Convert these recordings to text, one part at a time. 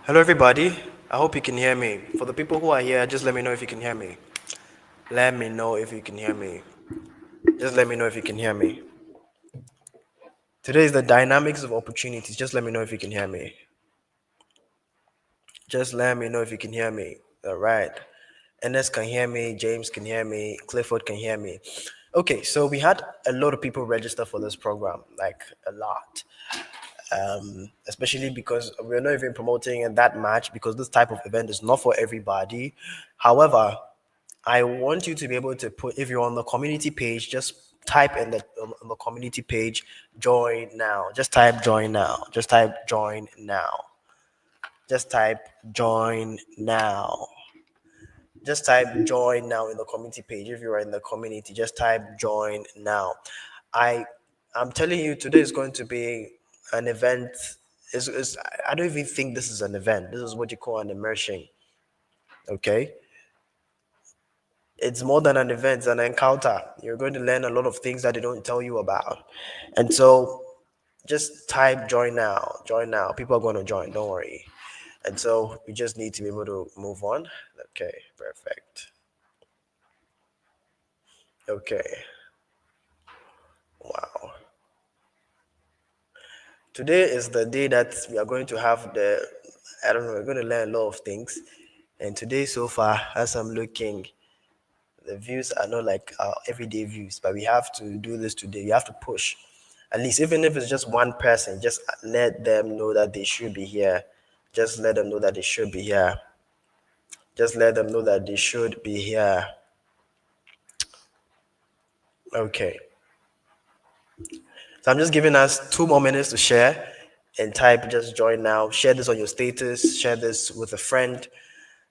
Hello, everybody. I hope you can hear me. For the people who are here, just let me know if you can hear me. Let me know if you can hear me. Just let me know if you can hear me. Today is the dynamics of opportunities. Just let me know if you can hear me. Just let me know if you can hear me. All right. Ernest can hear me. James can hear me. Clifford can hear me. Okay, so we had a lot of people register for this program, like a lot. Especially because we're not even promoting it that much because this type of event is not for everybody. However, I want you to be able to put, if you're on the community page, just type in on the community page, join now. Just type join now. Just type join now. Just type join now. Just type join now in the community page. If you are in the community, just type join now. I I'm telling you, today is going to be an event. I don't even think this is an event. This is what you call an immersion. Okay, it's more than an event, it's an encounter. You're going to learn a lot of things that they don't tell you about. And so just type join now, join now. People are going to join, don't worry. And so we just need to be able to move on. Okay, perfect. Okay, wow. Today is the day that we are going to have I don't know, we're going to learn a lot of things. And today, so far, as I'm looking, the views are not like our everyday views, but we have to do this today. We have to push. At least, even if it's just one person, just let them know that they should be here. Just let them know that they should be here. Just let them know that they should be here. Okay. So I'm just giving us 2 more minutes to share and type just join now. Share this on your status, share this with a friend.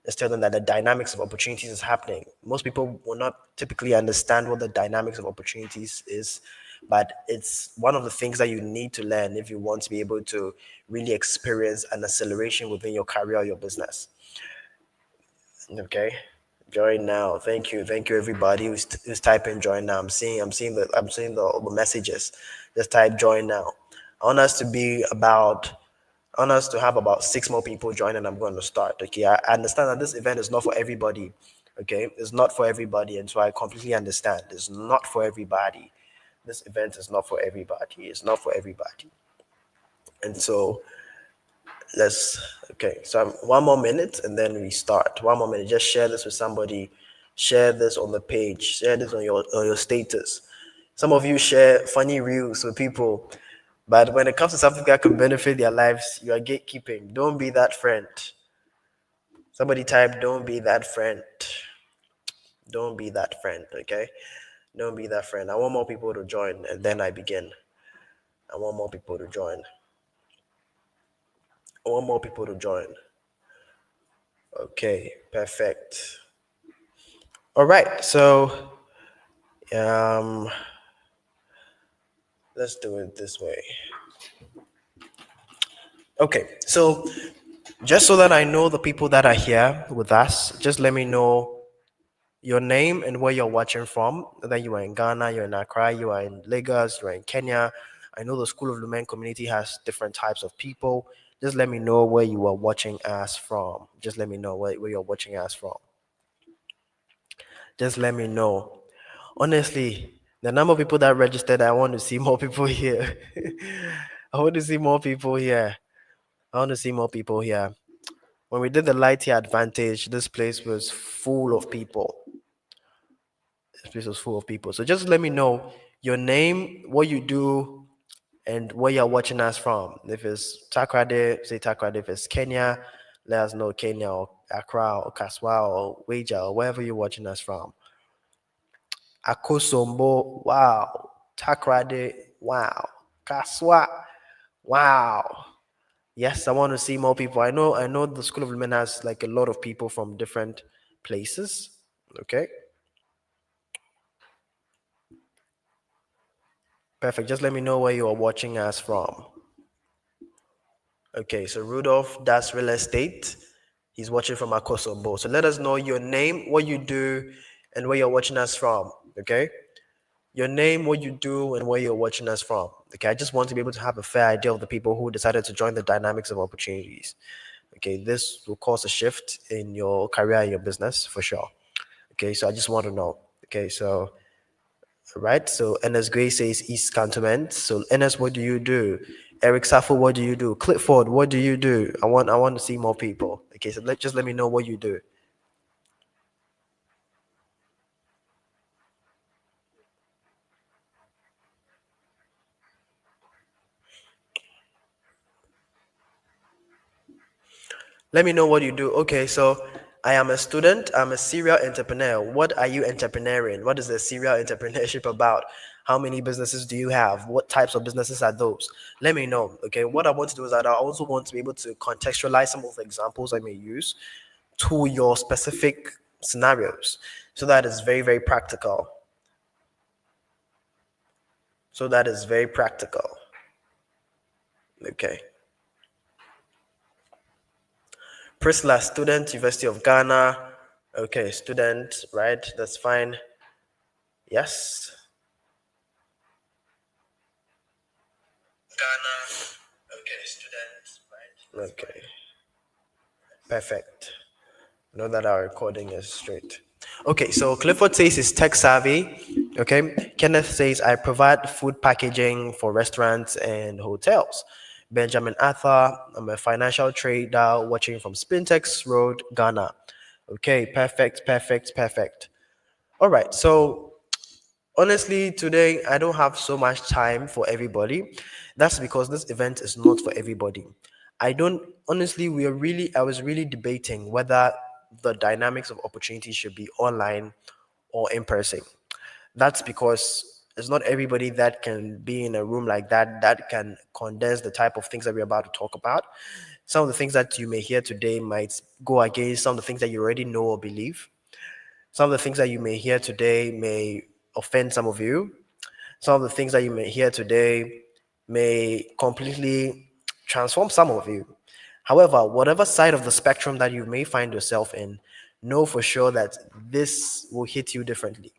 Just tell them that the dynamics of opportunities is happening. Most people will not typically understand what the dynamics of opportunities is, but it's one of the things that you need to learn if you want to be able to really experience an acceleration within your career or your business. Okay, join now. Thank you, everybody who's typing join now. I'm seeing the messages. Just type join now. I want us to be about I want us to have about 6 more people join and I'm going to start. Okay. I understand that this event is not for everybody. Okay. It's not for everybody. And so I completely understand. It's not for everybody. This event is not for everybody. It's not for everybody. And so okay. So 1 more minute and then we start. 1 more minute. Just share this with somebody. Share this on the page. Share this on your status. Some of you share funny reels with people, but when it comes to something that can benefit their lives, you are gatekeeping. Don't be that friend. Somebody type, don't be that friend. Don't be that friend, okay? Don't be that friend. I want more people to join, and then I begin. I want more people to join. I want more people to join. Okay, perfect. All right, so um, let's do it this way. Okay, so just so that I know the people that are here with us, just let me know your name and where you're watching from. Whether you are in Ghana, you're in Accra, you are in Lagos, you are in Kenya. I know the School of Lumen community has different types of people. Just let me know where you are watching us from. Just let me know where you're watching us from. Just let me know. Honestly, the number of people that registered, I want to see more people here. I want to see more people here. I want to see more people here. When we did the light year advantage, this place was full of people. This place was full of people. So just let me know your name, what you do, and where you're watching us from. If it's Takrade, say Takrade. If it's Kenya, let us know Kenya or Accra or Kaswa or Weja or wherever you're watching us from. Akosombo, wow. Takrade, wow. Kaswa, wow. Yes, I want to see more people. I know the School of Women has like a lot of people from different places. Okay. Perfect. Just let me know where you are watching us from. Okay, so Rudolph does real estate. He's watching from Akosombo. So let us know your name, what you do, and where you're watching us from. Okay? Your name, what you do, and where you're watching us from. Okay, I just want to be able to have a fair idea of the people who decided to join the dynamics of opportunities. Okay, this will cause a shift in your career and your business for sure. Okay, so I just want to know. Okay, so right, so Ernest Gray says East Cantonment. So Ernest, what do you do? Eric Saffo, what do you do? Clifford, what do you do? I want to see more people. Okay, so let me know what you do. Let me know what you do. Okay, so I am a student. I'm a serial entrepreneur. What are you entrepreneuring? What is the serial entrepreneurship about? How many businesses do you have? What types of businesses are those? Let me know. Okay, what I want to do is that I also want to be able to contextualize some of the examples I may use to your specific scenarios so that is very, very practical. So that is very practical. Okay. Priscilla, student, University of Ghana. Okay, student, right? That's fine. Yes. Ghana. Okay, student, right? Okay, perfect. Know that our recording is straight. Okay, so Clifford says he's tech savvy. Okay, Kenneth says I provide food packaging for restaurants and hotels. Benjamin Arthur, I'm a financial trader watching from Spintex Road, Ghana. Okay, perfect, perfect, perfect. All right, so honestly, today I don't have so much time for everybody. That's because this event is not for everybody. I don't honestly, I was really debating whether the dynamics of opportunity should be online or in person. That's because it's not everybody that can be in a room like that can condense the type of things that we're about to talk about. Some of the things that you may hear today might go against some of the things that you already know or believe. Some of the things that you may hear today may offend some of you. Some of the things that you may hear today may completely transform some of you. However, whatever side of the spectrum that you may find yourself in, know for sure that this will hit you differently.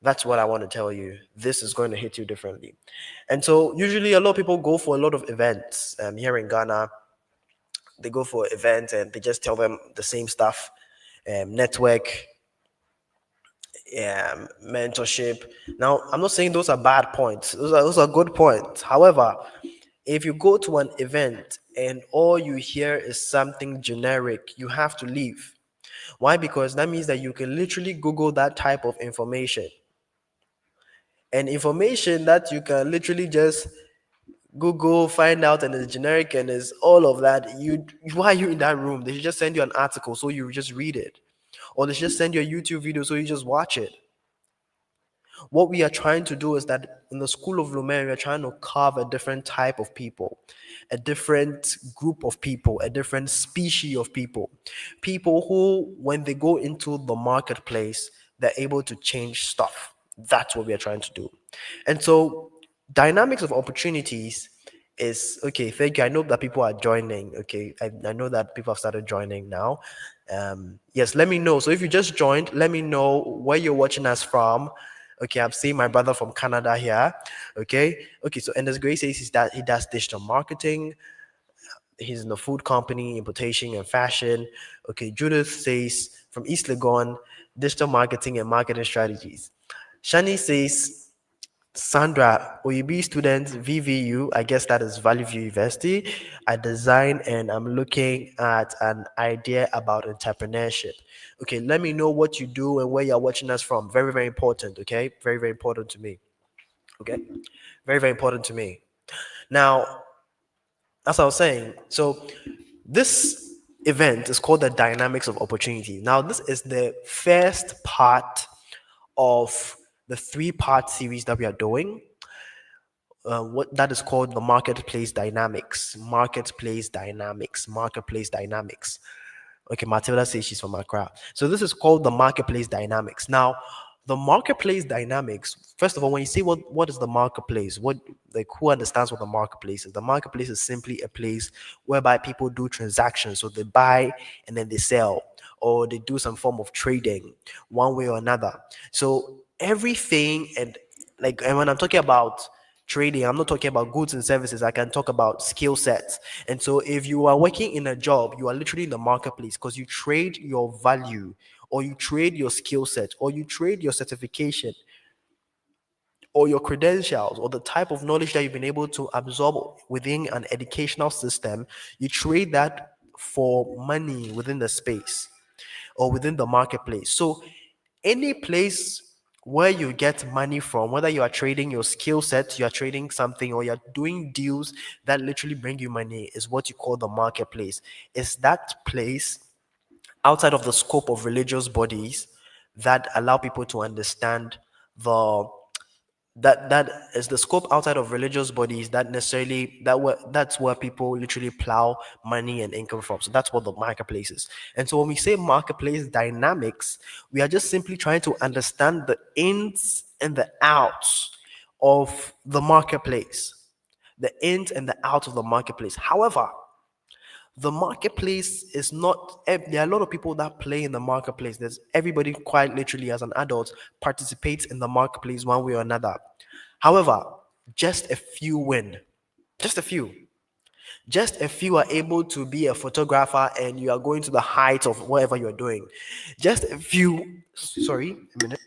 That's what I want to tell you. This is going to hit you differently. And so, usually, a lot of people go for a lot of events here in Ghana. They go for events and they just tell them the same stuff, network, mentorship. Now, I'm not saying those are bad points. Those are good points. However, if you go to an event and all you hear is something generic, you have to leave. Why? Because that means that you can literally Google that type of information. And information that you can literally just Google, find out, and it's generic and is all of that. Why are you in that room? They should just send you an article so you just read it. Or they should just send you a YouTube video so you just watch it. What we are trying to do is that in the School of Lumen, we are trying to carve a different type of people, a different group of people, a different species of people. People who, when they go into the marketplace, they're able to change stuff. That's what we are trying to do. And so, dynamics of opportunities is okay. Thank you. I know that people are joining. Okay. I know that people have started joining now. Yes, let me know. So if you just joined, let me know where you're watching us from. Okay, I'm seeing my brother from Canada here. Okay, so and as Grace says, he does digital marketing. He's in the food company, importation and fashion. Okay, Judith says from East Legon, digital marketing and marketing strategies. Shani says Sandra, OEB student, VVU, I guess that is Valley View University. I design and I'm looking at an idea about entrepreneurship. Okay, let me know what you do and where you're watching us from. Very, very important, okay? Very, very important to me. Okay? Very, very important to me. Now, as I was saying, so this event is called the Dynamics of Opportunity. Now, this is the first part of the three-part series that we are doing. What that is called the marketplace dynamics. Okay, Matilda says she's from Accra. So this is called the marketplace dynamics. Now, the marketplace dynamics, first of all, when you say what is the marketplace, what like who understands what the marketplace is? The marketplace is simply a place whereby people do transactions. So they buy and then they sell, or they do some form of trading one way or another. So everything and when I'm talking about trading. I'm not talking about goods and services. I can talk about skill sets. And so if you are working in a job, you are literally in the marketplace because you trade your value, or you trade your skill set, or you trade your certification, or your credentials, or the type of knowledge that you've been able to absorb within an educational system. You trade that for money within the space or within the marketplace. So any place where you get money from, whether you are trading your skill set, you are trading something, or you're doing deals that literally bring you money, is what you call the marketplace. Is that place outside of the scope of religious bodies that allow people to understand the that is the scope outside of religious bodies that necessarily that's where people literally plow money and income from. So that's what the marketplace is. And so when we say marketplace dynamics, we are just simply trying to understand the ins and the outs of the marketplace, the ins and the outs of the marketplace. However, the marketplace is not, there are a lot of people that play in the marketplace. There's everybody quite literally as an adult participates in the marketplace one way or another. However, just a few win. Just a few. Just a few are able to be a photographer and you are going to the heights of whatever you're doing. Just a few, sorry, a minute.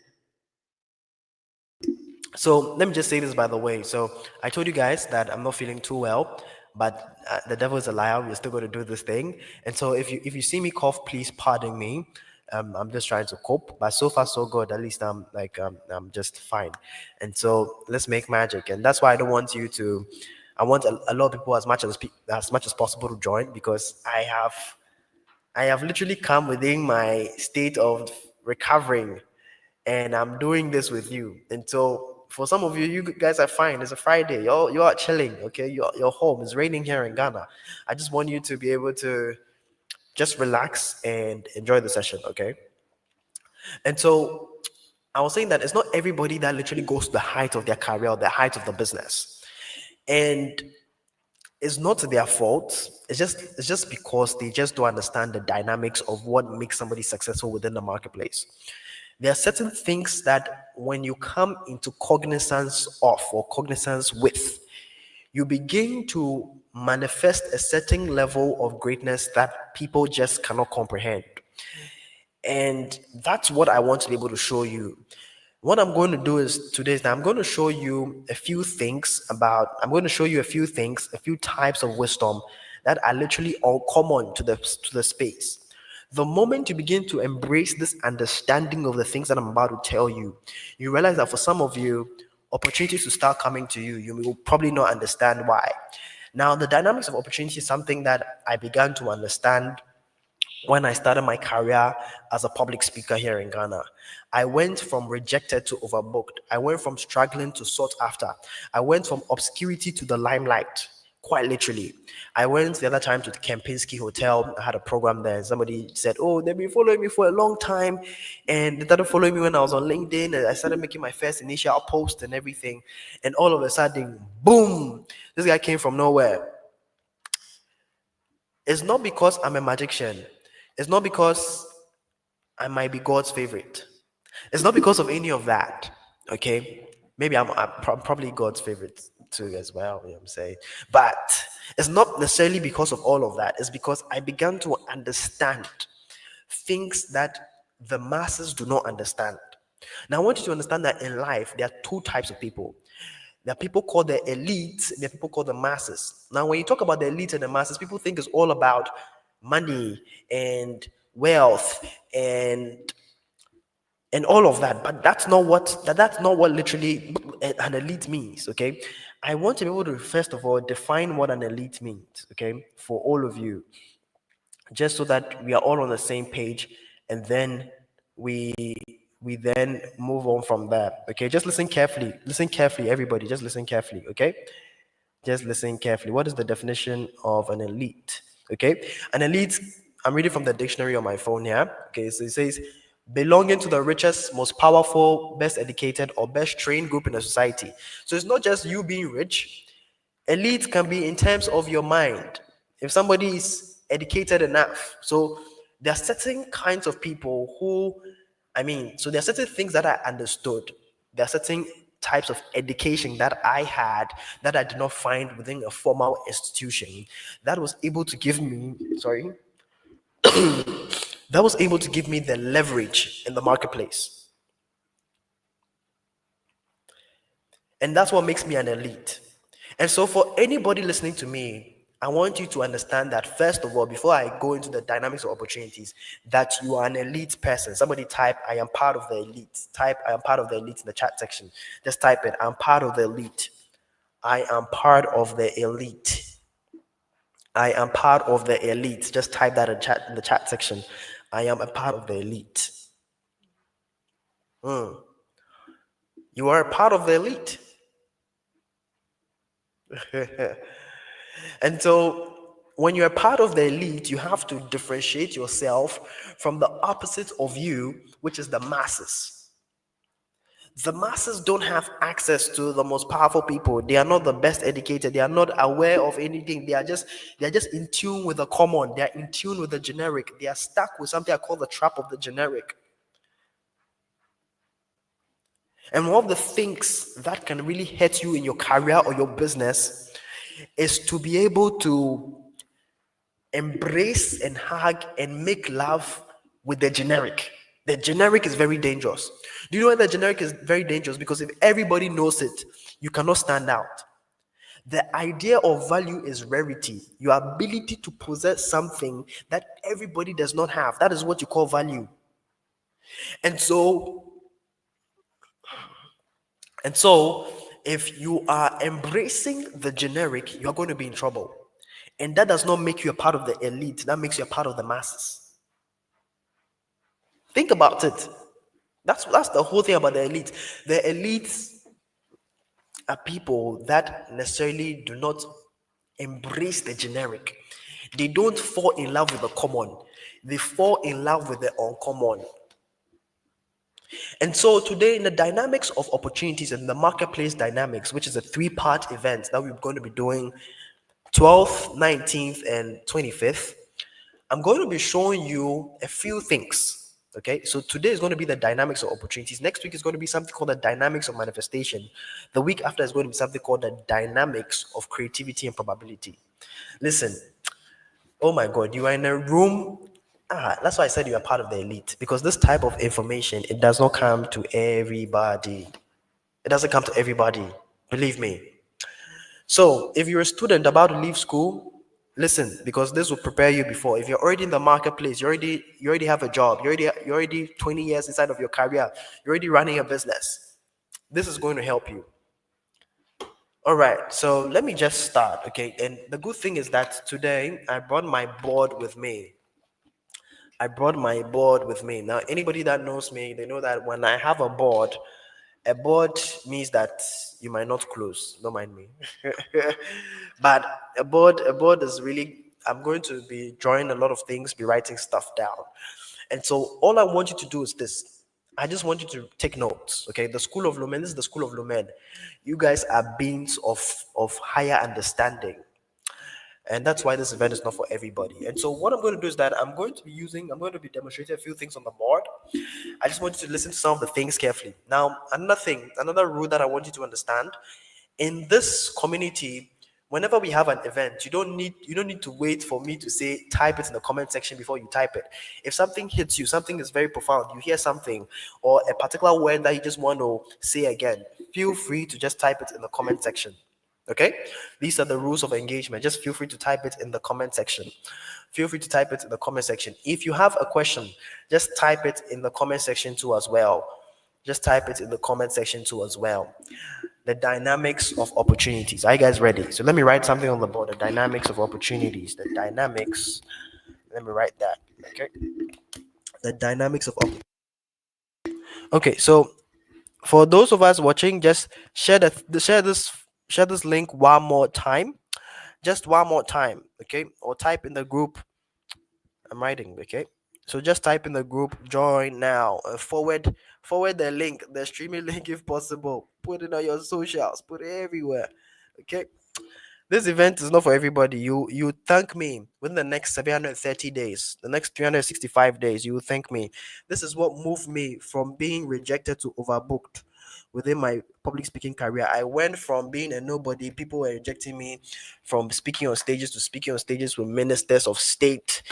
So let me just say this by the way. So I told you guys that I'm not feeling too well, but the devil is a liar. We're still going to do this thing. And so if you see me cough, please pardon me. I'm just trying to cope, but so far so good. At least I'm just fine. And so let's make magic. And that's why I don't want you to. I want a lot of people as much as possible to join, because I have literally come within my state of recovering, and I'm doing this with you. And so for some of you, you guys are fine. It's a Friday. You are chilling. Okay, you're home. It's raining here in Ghana. I just want you to be able to just relax and enjoy the session. Okay. And so I was saying that it's not everybody that literally goes to the height of their career or the height of the business. And it's not their fault. It's just because they just don't understand the dynamics of what makes somebody successful within the marketplace. There are certain things that when you come into cognizance of or cognizance with, you begin to manifest a certain level of greatness that people just cannot comprehend. And that's what I want to be able to show you. What I'm going to do is today is that I'm going to show you a few things I'm going to show you a few things, a few types of wisdom that are literally all common to the space. The moment you begin to embrace this understanding of the things that I'm about to tell you, you realize that for some of you, opportunities will start coming to you. You will probably not understand why. Now, the dynamics of opportunity is something that I began to understand when I started my career as a public speaker here in Ghana. I went from rejected to overbooked. I went from struggling to sought after. I went from obscurity to the limelight, quite literally. I went the other time to the Kempinski Hotel. I had a program there. Somebody said, "Oh, they've been following me for a long time." And they started following me when I was on LinkedIn. And I started making my first initial post and everything. And all of a sudden, boom, this guy came from nowhere. It's not because I'm a magician. It's not because I might be God's favorite. It's not because of any of that. Okay? Maybe I'm probably God's favorite too as well, you know what I'm saying? But it's not necessarily because of all of that. It's because I began to understand things that the masses do not understand. Now, I want you to understand that in life, there are two types of people. There are people called the elite, there are people called the masses. Now, when you talk about the elite and the masses, people think it's all about money and wealth and all of that, but that's not what literally an elite means. Okay, I want to be able to first of all define what an elite means, okay, for all of you, just so that we are all on the same page, and then we we then move on from there. Okay, just listen carefully, everybody, just listen carefully. Okay, just listen carefully. What is the definition of an elite? Okay, an elite, I'm reading from the dictionary on my phone here. Okay, so it says belonging to the richest, most powerful, best educated, or best trained group in a society. So it's not just you being rich. Elite can be in terms of your mind. If somebody is educated enough. So there are certain kinds of people who, so there are certain things that I understood. There are certain types of education that I had that I did not find within a formal institution that was able to give me, sorry, that was able to give me the leverage in the marketplace. And that's what makes me an elite. And so, for anybody listening to me, I want you to understand that, first of all, before I go into the dynamics of opportunities, that you are an elite person. Somebody type, I am part of the elite. Type, I am part of the elite in the chat section. Just type it, I'm part of the elite. I am part of the elite. I am part of the elite. Just type that in the chat section. I am a part of the elite. You are a part of the elite. And so, when you're part of the elite, you have to differentiate yourself from the opposite of you, which is the masses. The masses don't have access to the most powerful people. They are not the best educated. They are not aware of anything. They are just in tune with the common. They are in tune with the generic. They are stuck with something I call the trap of the generic. And one of the things that can really hurt you in your career or your business is to be able to embrace and hug and make love with the generic. The generic is very dangerous. Do you know why the generic is very dangerous? Because if everybody knows it, you cannot stand out. The idea of value is rarity, your ability to possess something that everybody does not have. That is what you call value. And so, and so, if you are embracing the generic, you're going to be in trouble. And that does not make you a part of the elite, that makes you a part of the masses. Think about it. That's the whole thing about the elite. The elites are people that necessarily do not embrace the generic. They don't fall in love with the common. They fall in love with the uncommon. And so today, in the dynamics of opportunities and the marketplace dynamics, which is a three-part event that we're going to be doing 12th, 19th, and 25th, I'm going to be showing you a few things. Okay, so today is going to be the dynamics of opportunities. Next week is going to be something called the dynamics of manifestation. The week after is going to be something called the dynamics of creativity and probability. Listen, oh my God, you are in a room. That's why I said you are part of the elite, because this type of information, it does not come to everybody. It doesn't come to everybody. Believe me. So, if you're a student about to leave school, listen, because this will prepare you before. If you're already in the marketplace, you already have a job, you're already 20 years inside of your career, you're already running a business. This is going to help you. All right, so let me just start, okay? And the good thing is that today I brought my board with me. I brought my board with me. Now, anybody that knows me, they know that when I have a board means that you might not close. Don't mind me. But a board is really, I'm going to be drawing a lot of things, be writing stuff down. And so all I want you to do is this. I just want you to take notes. Okay. The School of Lumen, this is the School of Lumen. You guys are beings of higher understanding. And that's why this event is not for everybody. And so what I'm going to do is that I'm going to be demonstrating a few things on the board. I just want you to listen to some of the things carefully. Now, another rule that I want you to understand, in this community, whenever we have an event, you don't need to wait for me to say type it in the comment section before you type it. If something hits you, something is very profound, you hear something or a particular word that you just want to say again, feel free to just type it in the comment section. Okay, these are the rules of engagement. Just feel free to type it in the comment section. Feel free to type it in the comment section. If you have a question, just type it in the comment section too as well. Just type it in the comment section too as well. The dynamics of opportunities. Are you guys ready? So let me write something on the board. The dynamics of opportunities. The dynamics. Let me write that. Okay. The dynamics of opportunities. Okay. So for those of us watching, just share this link one more time. Just one more time, okay? Or type in the group. I'm writing, okay? So just type in the group, join now, forward the link, the streaming link if possible. Put it on your socials, put it everywhere. Okay. This event is not for everybody. You thank me within the next 730 days, the next 365 days. You will thank me. This is what moved me from being rejected to overbooked. within my public speaking career. I went from being a nobody, people were rejecting me, from speaking on stages to speaking on stages with ministers of state,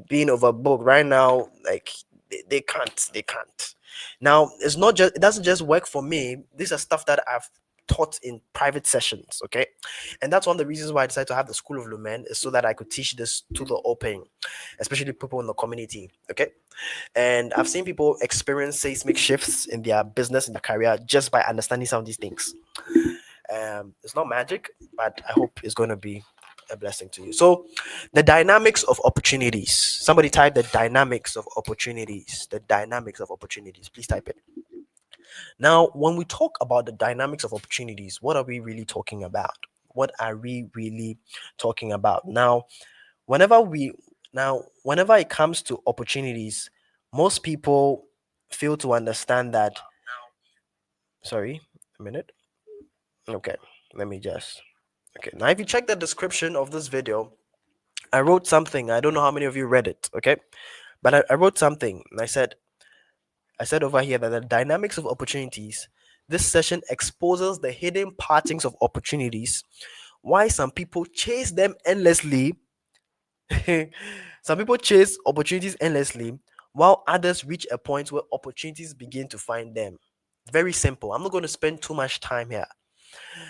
being overbooked. Right now, like they can't. Now it's not just, it doesn't just work for me. These are stuff that I've taught in private sessions, okay? And that's one of the reasons why I decided to have the School of Lumen, is so that I could teach this to the open, especially people in the community, okay? And I've seen people experience seismic shifts in their business, in their career, just by understanding some of these things. It's not magic, but I hope it's going to be a blessing to you. So, the dynamics of opportunities. Somebody type the dynamics of opportunities. The dynamics of opportunities. Please type it. Now, when we talk about the dynamics of opportunities, what are we really talking about? What are we really talking about? Whenever we whenever it comes to opportunities, most people fail to understand that. Sorry, a minute. Okay, let me just. Okay, now if you check the description of this video, I wrote something. I don't know how many of you read it. Okay, but I wrote something, and I said over here that the dynamics of opportunities. This session exposes the hidden partings of opportunities, why some people chase them endlessly. Some people chase opportunities endlessly, while others reach a point where opportunities begin to find them. Very simple. I'm not going to spend too much time here,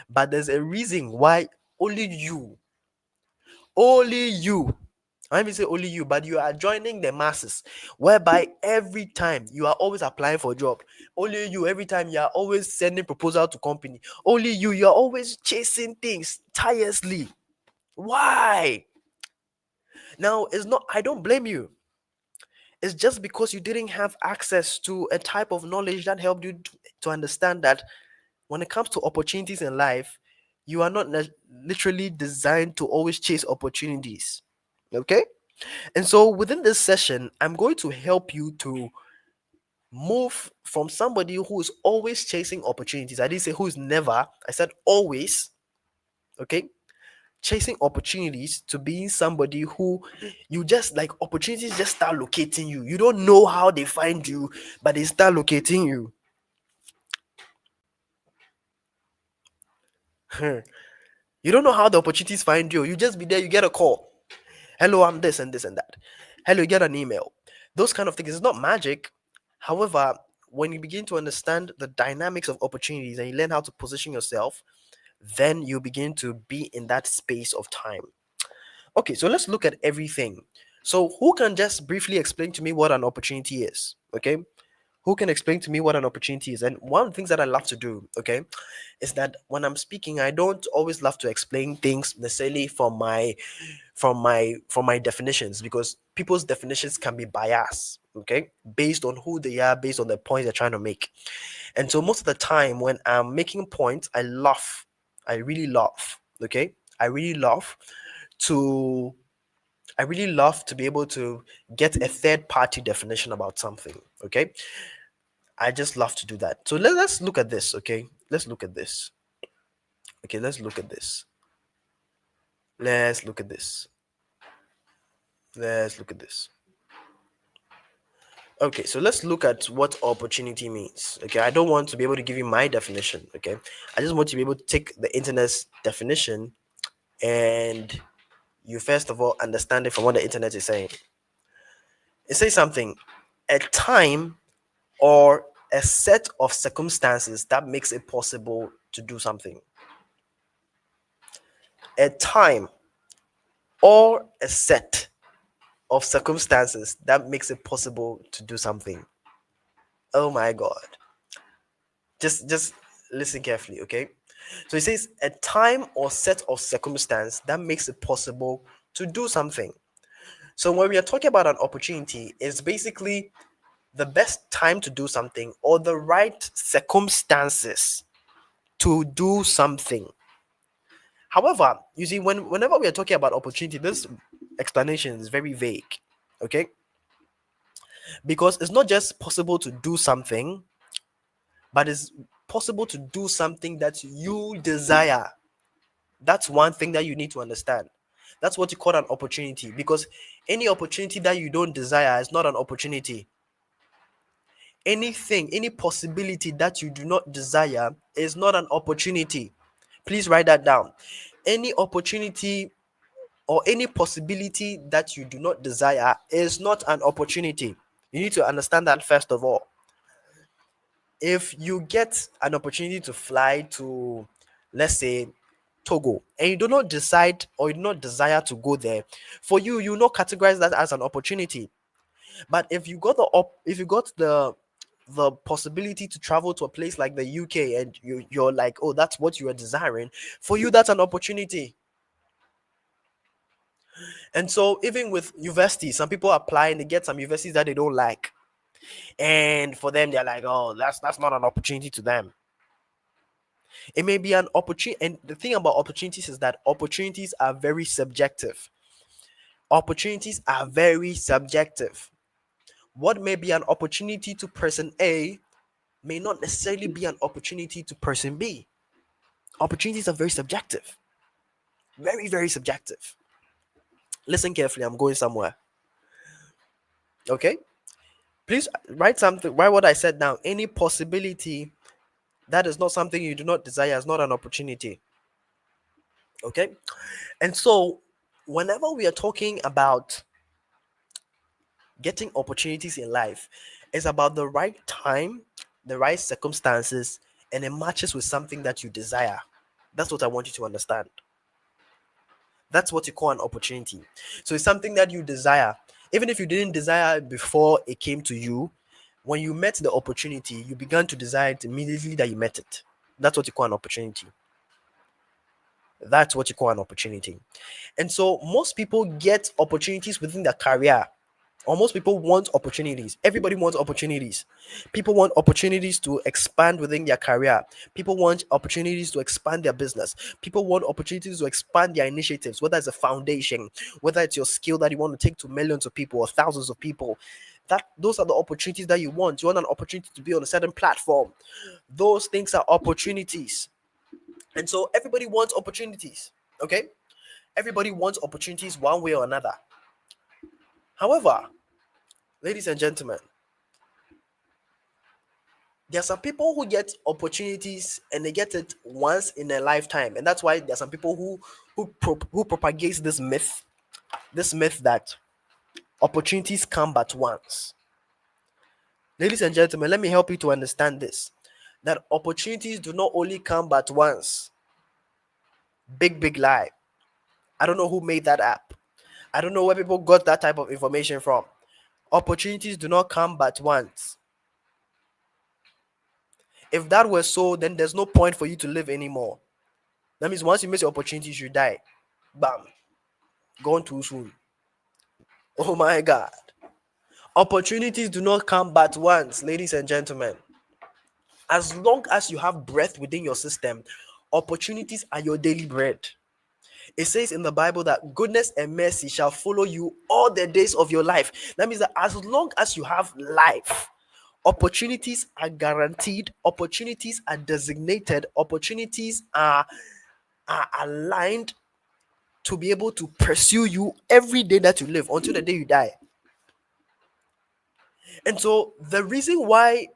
but there's a reason why only you, I even say only you, but you are joining the masses, whereby every time you are always applying for a job, only you, every time you are always sending proposal to company, only you are always chasing things tirelessly. Why? Now, it's not, I don't blame you. It's just because you didn't have access to a type of knowledge that helped you to understand that when it comes to opportunities in life, you are not literally designed to always chase opportunities. Okay? And so within this session, I'm going to help you to move from somebody who is always chasing opportunities. I didn't say who's never, I said always. Okay? Chasing opportunities, to being somebody who you just like, opportunities just start locating you. You don't know how they find you, but they start locating you. You don't know how the opportunities find you. You just be there, you get a call. Hello, I'm this and this and that. Hello, you get an email. Those kind of things. It's not magic. However, when you begin to understand the dynamics of opportunities and you learn how to position yourself, then you begin to be in that space of time. Okay, so let's look at everything. So, who can just briefly explain to me what an opportunity is? Okay, who can explain to me what an opportunity is? And one of the things that I love to do, okay, is that when I'm speaking, I don't always love to explain things necessarily from my definitions, because people's definitions can be biased, okay, based on who they are, based on the points they're trying to make. And so most of the time when I'm making points, I really love, okay, I really love to I really love to be able to get a third party definition about something. Okay. I just love to do that. So let's look at this. Okay. Let's look at this. Okay. Let's look at this. Let's look at this. Let's look at this. Okay. So let's look at what opportunity means. Okay. I don't want to be able to give you my definition. Okay. I just want to be able to take the internet's definition and you first of all understand it from what the internet is saying. It says something, a time or a set of circumstances that makes it possible to do something. A time or a set of circumstances that makes it possible to do something. Oh my God. Just listen carefully, okay? So it says a time or set of circumstance that makes it possible to do something. So when we are talking about an opportunity, it's basically the best time to do something or the right circumstances to do something. However, you see, whenever we are talking about opportunity, this explanation is very vague, okay? Because it's not just possible to do something, but it's possible to do something that you desire. That's one thing that you need to understand. That's what you call an opportunity, because any opportunity that you don't desire is not an opportunity. Anything, any possibility that you do not desire is not an opportunity. Please write that down. Any opportunity or any possibility that you do not desire is not an opportunity. You need to understand that first of all. If you get an opportunity to fly to, let's say, Togo, and you do not decide or you do not desire to go there, for you, you not categorize that as an opportunity. But if you got if you got the possibility to travel to a place like the UK, and you're like, oh, that's what you are desiring, for you, that's an opportunity. And so even with universities, some people apply and they get some universities that they don't like. And for them, they're like, oh, that's not an opportunity to them. It may be an opportunity. And the thing about opportunities is that opportunities are very subjective. Opportunities are very subjective. What may be an opportunity to person A may not necessarily be an opportunity to person B. Opportunities are very subjective. Very, very subjective. Listen carefully, I'm going somewhere. Okay? Please write something, write what I said down. Any possibility that is not something you do not desire is not an opportunity. Okay? And so, whenever we are talking about getting opportunities in life, it's about the right time, the right circumstances, and it matches with something that you desire. That's what I want you to understand. That's what you call an opportunity. So it's something that you desire. Even if you didn't desire it before it came to you, when you met the opportunity, you began to desire it immediately that you met it. That's what you call an opportunity. That's what you call an opportunity. And so most people get opportunities within their career. Or most people want opportunities. Everybody wants opportunities. People want opportunities to expand within their career. People want opportunities to expand their business. People want opportunities to expand their initiatives, whether it's a foundation, whether it's your skill that you want to take to millions of people or thousands of people. Those are the opportunities that you want. You want an opportunity to be on a certain platform. Those things are opportunities. And so everybody wants opportunities. Okay? Everybody wants opportunities one way or another. However, ladies and gentlemen, there are some people who get opportunities and they get it once in a lifetime, and that's why there are some people who propagates this myth that opportunities come but once. Ladies and gentlemen, let me help you to understand this: that opportunities do not only come but once. Big lie. I don't know who made that app. I don't know where people got that type of information from. Opportunities do not come but once. If that were so, then there's no point for you to live anymore. That means once you miss your opportunities, you die. Bam. Gone too soon. Oh my God. Opportunities do not come but once, ladies and gentlemen. As long as you have breath within your system, opportunities are your daily bread. It says in the Bible that goodness and mercy shall follow you all the days of your life. That means that as long as you have life, opportunities are guaranteed, opportunities are designated, opportunities are aligned to be able to pursue you every day that you live until the day you die. And so the reason why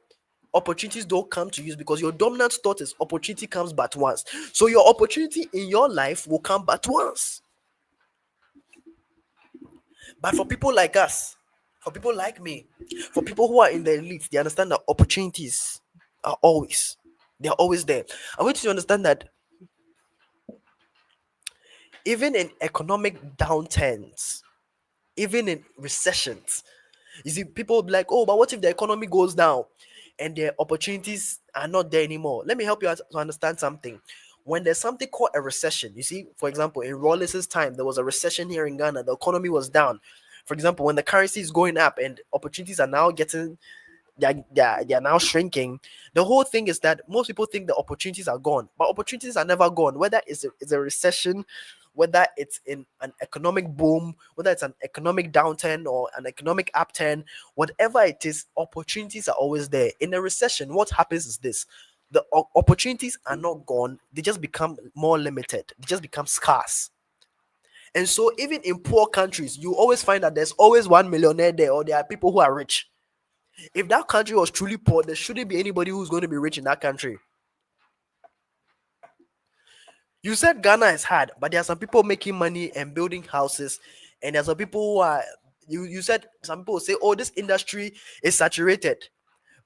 opportunities don't come to you is because your dominant thought is opportunity comes but once. So your opportunity in your life will come but once. But for people like us, for people like me, for people who are in the elite, they understand that opportunities are always, they're always there. I want you to understand that even in economic downturns, even in recessions, you see, people will be like, oh, but what if the economy goes down and the opportunities are not there anymore? Let me help you to understand something. When there's something called a recession, you see, for example, in Rawles's time, there was a recession here in Ghana. The economy was down. For example, when the currency is going up and opportunities are now getting, they are now shrinking. The whole thing is that most people think the opportunities are gone, but opportunities are never gone. Whether it's a recession, whether it's in an economic boom, whether it's an economic downturn or an economic upturn, whatever it is, opportunities are always there. In a recession, what happens is this: the opportunities are not gone, they just become more limited, they just become scarce. And so, even in poor countries, you always find that there's always one millionaire there, or there are people who are rich. If that country was truly poor, there shouldn't be anybody who's going to be rich in that country. You said Ghana is hard, but there are some people making money and building houses, and there's some people who are. You said some people say, "Oh, this industry is saturated,"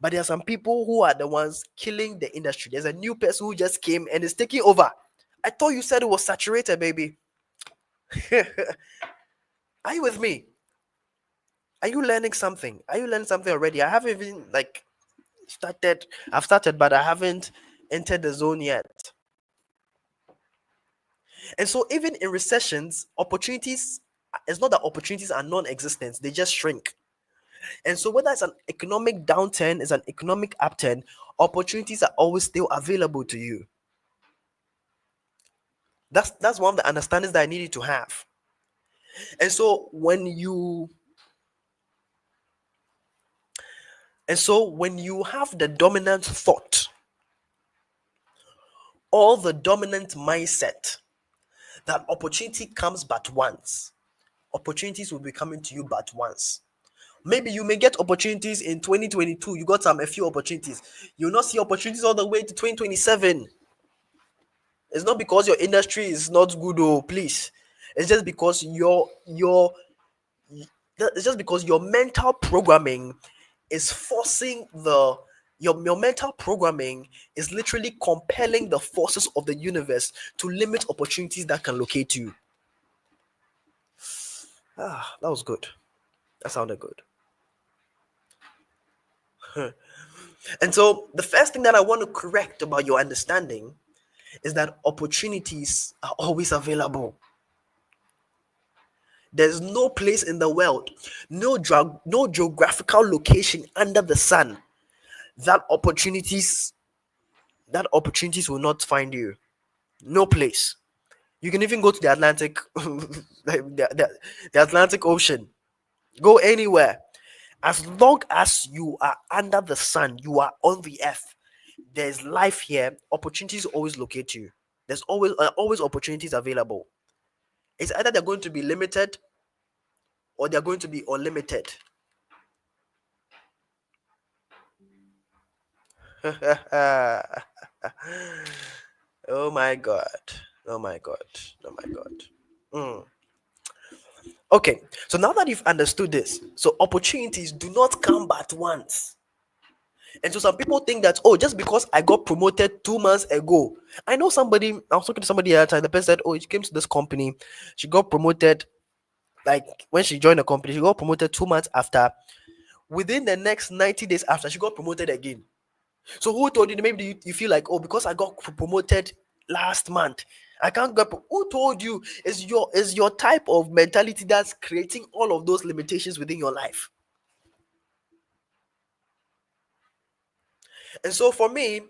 but there are some people who are the ones killing the industry. There's a new person who just came and is taking over. I thought you said it was saturated, baby. Are you with me? Are you learning something? Are you learning something already? I haven't even started. I've started, but I haven't entered the zone yet. And so, even in recessions, opportunities, it's not that opportunities are non existent, they just shrink. And so, whether it's an economic downturn, it's an economic upturn, opportunities are always still available to you. That's one of the understandings that I needed to have. And so, when you have the dominant thought or the dominant mindset that opportunity comes but once, opportunities will be coming to you but once. Maybe you may get opportunities in 2022. You got a few opportunities. You'll not see opportunities all the way to 2027. It's not because your industry is not good, oh please. It's just because your mental programming is forcing your mental programming is literally compelling the forces of the universe to limit opportunities that can locate you. That was good. That sounded good. And so the first thing that I want to correct about your understanding is that opportunities are always available. There's no place in the world, no geographical location under the sun that opportunities will not find you. No place. You can even go to the Atlantic, the Atlantic Ocean. Go anywhere. As long as you are under the sun, you are on the earth. There's life here. Opportunities always locate you. There's always opportunities available. It's either they're going to be limited or they're going to be unlimited. Oh my god. Oh my god. Oh my god. Okay, so now that you've understood this, so opportunities do not come but once. And so some people think that, oh, just because I got promoted 2 months ago. I know somebody, I was talking to somebody the other time, the person said, oh, she came to this company, she got promoted, like when she joined the company, she got promoted 2 months after. Within the next 90 days after, she got promoted again. So who told you? Maybe you feel like, oh, because I got promoted last month, I can't get. Who told you? Is your type of mentality that's creating all of those limitations within your life. And so for me,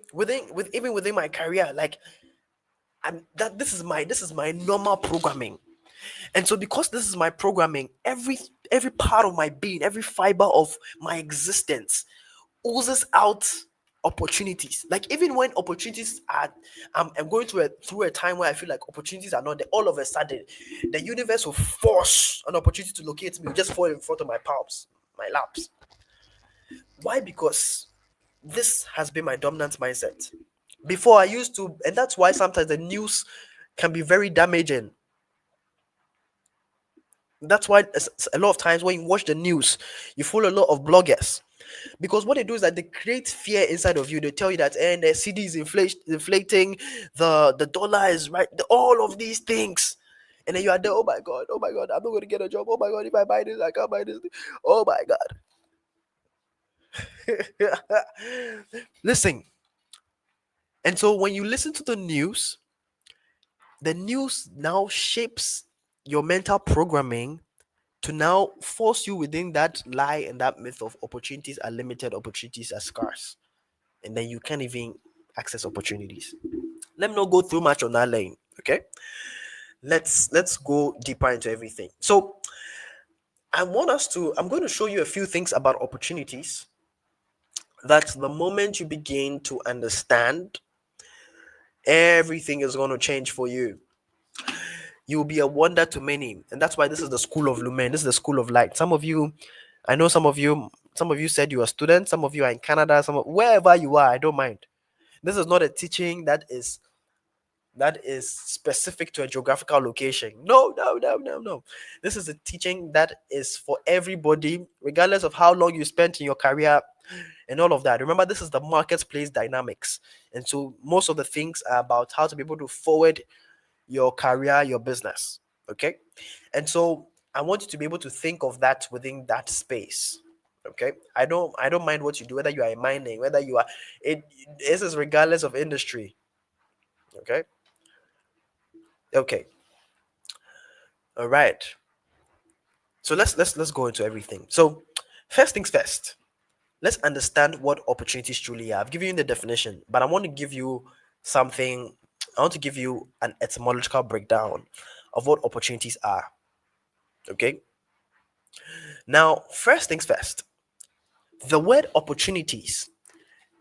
even within my career, like this is my normal programming. And so because this is my programming, every part of my being, every fiber of my existence oozes out opportunities. Like even when opportunities are, I'm going through a time where I feel like opportunities are not there. All of a sudden, the universe will force an opportunity to locate me, just fall in front of my palms, my laps. Why? Because this has been my dominant mindset. Before I used to, and that's why sometimes the news can be very damaging. That's why a lot of times when you watch the news, you follow a lot of bloggers. Because what they do is that they create fear inside of you. They tell you that and the CD is inflating, the dollar is right, all of these things. And then you are there, oh my god, I'm not going to get a job. Oh my god, if I buy this, I can't buy this. Oh my god. Listen. And so when you listen to the news now shapes your mental programming to now force you within that lie and that myth of opportunities are limited, opportunities are scarce. And then you can't even access opportunities. Let me not go through much on that lane. Okay. Let's go deeper into everything. So I'm going to show you a few things about opportunities that the moment you begin to understand, everything is going to change for you. You will be a wonder to many. And that's why this is the school of Lumen. This is the school of light. I know some of you Some of you said you are students. Some of you are in Canada. Wherever you are, I don't mind. This is not a teaching that is specific to a geographical location. No, no, no, no, no. This is a teaching that is for everybody, regardless of how long you spent in your career and all of that. Remember, this is the marketplace dynamics. And so most of the things are about how to be able to forward your career, your business. Okay. And so I want you to be able to think of that within that space. Okay. I don't mind what you do, whether you are in mining, whether you are this is regardless of industry. Okay. Okay. All right. So let's go into everything. So first things first, let's understand what opportunities truly are. I've given you the definition, but I want to give you something. I want to give you an etymological breakdown of what opportunities are. Okay. Now, first things first, the word opportunities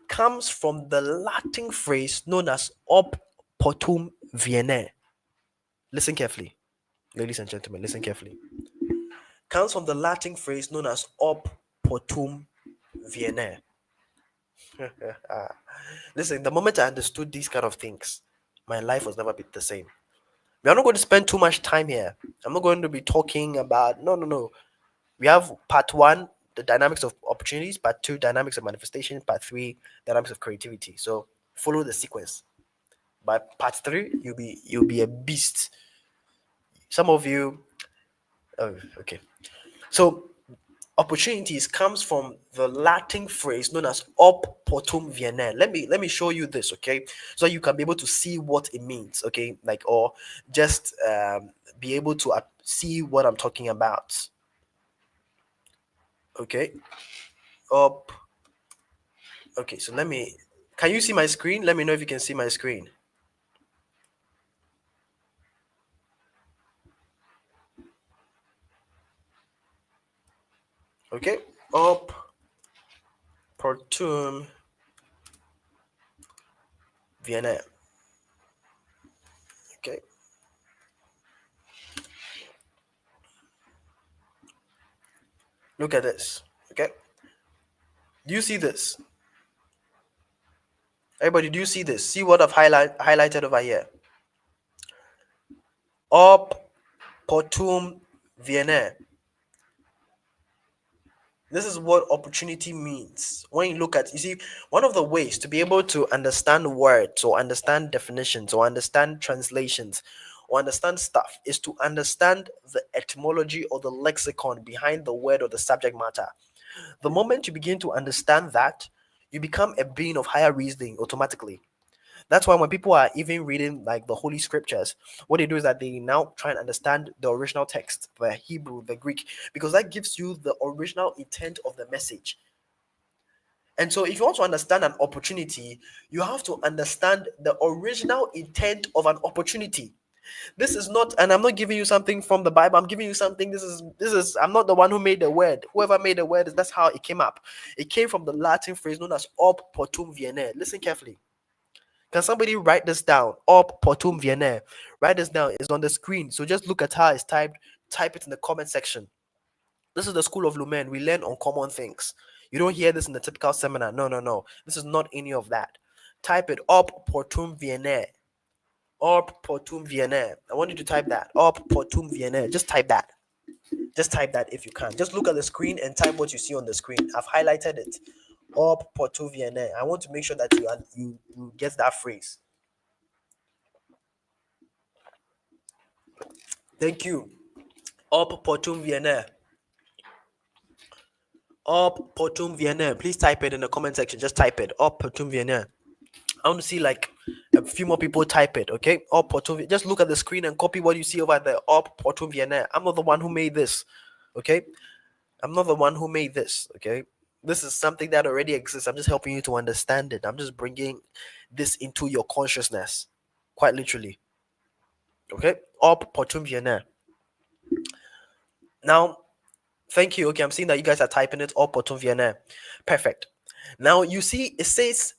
comes from the Latin phrase known as op portum viene. Listen carefully, ladies and gentlemen, listen carefully. Comes from the Latin phrase known as op portum viene. Listen, the moment I understood these kind of things, my life was never been the same. We are not going to spend too much time here. I'm not going to be talking about no. We have part one, the dynamics of opportunities, part two, dynamics of manifestation, part three, dynamics of creativity. So follow the sequence. By part three, you'll be a beast. Some of you, oh, okay. So opportunities comes from the Latin phrase known as op portum viene. Let me show you this, okay, so you can be able to see what it means, okay, like, or just be able to see what I'm talking about. Okay, op. Okay, so can you see my screen? Let me know if you can see my screen. Okay, op portum viene. Okay, look at this. Okay, do you see this? Everybody, do you see this? See what I've highlighted over here? Op portum viene. This is what opportunity means. When you look at, you see, one of the ways to be able to understand words or understand definitions or understand translations or understand stuff is to understand the etymology or the lexicon behind the word or the subject matter. The moment you begin to understand that, you become a being of higher reasoning automatically. That's why when people are even reading like the Holy Scriptures, what they do is that they now try and understand the original text, the Hebrew, the Greek, because that gives you the original intent of the message. And so, if you want to understand an opportunity, you have to understand the original intent of an opportunity. This is not, and I'm not giving you something from the Bible. I'm giving you something. This is. I'm not the one who made the word. Whoever made the word, that's how it came up. It came from the Latin phrase known as "ob portum viene." Listen carefully. Can somebody write this down? Op portum viene. Write this down. It's on the screen. So just look at how it's typed. Type it in the comment section. This is the School of Lumen. We learn uncommon things. You don't hear this in the typical seminar. No, no, no. This is not any of that. Type it. Op portum viene. Op portum viene. I want you to type that. Op portum viene. Just type that. Just type that if you can. Just look at the screen and type what you see on the screen. I've highlighted it. Op portum viene. I want to make sure that you get that phrase. Thank you. Op portum viene. Op portum viene. Please type it in the comment section. Just type it. Op portum viene. I want to see like a few more people type it. Okay. Op portum. Just look at the screen and copy what you see over there. Op portum viene. I'm not the one who made this. Okay. I'm not the one who made this. Okay. This is something that already exists. I'm just helping you to understand it. I'm just bringing this into your consciousness, quite literally. Okay. Op portum viene. Now, thank you. Okay, I'm seeing that you guys are typing it up portum viene. Perfect. Now you see it says,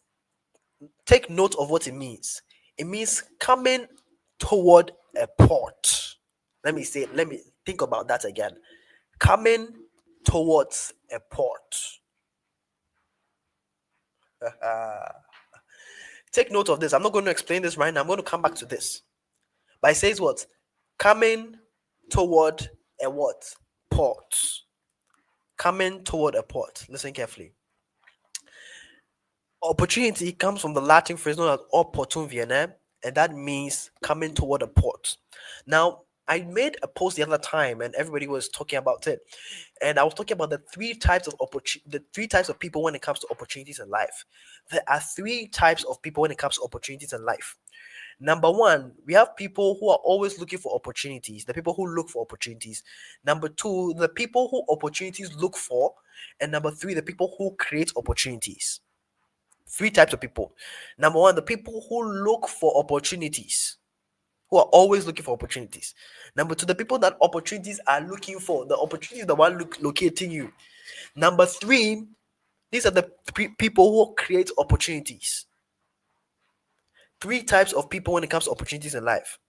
take note of what it means. It means coming toward a port. Let me think about that again. Coming towards a port. Take note of this. I'm not going to explain this right now. I'm going to come back to this. But it says what? Coming toward a what? Port. Coming toward a port. Listen carefully. Opportunity comes from the Latin phrase known as opportum viene, and that means coming toward a port. Now, I made a post the other time, and everybody was talking about it, and I was talking about the three types of people when it comes to opportunities in life. There are three types of people when it comes to opportunities in life. Number one, we have people who are always looking for opportunities, the people who look for opportunities. Number two, the people who opportunities look for. And number three, the people who create opportunities. Three types of people. Number one, the people who look for opportunities, who are always looking for opportunities. Number two, the people that opportunities are looking for, the opportunity is the one locating you. Number three, these are the people who create opportunities. Three types of people when it comes to opportunities in life.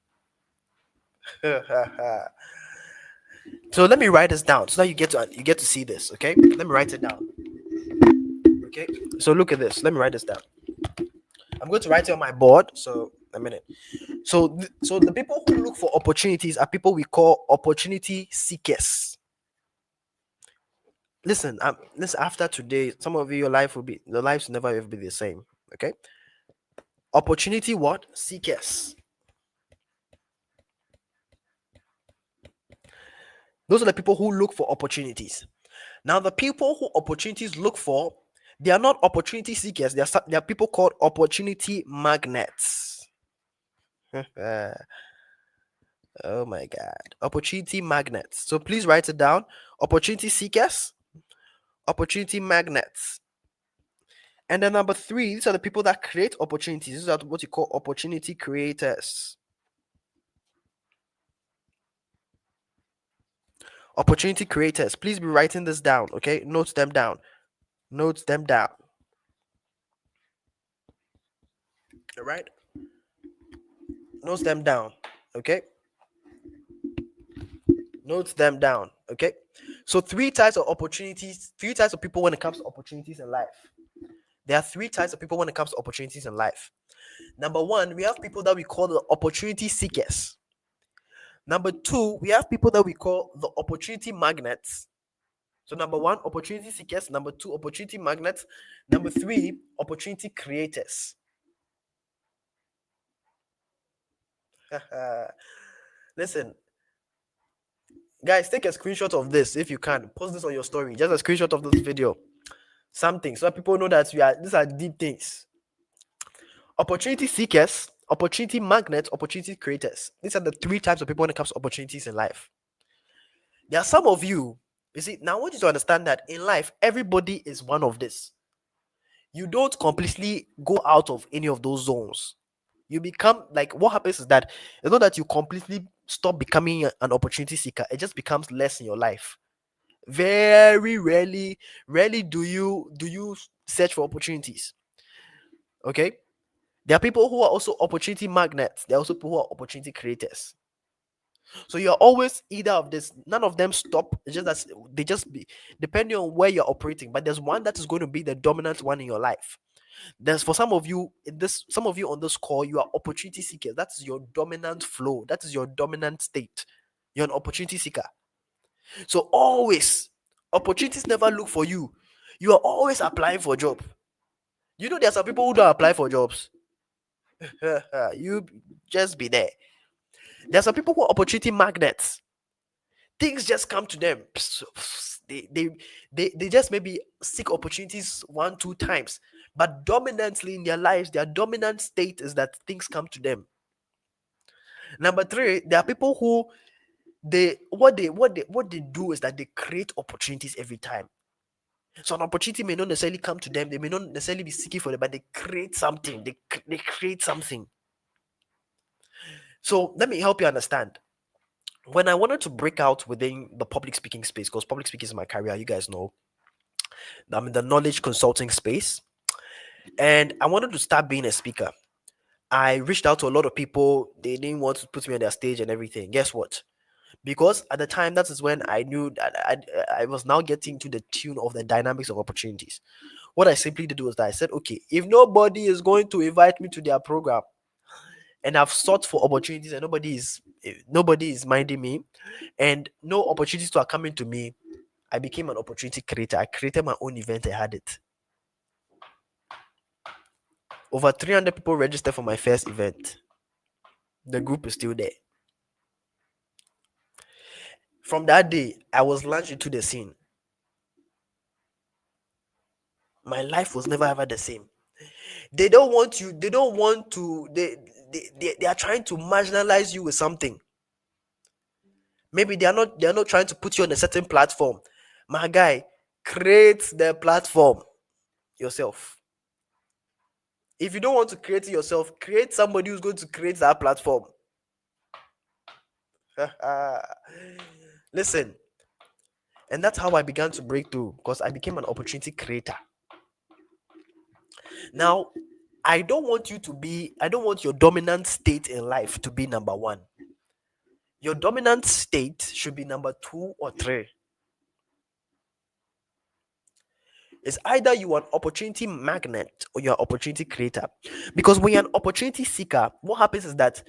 So let me write this down so that you get to see this. Okay, let me write it down. Okay, so look at this. Let me write this down. I'm going to write it on my board. So a minute. So the people who look for opportunities are people we call opportunity seekers. Listen, listen. After today, some of you, your lives will never ever be the same. Okay. Opportunity what? Seekers. Those are the people who look for opportunities. Now, the people who opportunities look for, they are not opportunity seekers. They are people called opportunity magnets. Oh my God. Opportunity magnets. So please write it down. Opportunity seekers, opportunity magnets. And then number three, these are the people that create opportunities. These are what you call opportunity creators. Opportunity creators. Please be writing this down, okay? Note them down. Note them down. All right? Note them down, okay? Note them down, okay? So three types of opportunities, three types of people when it comes to opportunities in life. There are three types of people when it comes to opportunities in life. Number one, we have people that we call the opportunity seekers. Number two, we have people that we call the opportunity magnets. So number one, opportunity seekers. Number two, opportunity magnets. Number three, opportunity creators. Listen, guys, take a screenshot of this if you can. Post this on your story. Just a screenshot of this video. Something so that people know that these are deep things. Opportunity seekers, opportunity magnets, opportunity creators. These are the three types of people when it comes to opportunities in life. There are some of you see, now I want you to understand that in life, everybody is one of this. You don't completely go out of any of those zones. You become like, what happens is that it's not that you completely stop becoming an opportunity seeker, it just becomes less in your life. Very rarely do you search for opportunities. Okay, there are people who are also opportunity magnets. There are also people who are opportunity creators. So you're always either of this. None of them stop. It's just that they just be depending on where you're operating. But there's one that is going to be the dominant one in your life. There's for some of you some of you on this call, you are opportunity seekers. That is your dominant flow. That is your dominant state. You're an opportunity seeker. So always, opportunities never look for you. You are always applying for a job. You know, there are some people who don't apply for jobs. You just be there. There are some people who are opportunity magnets. Things just come to them. They just maybe seek opportunities one, two times. But dominantly in their lives, their dominant state is that things come to them. Number three, there are people who what they do is that they create opportunities every time. So an opportunity may not necessarily come to them, they may not necessarily be seeking for it, but they create something. They create something. So let me help you understand. When I wanted to break out within the public speaking space, because public speaking is my career, you guys know, I'm in the knowledge consulting space, and I wanted to start being a speaker. I reached out to a lot of people, they didn't want to put me on their stage and everything. Guess what? Because at the time, that is when I knew that I was now getting to the tune of the dynamics of opportunities. What I simply did was that I said, okay, if nobody is going to invite me to their program, and I've sought for opportunities and nobody is minding me, and no opportunities are coming to me, I became an opportunity creator. I created my own event. I had it. Over 300 people registered for my first event. The group is still there. From that day, I was launched into the scene. My life was never ever the same. They don't want you, they don't want to, they are trying to marginalize you with something. Maybe they are not trying to put you on a certain platform. My guy, create the platform yourself. If you don't want to create it yourself, create somebody who's going to create that platform. Listen, and that's how I began to break through, because I became an opportunity creator. Now, I don't want your dominant state in life to be number one. Your dominant state should be number two or three. It's either you are an opportunity magnet or you're an opportunity creator. Because when you're an opportunity seeker, what happens is that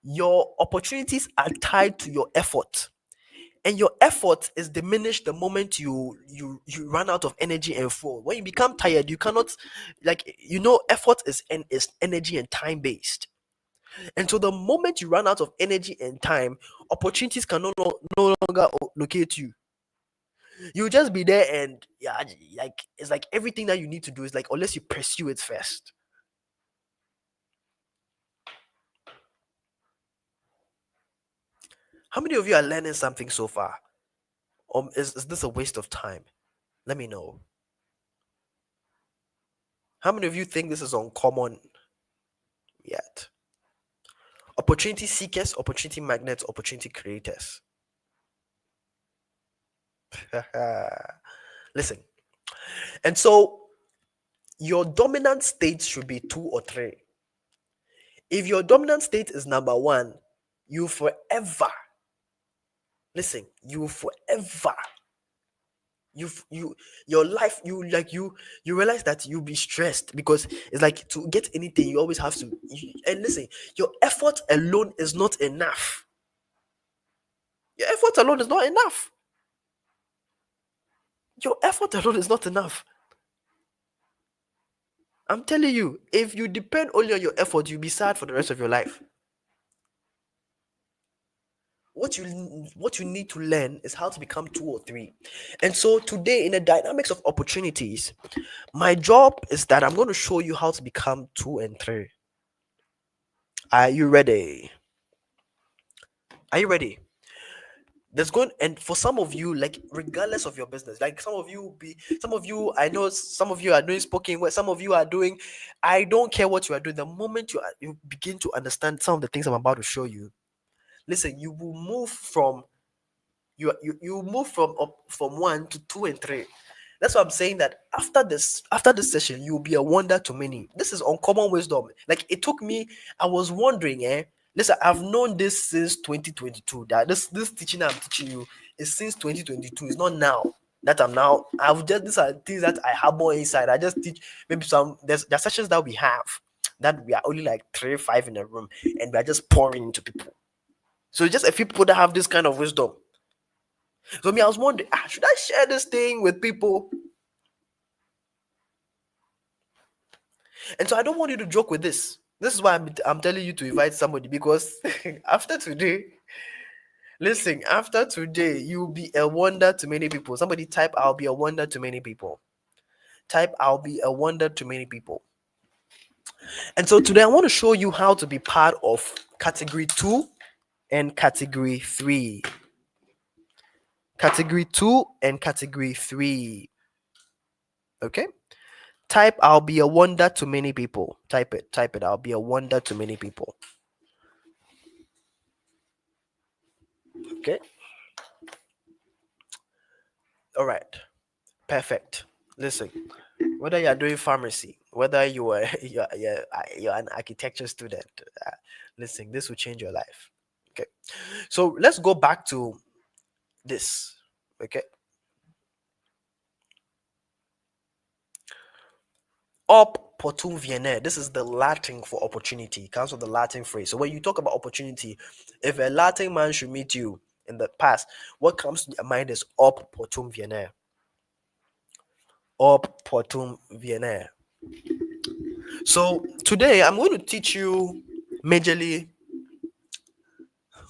your opportunities are tied to your effort. And your effort is diminished the moment you run out of energy and fall. When you become tired, you cannot, effort is energy and time based. And so the moment you run out of energy and time, opportunities can no longer locate you. You'll just be there, and yeah, like it's like everything that you need to do is like, unless you pursue it first. How many of you are learning something so far? Is this a waste of time? Let me know. How many of you think this is uncommon yet? Opportunity seekers, opportunity magnets, opportunity creators. Listen. And so your dominant state should be two or three. If your dominant state is number one, you forever, listen, you forever, you your life, you realize that you'll be stressed, because it's like, to get anything you always have to, and listen, your effort alone is not enough. Your effort alone is not enough. Your effort alone is not enough. I'm telling you, if you depend only on your effort, you'll be sad for the rest of your life. What you need to learn is how to become two or three. And so today, in the dynamics of opportunities, my job is that I'm going to show you how to become two and three. Are you ready? Are you ready? There's going, and for some of you, like, regardless of your business, like some of you, I know some of you are doing spoken word, some of you are doing, I don't care what you are doing. The moment you begin to understand some of the things I'm about to show you, listen, you will move from you move from one to two and three. That's why I'm saying that after this session, you'll be a wonder to many. This is uncommon wisdom. Like, it took me, I was wondering, listen, I've known this since 2022. That this teaching I'm teaching you is since 2022. It's not now that I'm now. I've just These are things that I have more inside. I just teach maybe there's sessions that we have that we are only like 3 5 in a room, and we are just pouring into people. So just a few people that have this kind of wisdom. So me, I was wondering, should I share this thing with people? And so I don't want you to joke with this. This is why I'm telling you to invite somebody, because after today, listen, after today, you'll be a wonder to many people. Somebody type, I'll be a wonder to many people. Type, I'll be a wonder to many people. And so today, I want to show you how to be part of category 2 and category 3. Category 2 and category 3. Okay? Type, I'll be a wonder to many people. Type it. I'll be a wonder to many people. Okay. All right. Perfect. Listen, whether you are doing pharmacy, whether you are you're an architecture student, listen, this will change your life. Okay. So let's go back to this. Okay. Opportum viene. This is the Latin for opportunity. It comes from the Latin phrase. So when you talk about opportunity, if a Latin man should meet you in the past, what comes to your mind is opportum viene. Opportum viene. So today I'm going to teach you majorly.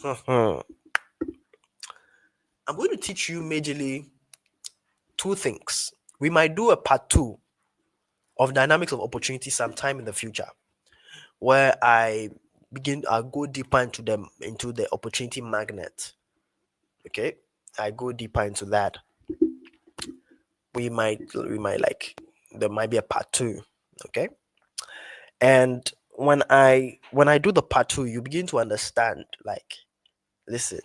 I'm going to teach you majorly two things. We might do a part two of dynamics of opportunity sometime in the future, where I go deeper into the opportunity magnet. Okay, I go deeper into that. We might like there might be a part two. Okay, and when I do the part two, you begin to understand. Like, listen,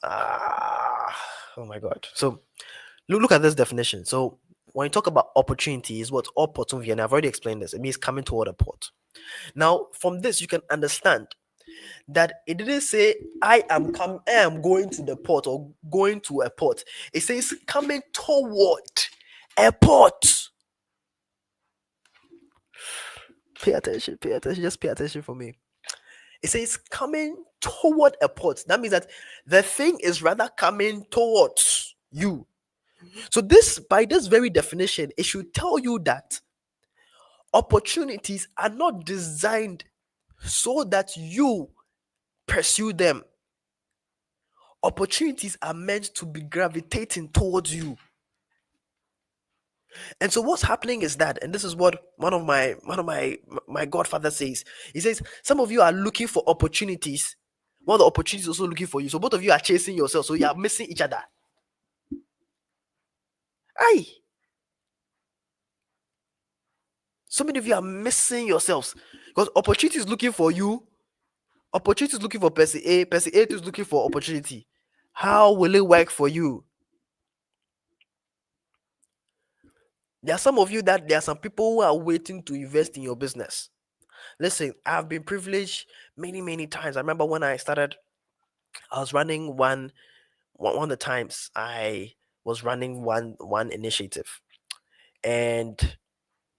ah, oh my God. So look at this definition. So when you talk about opportunity, is what opportunity, and I've already explained this. It means coming toward a port. Now, from this, you can understand that it didn't say I am going to the port or going to a port. It says coming toward a port. Pay attention, just pay attention for me. It says coming toward a port. That means that the thing is rather coming towards you. So this, by this very definition, it should tell you that opportunities are not designed so that you pursue them. Opportunities are meant to be gravitating towards you. And so what's happening is that, and this is what one of my godfather says. He says some of you are looking for opportunities, while the opportunity is also looking for you. So both of you are chasing yourself, so you are missing each other. Aye. So many of you are missing yourselves because opportunity is looking for you. Opportunity is looking for person A. Person A is looking for opportunity. How will it work for you? There are some of you that there are some people who are waiting to invest in your business. Listen, I've been privileged many times. I remember when I started, I was running one of the times I was running one initiative, and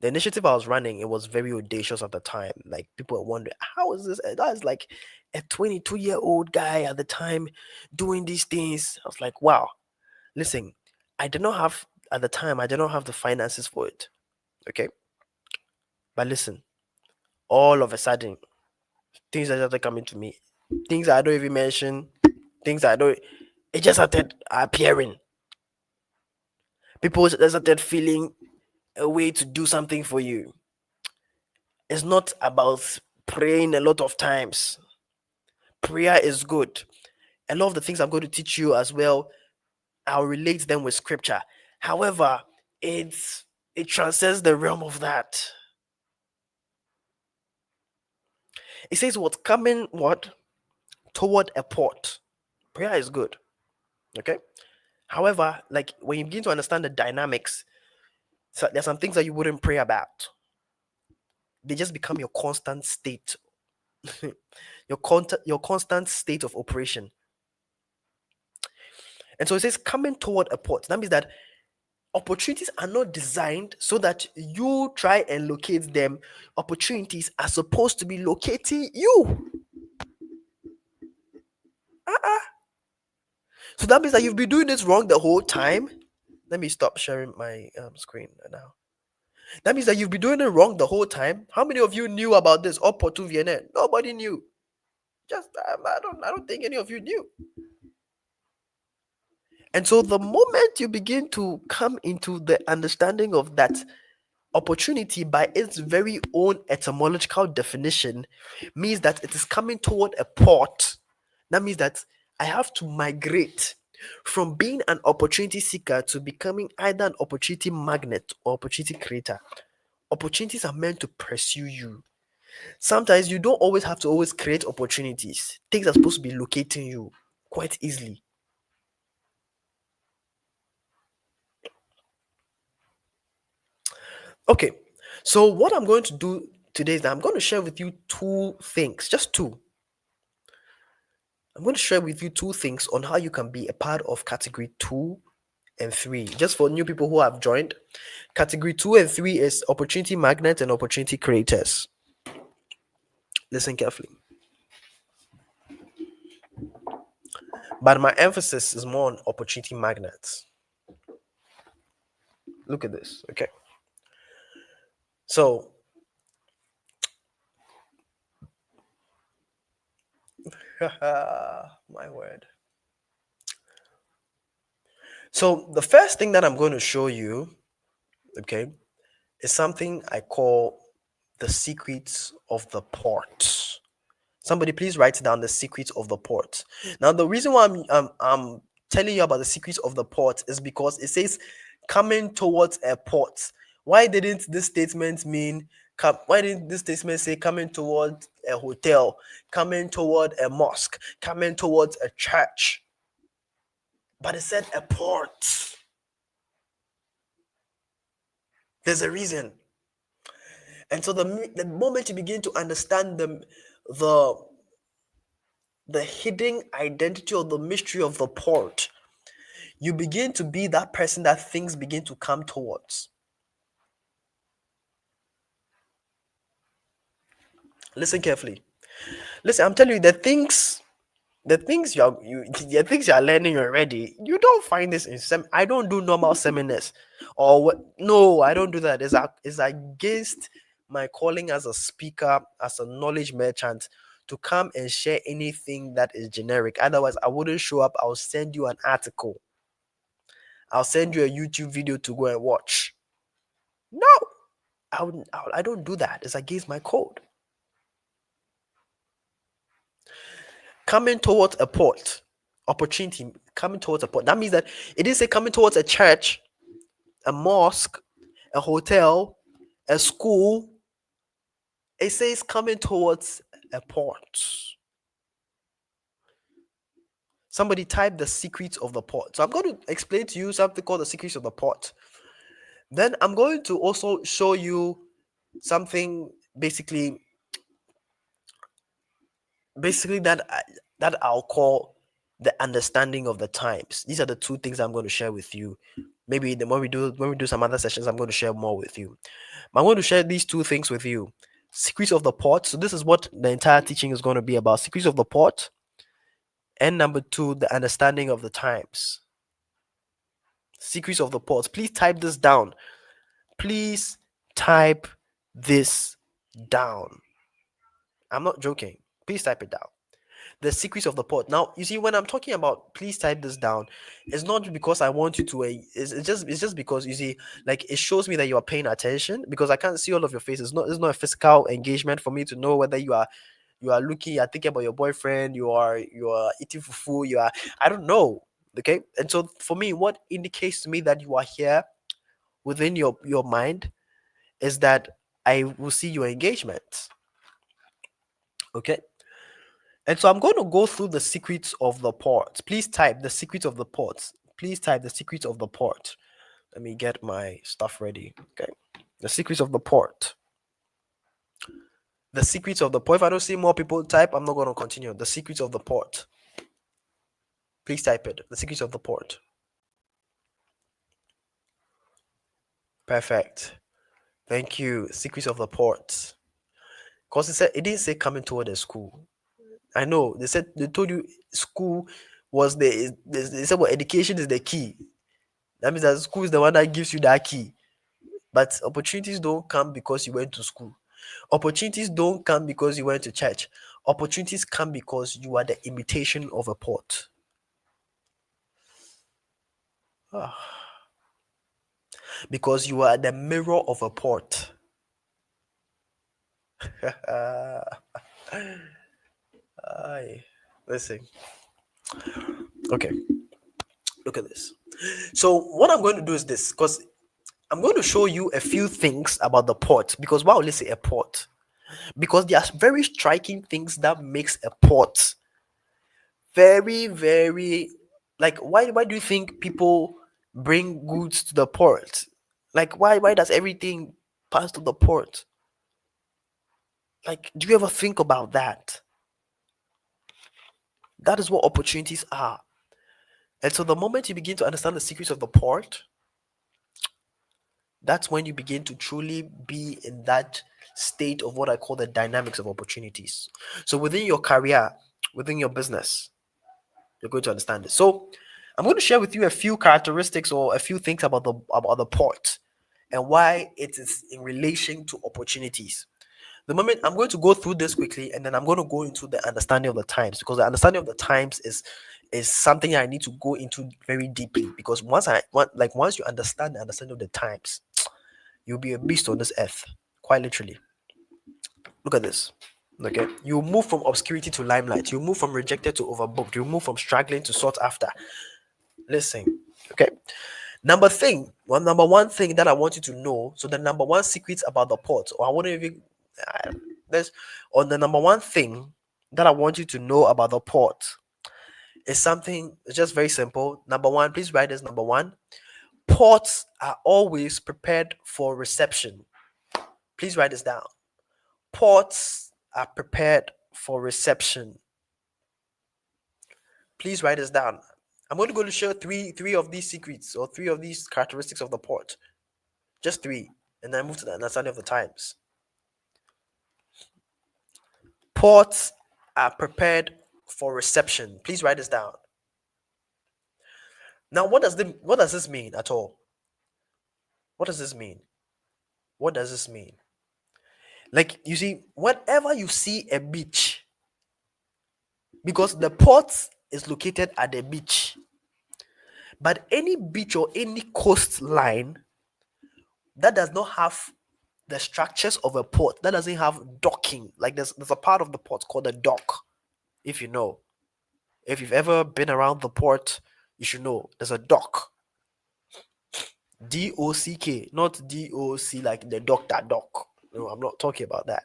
the initiative I was running, it was very audacious at the time. Like, people were wondering, how is this? That is like a 22-year-old guy at the time doing these things. I was like, wow. Listen, I did not have at the time. I did not have the finances for it. Okay, but listen, all of a sudden, things that started coming to me, things I don't even mention, things I don't. It just started appearing. People started feeling a way to do something for you. It's not about praying a lot of times. Prayer is good. A lot of the things I'm going to teach you as well, I'll relate them with scripture. However, it transcends the realm of that. It says what's coming what toward a port. Prayer is good. Okay. However, like when you begin to understand the dynamics, so there's some things that you wouldn't pray about. They just become your constant state, your constant state of operation. And so it says coming toward a port. That means that opportunities are not designed so that you try and locate them. Opportunities are supposed to be locating you. So that means that you've been doing this wrong the whole time. Let me stop sharing my screen now. That means that you've been doing it wrong the whole time. How many of you knew about this Opportu Vienna? Nobody knew. Just I don't think any of you knew. And so the moment you begin to come into the understanding of that opportunity by its very own etymological definition means that it is coming toward a port. That means that I have to migrate from being an opportunity seeker to becoming either an opportunity magnet or opportunity creator. Opportunities are meant to pursue you. Sometimes you don't always have to always create opportunities. Things are supposed to be locating you quite easily. Okay, so what I'm going to do today is that I'm going to share with you two things, just two. I'm going to share with you two things on how you can be a part of category 2 and 3. Just for new people who have joined, category 2 and 3 is opportunity magnets and opportunity creators. Listen carefully. But my emphasis is more on opportunity magnets. Look at this, okay? So, my word. So, the first thing that I'm going to show you, okay, is something I call the secrets of the port. Somebody please write down the secrets of the port. Now, the reason why I'm telling you about the secrets of the port is because it says coming towards a port. Why didn't this statement mean why didn't this statement say coming towards a hotel, coming toward a mosque, coming towards a church? But it said a port. There's a reason. And so the moment you begin to understand the the hidden identity or the mystery of the port, you begin to be that person that things begin to come towards. Listen carefully. Listen, I'm telling you, the things you are learning already, you don't find this in I don't do normal seminars or what. No, I don't do that. It's against my calling as a speaker, as a knowledge merchant, to come and share anything that is generic. Otherwise, I wouldn't show up. I'll send you an article. I'll send you a YouTube video to go and watch. No, I don't do that. It's against my code. Coming towards a port, opportunity, coming towards a port. That means that it didn't say coming towards a church, a mosque, a hotel, a school. It says coming towards a port. Somebody type the secrets of the port. So I'm going to explain to you something called the secrets of the port. Then I'm going to also show you something basically that I'll call the understanding of the times. These are the two things I'm going to share with you. Maybe when we do some other sessions, I'm going to share more with you. But I'm going to share these two things with you. Secrets of the port. So this is what the entire teaching is going to be about. Secrets of the port. And number two, the understanding of the times. Secrets of the port. Please type this down. Please type this down. I'm not joking. Please type it down. The secrets of the port. Now, you see, when I'm talking about please type this down, it's not because I want you to. It's just because you see, like it shows me that you are paying attention because I can't see all of your faces. It's not a physical engagement for me to know whether you are looking, you are thinking about your boyfriend, you are eating fufu, you are I don't know. Okay, and so for me, what indicates to me that you are here within your mind is that I will see your engagement. Okay. And so I'm going to go through the secrets of the port. Please type the secrets of the port. Please type the secrets of the port. Let me get my stuff ready. Okay. The secrets of the port. The secrets of the port. If I don't see more people type, I'm not going to continue. The secrets of the port. Please type it. The secrets of the port. Perfect. Thank you. Secrets of the port. Because it didn't say coming toward the school. I know. They told you school was they said well, education is the key. That means that school is the one that gives you that key. But opportunities don't come because you went to school. Opportunities don't come because you went to church. Opportunities come because you are the imitation of a port. Because you are the mirror of a port. Listen. Okay. Look at this. So what I'm going to do is this, because I'm going to show you a few things about the port. Because why will I say a port? Because there are very striking things that makes a port very, very like why do you think people bring goods to the port? Like why does everything pass to the port? Like, do you ever think about that? That is what opportunities are. And so the moment you begin to understand the secrets of the port, that's when you begin to truly be in that state of what I call the dynamics of opportunities. So within your career, within your business, you're going to understand it. So I'm going to share with you a few characteristics or a few things about the port and why it is in relation to opportunities. The moment I'm going to go through this quickly, and then I'm going to go into the understanding of the times, because the understanding of the times is something I need to go into very deeply, because once you understand the understanding of the times, you'll be a beast on this earth, quite literally. Look at this. Okay, you move from obscurity to limelight, you move from rejected to overbooked, you move from struggling to sought after. Listen, okay. Number one thing that I want you to know. So the number one secret about the pot, or I want to even there's on the number one thing that I want you to know about the pot is something. It's just very simple. Number one, please write this. Number one, pots are always prepared for reception. Please write this down. Pots are prepared for reception. Please write this down. I'm going to share three of these secrets or three of these characteristics of the pot. Just three. And then move to the understanding of the times. Pots are prepared for reception. Please write this down. Now, what does this mean at all? What does this mean? What does this mean? Like, you see, whenever you see a beach, because the port is located at the beach, but any beach or any coastline that does not have the structures of a port, that doesn't have docking, like there's a part of the port called a dock. If you know, if you've ever been around the port, you should know there's a dock. DOCK, not DOC like the doctor dock. No, I'm not talking about that.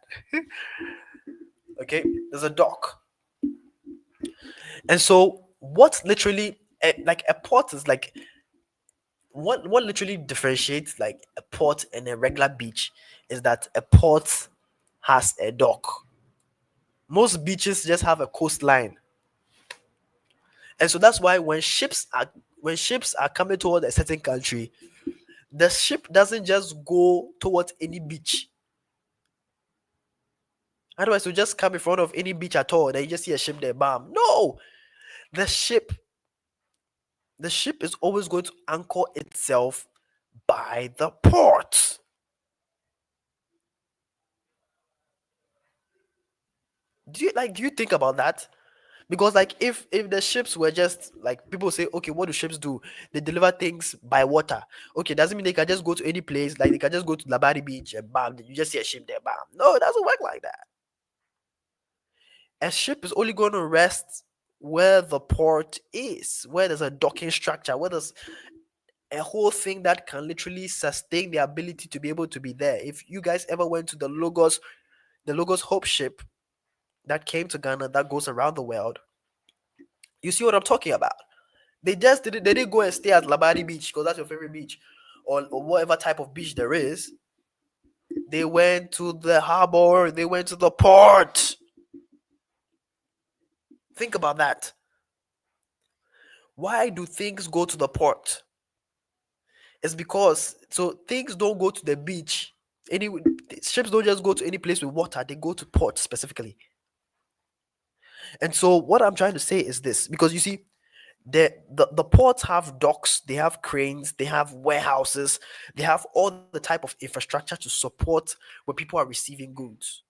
Okay, there's a dock. And so what literally like a port is like what literally differentiates like a port and a regular beach is that a port has a dock. Most beaches just have a coastline. And so that's why when ships are coming toward a certain country, the ship doesn't just go towards any beach. Otherwise, you just come in front of any beach at all, and then you just see a ship there, bam. No, the ship, the ship is always going to anchor itself by the port. Do you think about that? Because like if the ships were just like people say, okay, what do ships do? They deliver things by water. Okay, doesn't mean they can just go to any place, like they can just go to Labari Beach and bam, you just see a ship there, bam. No, it doesn't work like that. A ship is only going to rest where the port is, where there's a docking structure, where there's a whole thing that can literally sustain the ability to be able to be there. If you guys ever went to the Logos Hope ship that came to Ghana that goes around the world, you see what I'm talking about. They didn't go and stay at Labari Beach because that's your favorite beach, or whatever type of beach there is. They went to the harbor, they went to the port. Think about that. Why do things go to the port? It's because so things don't go to the beach. Any ships don't just go to any place with water, they go to port specifically. And so what I'm trying to say is this, because you see, the ports have docks, they have cranes, they have warehouses, they have all the type of infrastructure to support where people are receiving goods.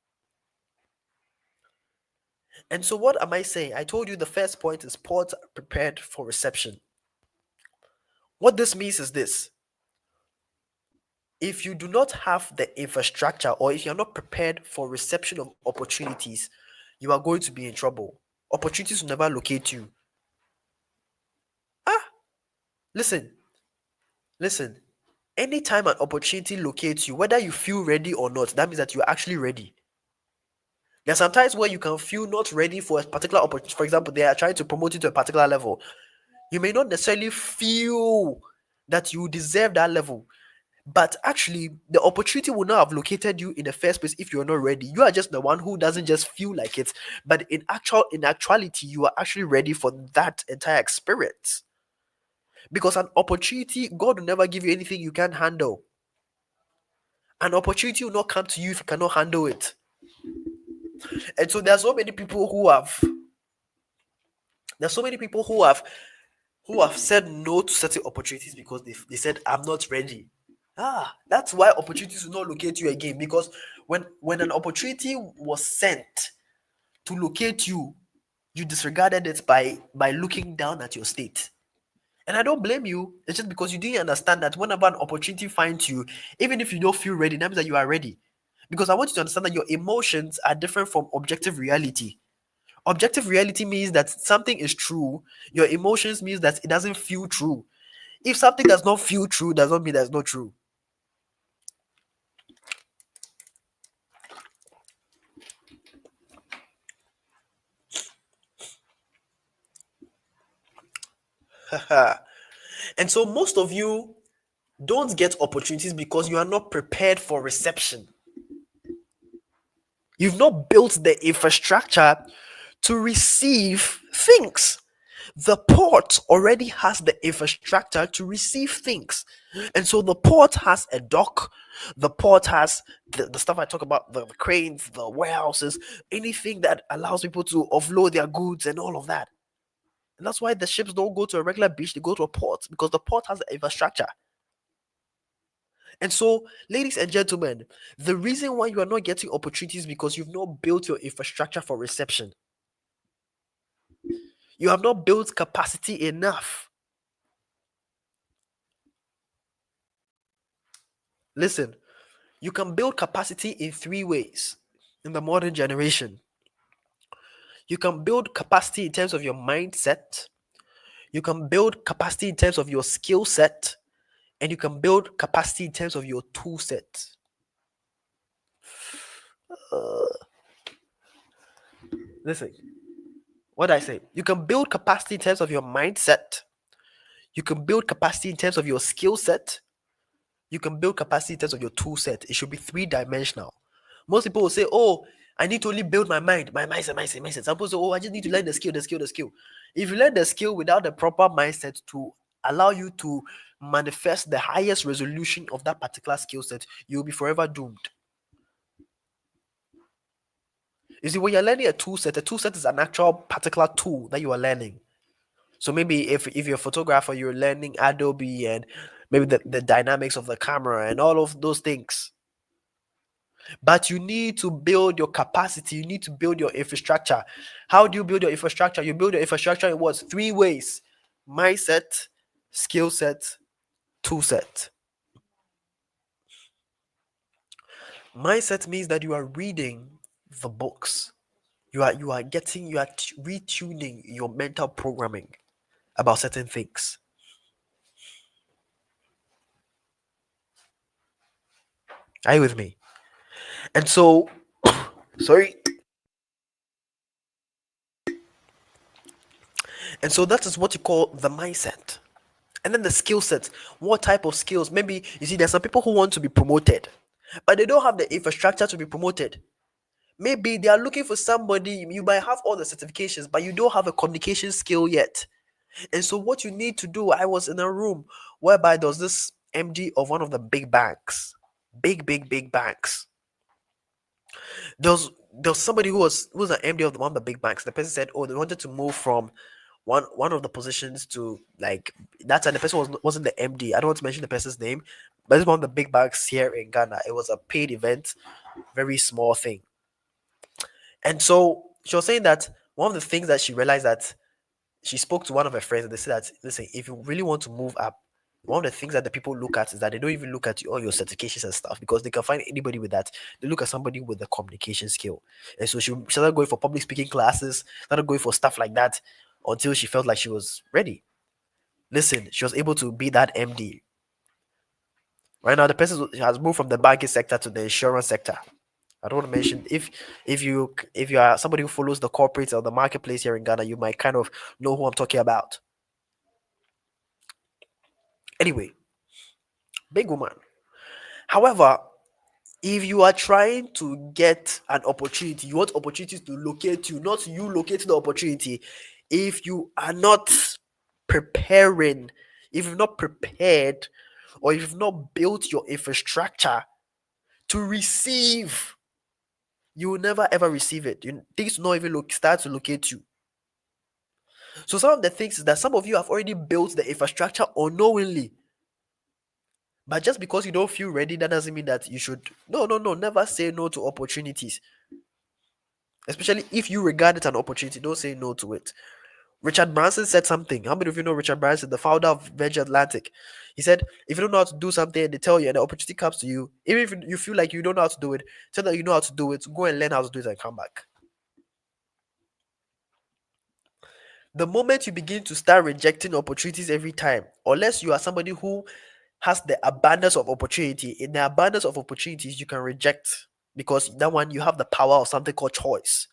And so what am I saying? I told you the first point is ports are prepared for reception. What this means is this: if you do not have the infrastructure, or if you're not prepared for reception of opportunities, you are going to be in trouble. Opportunities will never locate you. Ah, listen, listen. Anytime an opportunity locates you, whether you feel ready or not, that means that you're actually ready. There are sometimes where you can feel not ready for a particular opportunity. For example, they are trying to promote you to a particular level. You may not necessarily feel that you deserve that level. But actually, the opportunity would not have located you in the first place if you're not ready. You are just the one who doesn't just feel like it, but in actuality, you are actually ready for that entire experience. Because an opportunity, God will never give you anything you can't handle. An opportunity will not come to you if you cannot handle it. And so there's so many people who have said no to certain opportunities because they said I'm not ready. That's why opportunities will not locate you again, because when an opportunity was sent to locate you, you disregarded it by looking down at your state. And I don't blame you. It's just because you didn't understand that whenever an opportunity finds you, even if you don't feel ready, that means that you are ready. Because I want you to understand that your emotions are different from objective reality. Objective reality means that something is true. Your emotions means that it doesn't feel true. If something does not feel true, does not mean that's not true. And so most of you don't get opportunities because you are not prepared for reception. You've not built the infrastructure to receive things. The port already has the infrastructure to receive things. And so the port has a dock, the port has the stuff I talk about, the cranes, the warehouses, anything that allows people to offload their goods and all of that. And that's why the ships don't go to a regular beach, they go to a port because the port has the infrastructure. And so, ladies and gentlemen, the reason why you are not getting opportunities is because you've not built your infrastructure for reception. You have not built capacity enough. Listen, you can build capacity in three ways in the modern generation. You can build capacity in terms of your mindset, you can build capacity in terms of your skill set, and you can build capacity in terms of your tool set. Listen, what did I say? You can build capacity in terms of your mindset, you can build capacity in terms of your skill set, you can build capacity in terms of your tool set. It should be three-dimensional. Most people will say, oh, I need to only build my mind, my mindset. Some people say, oh, I just need to learn the skill. If you learn the skill without the proper mindset to allow you to manifest the highest resolution of that particular skill set, you'll be forever doomed. You see, when you're learning a tool set is an actual particular tool that you are learning. So maybe if you're a photographer, you're learning Adobe and maybe the dynamics of the camera and all of those things. But you need to build your capacity. You need to build your infrastructure. How do you build your infrastructure? You build your infrastructure in what? Three ways: mindset, skill set, tool set. Mindset means that you are reading the books. You are retuning your mental programming about certain things. Are you with me? And so, sorry. And so that is what you call the mindset. And then the skill set. What type of skills? Maybe you see, there's some people who want to be promoted, but they don't have the infrastructure to be promoted. Maybe they are looking for somebody, you might have all the certifications, but you don't have a communication skill yet. And so, what you need to do, I was in a room whereby there was this MD of one of the big banks, big banks. There was somebody who was an MD of one of the big banks. The person said, "Oh, they wanted to move from one of the positions to like that time. The person wasn't the MD. I don't want to mention the person's name, but it's one of the big banks here in Ghana. It was a paid event, very small thing. And so she was saying that one of the things that she realized that she spoke to one of her friends and they said that listen, if you really want to move up, one of the things that the people look at is that they don't even look at all your certifications and stuff because they can find anybody with that. They look at somebody with the communication skill. And so she started going for public speaking classes, started going for stuff like that until she felt like she was ready. Listen, she was able to be that MD. Right now, the person has moved from the banking sector to the insurance sector. I don't want to mention if you are somebody who follows the corporate or the marketplace here in Ghana, you might kind of know who I'm talking about. Anyway, big woman. However, if you are trying to get an opportunity, you want opportunities to locate you, not you locating the opportunity. If you are not preparing, if you've not prepared, or if you've not built your infrastructure to receive, you will never ever receive it. Things will not even start to locate you. So some of the things is that some of you have already built the infrastructure unknowingly. But just because you don't feel ready, that doesn't mean that you should. No, no, no. Never say no to opportunities. Especially if you regard it an opportunity, don't say no to it. Richard Branson said something. How many of you know Richard Branson, the founder of Virgin Atlantic? He said, if you don't know how to do something and they tell you and the opportunity comes to you, even if you feel like you don't know how to do it, tell that you know how to do it, go and learn how to do it and come back. The moment you begin to start rejecting opportunities every time, unless you are somebody who has the abundance of opportunity, in the abundance of opportunities, you can reject because that one you have the power of something called choice.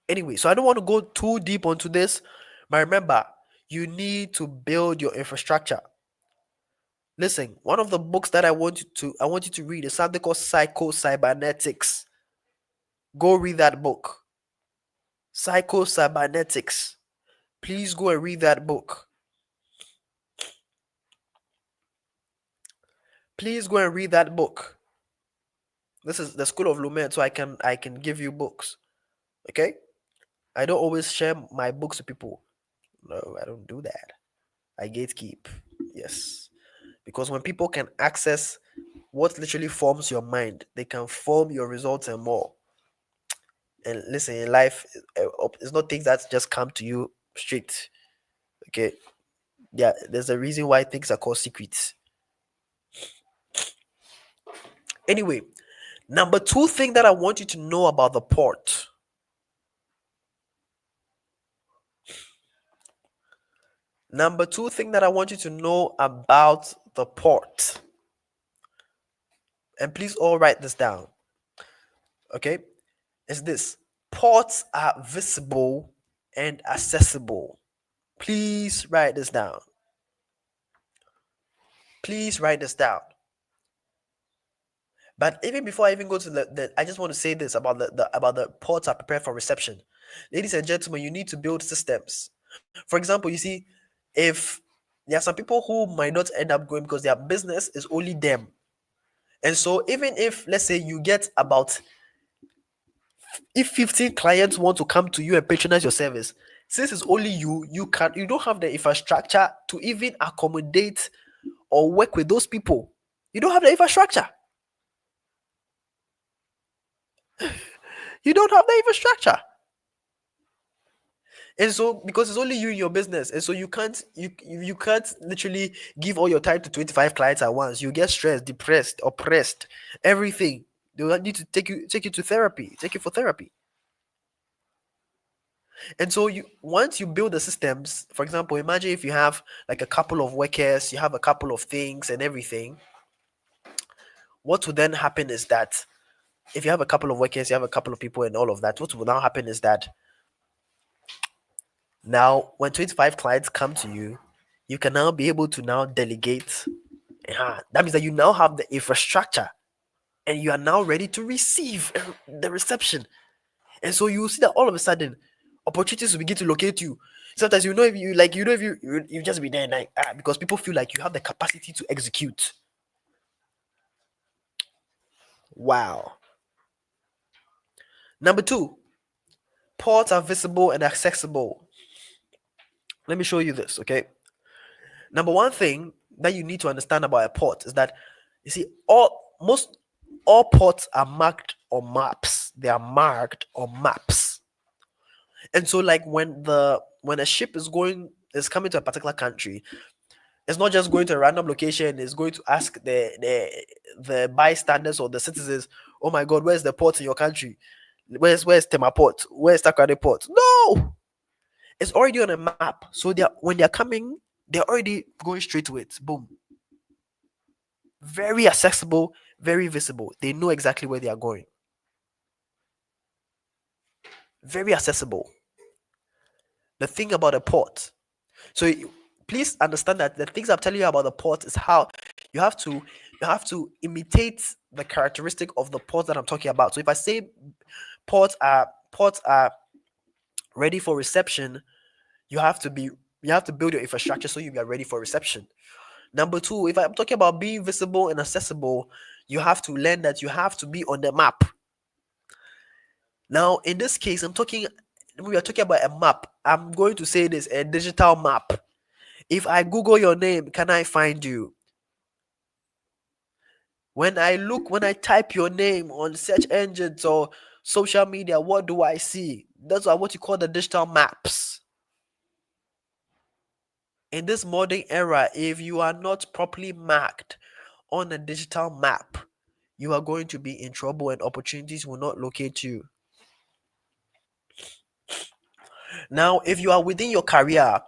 Anyway, so I don't want to go too deep onto this, but remember, you need to build your infrastructure. Listen, one of the books that I want you to read is something called Psycho-Cybernetics. Go read that book. Psycho-Cybernetics. Please go and read that book. Please go and read that book. This is the School of Lumen, so I can give you books. Okay? I don't always share my books with people. No, I don't do that. I gatekeep. Yes. Because when people can access what literally forms your mind, they can form your results and more. And listen, in life, it's not things that just come to you straight. Okay. Yeah, there's a reason why things are called secrets. Anyway, number two thing that I want you to know about the port. Number two thing that I want you to know about the port. And please all write this down. Okay? Is this: ports are visible and accessible. Please write this down. Please write this down. But even before I even go to I just want to say this about the ports are prepared for reception. Ladies and gentlemen, you need to build systems. For example, you see, if there are some people who might not end up going because their business is only them. And so even if, let's say, you get about, if 15 clients want to come to you and patronize your service, since it's only you don't have the infrastructure to even accommodate or work with those people. You don't have the infrastructure. You don't have the infrastructure. And so because it's only you in your business, and so you can't literally give all your time to 25 clients at once. You get stressed, depressed, oppressed, everything. They will need to take you to therapy, take you for therapy. And so you once you build the systems, for example, imagine if you have like a couple of workers, you have a couple of things and everything. What will then happen is that if you have a couple of workers, you have a couple of people and all of that, what will now happen is that now when 25 clients come to you, you can now be able to now delegate. That means that you now have the infrastructure and you are now ready to receive the reception. And so you see that all of a sudden opportunities will begin to locate you. Sometimes if you just be there like because people feel like you have the capacity to execute. Wow. Number two, ports are visible and accessible. Let me show you this, okay? Number one thing that you need to understand about a port is that you see all ports are marked on maps. They are marked on maps. And so like when a ship is coming to a particular country, it's not just going to a random location, it's going to ask the bystanders or the citizens, oh my god, where's the port in your country? Where's Tema Port? Where's Takrade Port? No! It's already on a map. So when they're coming, they're already going straight to it. Boom. Very accessible, very visible. They know exactly where they are going. Very accessible. The thing about a port. So Please understand that the things I'm telling you about the pot is how you have to you have to imitate the characteristic of the pot that I'm talking about. So if I say pots are ready for reception, you have to be you have to build your infrastructure so you are ready for reception. Number two, if I'm talking about being visible and accessible, you have to learn that you have to be on the map. Now, in this case, we are talking about a map. I'm going to say this, a digital map. If I Google your name, can I find you? When I type your name on search engines or social media, what do I see? Those are what you call the digital maps. In this modern era, if you are not properly marked on a digital map, you are going to be in trouble and opportunities will not locate you. Now, if you are within your career,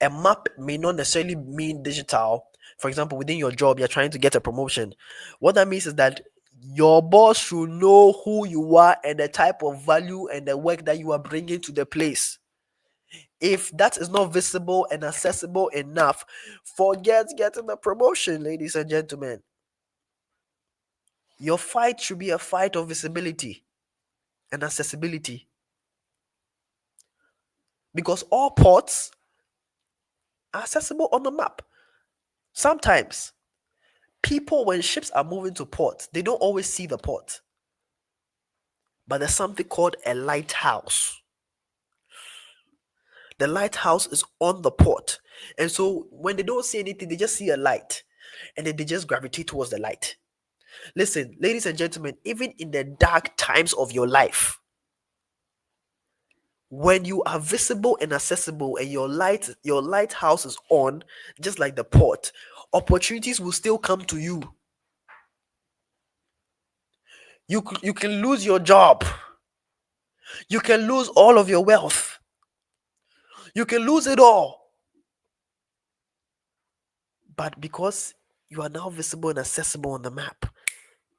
a map may not necessarily mean digital. For example, within your job, you're trying to get a promotion. What that means is that your boss should know who you are and the type of value and the work that you are bringing to the place. If that is not visible and accessible enough, forget getting the promotion, ladies and gentlemen. Your fight should be a fight of visibility and accessibility because all ports are accessible on the map. Sometimes people, when ships are moving to port, they don't always see the port, but there's something called a lighthouse. The lighthouse is on the port, and so when they don't see anything, they just see a light and then they just gravitate towards the light. Listen, ladies and gentlemen, even in the dark times of your life, when you are visible and accessible and your lighthouse is on, just like the port, opportunities will still come to you. You can lose your job, you can lose all of your wealth, you can lose it all, but because you are now visible and accessible on the map,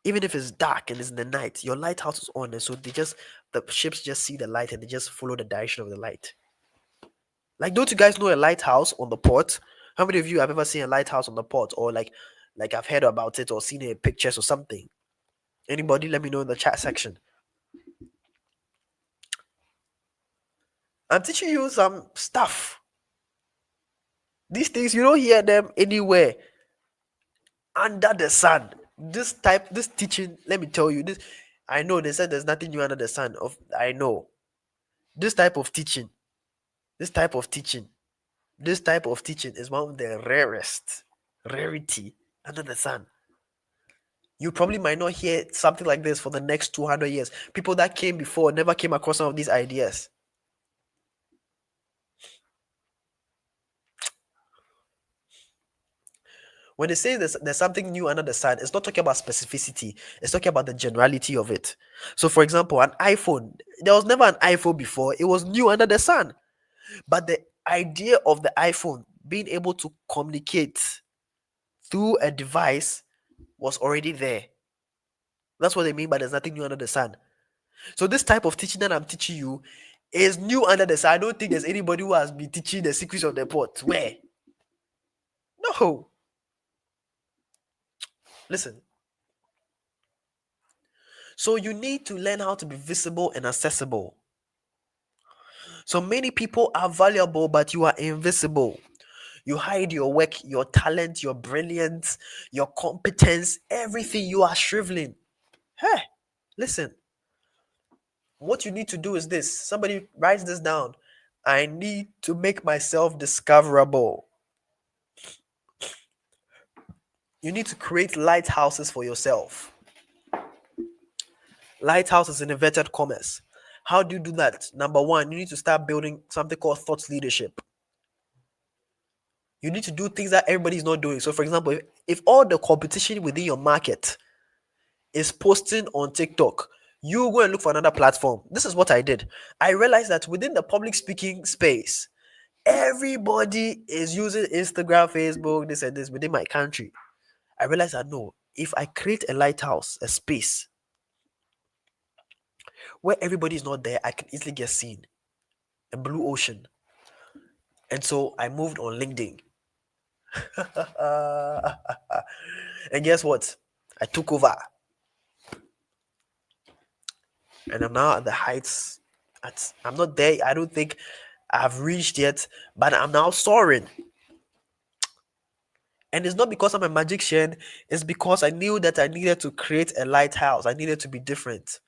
even if it's dark and it's in the night, your lighthouse is on, and so the ships just see the light and they just follow the direction of the light. Like, don't you guys know a lighthouse on the port? How many of you have ever seen a lighthouse on the port, or like I've heard about it or seen it in pictures or something? Anybody? Let me know in the chat section. I'm teaching you some stuff. These things you don't hear them anywhere under the sun. This teaching, let me tell you this. I know they said there's nothing new under the sun. I know this type of teaching, this type of teaching, this type of teaching is one of the rarity under the sun. You probably might not hear something like this for the next 200 years. People that came before never came across some of these ideas. When they say there's something new under the sun, it's not talking about specificity. It's talking about the generality of it. So, for example, an iPhone, there was never an iPhone before. It was new under the sun. But the idea of the iPhone being able to communicate through a device was already there. That's what they mean by there's nothing new under the sun. So this type of teaching that I'm teaching you is new under the sun. I don't think there's anybody who has been teaching the secrets of the pot. Where? No. Listen. So you need to learn how to be visible and accessible. So many people are valuable, but you are invisible. You hide your work, your talent, your brilliance, your competence, everything. You are shriveling. Hey, listen. What you need to do is this. Somebody writes this down. I need to make myself discoverable. You need to create lighthouses for yourself. Lighthouses in inverted commas. How do you do that? Number one, you need to start building something called thought leadership. You need to do things that everybody's not doing. So, for example, if all the competition within your market is posting on TikTok, you go and look for another platform. This is what I did. I realized that within the public speaking space, everybody is using Instagram, Facebook, this and this within my country. I realized that no, if I create a lighthouse, a space where everybody is not there, I can easily get seen. A blue ocean. And so I moved on LinkedIn. And guess what? I took over, and I'm now at the heights. I'm not there. I don't think I've reached yet, but I'm now soaring. And it's not because I'm a magician, it's because I knew that I needed to create a lighthouse. I needed to be different.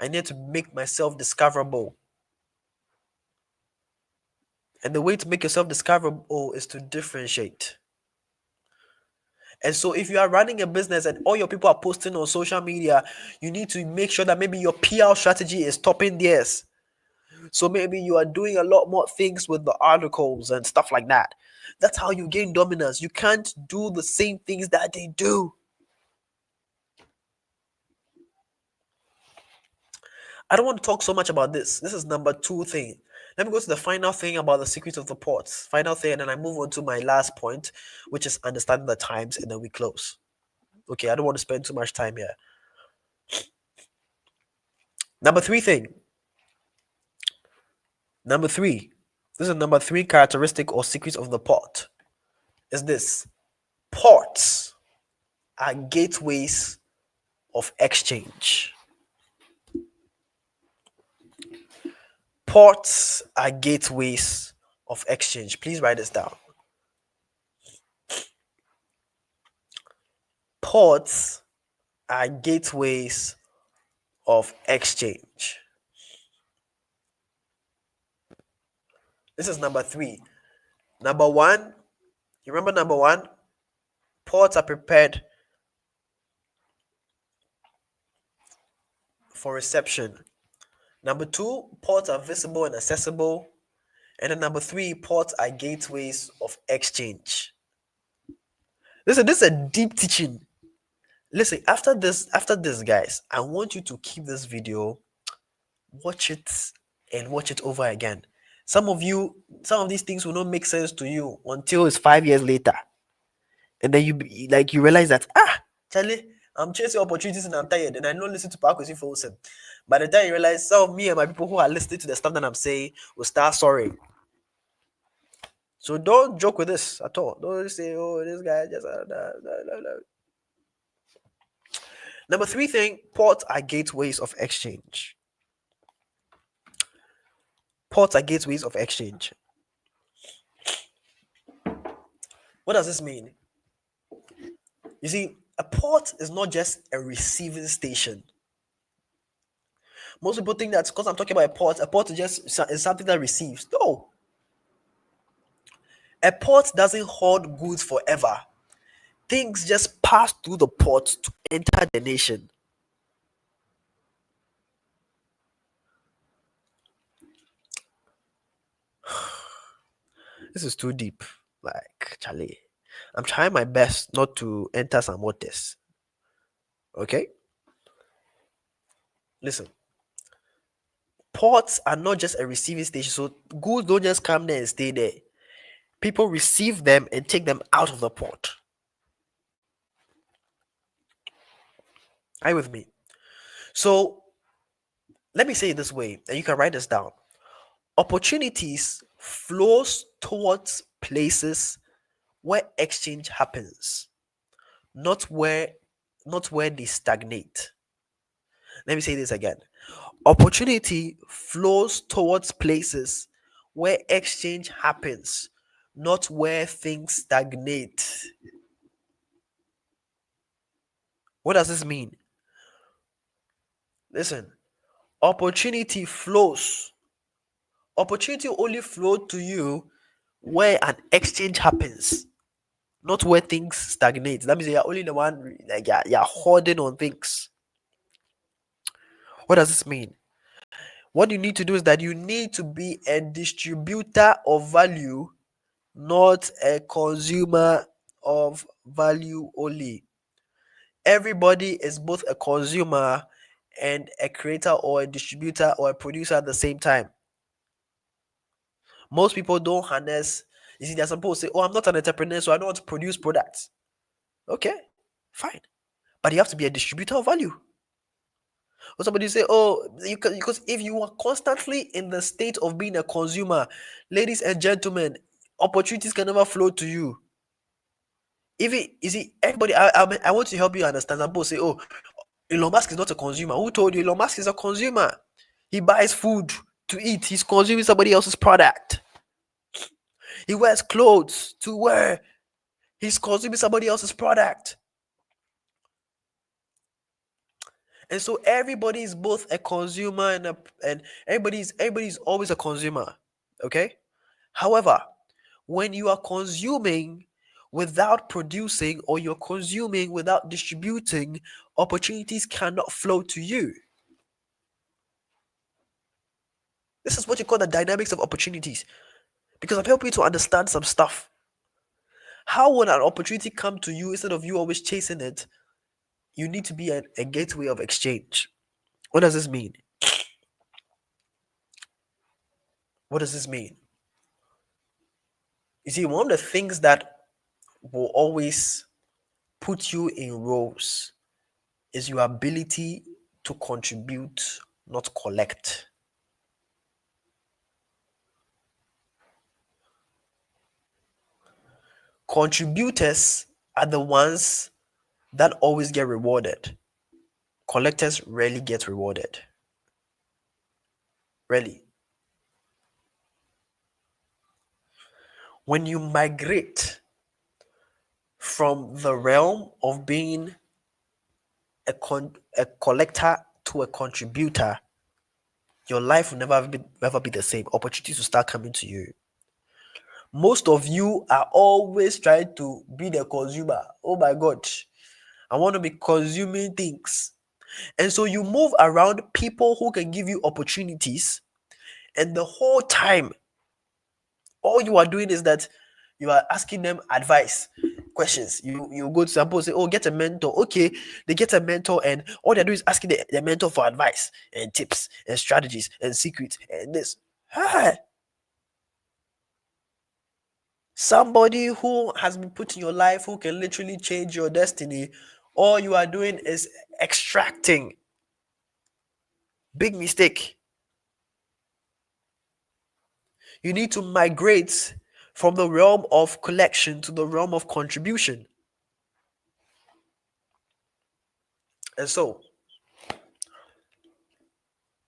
I needed to make myself discoverable. And the way to make yourself discoverable is to differentiate. And so, if you are running a business and all your people are posting on social media, you need to make sure that maybe your PR strategy is topping theirs. So, maybe you are doing a lot more things with the articles and stuff like that. That's how you gain dominance. You can't do the same things that they do. I don't want to talk so much about this. This is number two thing. Let me go to the final thing about the secret of the ports. Final thing, and then I move on to my last point, which is understanding the times, and then we close. Okay, I don't want to spend too much time here. Number three thing. Number three. This is number three characteristic or secret of the port. Is this: ports are gateways of exchange. Ports are gateways of exchange. Please write this down. Ports are gateways of exchange. This is number three. Number one, you remember number one? Ports are prepared for reception. Number two, ports are visible and accessible. And then number three, ports are gateways of exchange. Listen, this is a deep teaching. Listen, after this, guys, I want you to keep this video, watch it, and watch it over again. Some of some of these things will not make sense to you until it's 5 years later. And then you realize that, Charlie, I'm chasing opportunities and I'm tired, and I don't listen to Paa Kwesi Folson. By the time you realize, some of me and my people who are listening to the stuff that I'm saying will start sorry. So don't joke with this at all. Don't say, "Oh, this guy just." Number three thing: ports are gateways of exchange. Ports are gateways of exchange. What does this mean? You see, a port is not just a receiving station. Most people think that because I'm talking about a port is something that receives. No. A port doesn't hold goods forever. Things just pass through the port to enter the nation. This is too deep. Like, Charlie, I'm trying my best not to enter some waters. Okay? Listen. Ports are not just a receiving station, so goods don't just come there and stay there. People receive them and take them out of the port. Are you with me? So let me say it this way, and you can write this down. Opportunities flows towards places where exchange happens, not where they stagnate. Let me say this again. Opportunity flows towards places where exchange happens, not where things stagnate. What does this mean? Listen, opportunity flows. Opportunity only flow to you where an exchange happens, not where things stagnate. That means you're only the one, like, you're hoarding on things. What does this mean? What you need to do is that you need to be a distributor of value, not a consumer of value only. Everybody is both a consumer and a creator or a distributor or a producer at the same time. Most people don't harness. You see, there's some people who say, "Oh, I'm not an entrepreneur, so I don't want to produce products." Okay, fine, but you have to be a distributor of value. Or somebody say, "Oh, because if you are constantly in the state of being a consumer, ladies and gentlemen, opportunities can never flow to you. Even you see, everybody. I want to help you understand. Some people say, "Oh, Elon Musk is not a consumer." Who told you Elon Musk is a consumer? He buys food to eat. He's consuming somebody else's product. He wears clothes to wear. He's consuming somebody else's product. And so everybody is both a consumer and everybody's always a consumer. Okay? However, when you are consuming without producing, or you're consuming without distributing, opportunities cannot flow to you. This is what you call the dynamics of opportunities. Because I've helped you to understand some stuff. How would an opportunity come to you instead of you always chasing it? You need to be a gateway of exchange. What does this mean? What does this mean? You see, one of the things that will always put you in roles is your ability to contribute, not collect. Contributors are the ones that always get rewarded. Collectors rarely get rewarded. Really. When you migrate from the realm of being a collector to a contributor, your life will never be the same. Opportunities will start coming to you. Most of you are always trying to be the consumer. Oh my God, I want to be consuming things. And so you move around people who can give you opportunities, and the whole time, all you are doing is that you are asking them advice, questions. You go to some people, say, "Oh, get a mentor." Okay, they get a mentor, and all they do is asking the mentor for advice and tips and strategies and secrets and this. Ah, somebody who has been put in your life who can literally change your destiny, all you are doing is extracting. Big mistake. You need to migrate from the realm of collection to the realm of contribution. And so,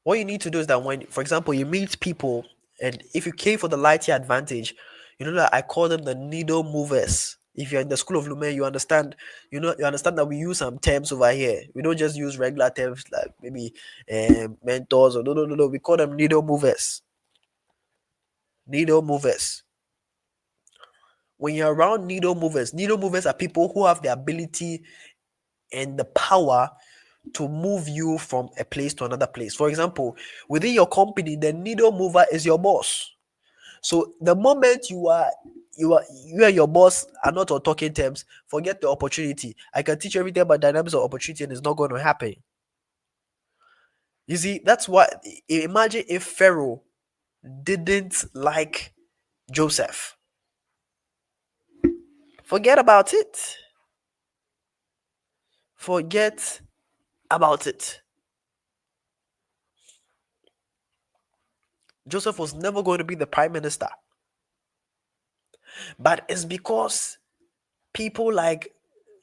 what you need to do is that when, for example, you meet people, and if you came for the light year advantage, you know that I call them the needle movers. If you're in the school of Lumen, you understand, you understand that we use some terms over here. We don't just use regular terms like maybe mentors or no. We call them needle movers. Needle movers. When you're around needle movers are people who have the ability and the power to move you from a place to another place. For example, within your company, the needle mover is your boss. So the moment you and your boss are not on talking terms, forget the opportunity. I can teach you everything about dynamics of opportunity, and it's not going to happen. You see, that's why. Imagine if Pharaoh didn't like Joseph. Forget about it. Forget about it. Joseph was never going to be the prime minister. But it's because people like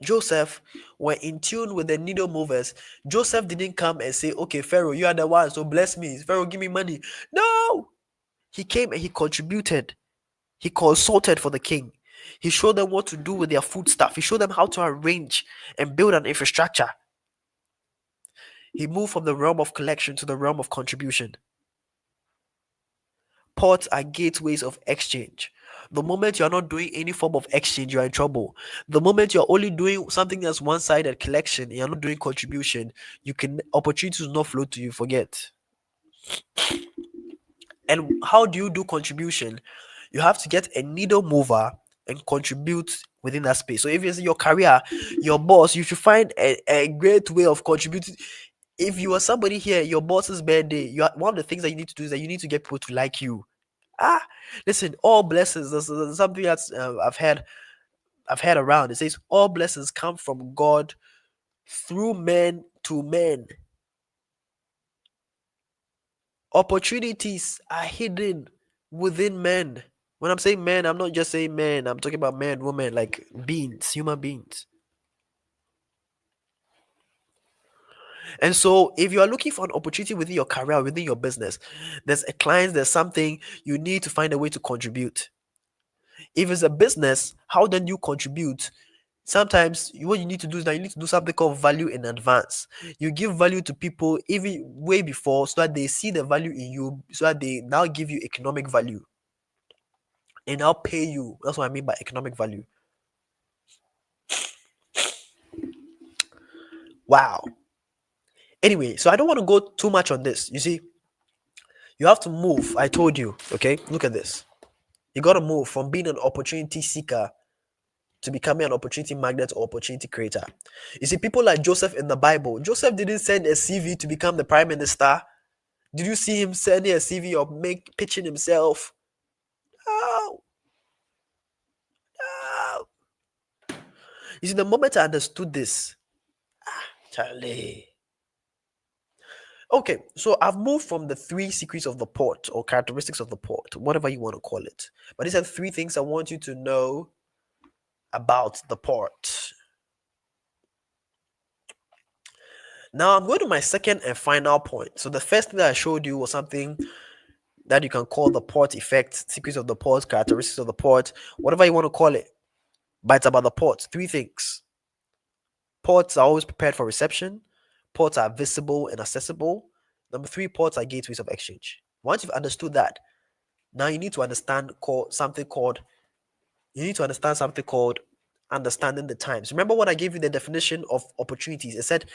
Joseph were in tune with the needle movers. Joseph didn't come and say, "Okay, Pharaoh, you are the one, so bless me. Pharaoh, give me money." No! He came and he contributed. He consulted for the king. He showed them what to do with their food stuff. He showed them how to arrange and build an infrastructure. He moved from the realm of collection to the realm of contribution. Ports are gateways of exchange. The moment you're not doing any form of exchange, you're in trouble. The moment you're only doing something that's one-sided collection, and you're not doing contribution, opportunities will not flow to you. Forget. And how do you do contribution? You have to get a needle mover and contribute within that space. So if it's your career, your boss, you should find a great way of contributing. If you are somebody here, your boss's birthday, one of the things that you need to do is that you need to get people to like you. Ah, listen, all blessings. There's something that's I've heard around. It says all blessings come from God through men to men. Opportunities are hidden within men. When I'm saying men, I'm not just saying men. I'm talking about men, women, like beings, human beings. And so, if you are looking for an opportunity within your career, within your business, there's a client, there's something you need to find a way to contribute. If it's a business, how then you contribute? Sometimes what you need to do is that you need to do something called value in advance. You give value to people even way before so that they see the value in you, so that they now give you economic value and now pay you. That's what I mean by economic value. Wow. Anyway, so I don't want to go too much on this. You see, you have to move. I told you, okay? Look at this. You got to move from being an opportunity seeker to becoming an opportunity magnet or opportunity creator. You see, people like Joseph in the Bible, Joseph didn't send a CV to become the prime minister. Did you see him sending a CV or pitching himself? Oh, oh. You see, the moment I understood this, Charlie. Okay, so I've moved from the three secrets of the port or characteristics of the port, whatever you want to call it. But these are three things I want you to know about the port. Now I'm going to my second and final point. So the first thing that I showed you was something that you can call the port effect, secrets of the port, characteristics of the port, whatever you want to call it. But it's about the port. Three things. Ports are always prepared for reception. Ports are visible and accessible. Number three, ports are gateways of exchange. Once you've understood that, now you need to understand something called understanding the times. Remember when I gave you the definition of opportunities? It said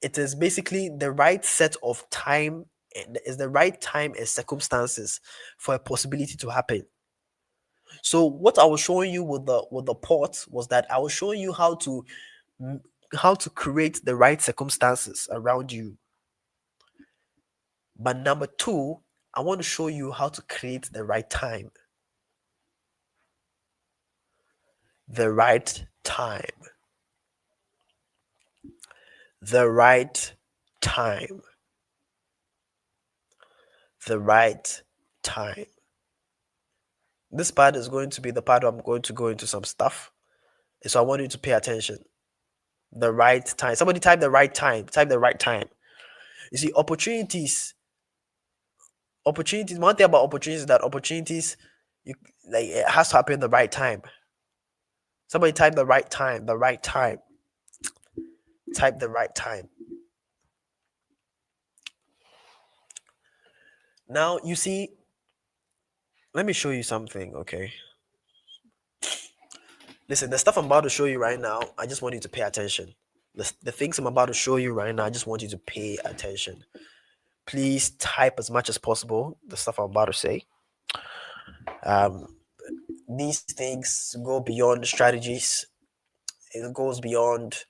it is basically the right set of time, is the right time and circumstances for a possibility to happen. So what I was showing you with the port was that I was showing you how to create the right circumstances around you. But number two, I want to show you how to create the right time. The right time. The right time. The right time. This part is going to be the part where I'm going to go into some stuff. So I want you to pay attention. The right time. Somebody type the right time. Type the right time. You see, opportunities. Opportunities. One thing about opportunities is that opportunities, you like it has to happen the right time. Somebody type the right time. The right time. Type the right time. Now you see. Let me show you something. Okay. Listen, the stuff I'm about to show you right now, I just want you to pay attention. The things I'm about to show you right now, I just want you to pay attention. Please type as much as possible the stuff I'm about to say. Um, these things go beyond strategies. It goes beyond.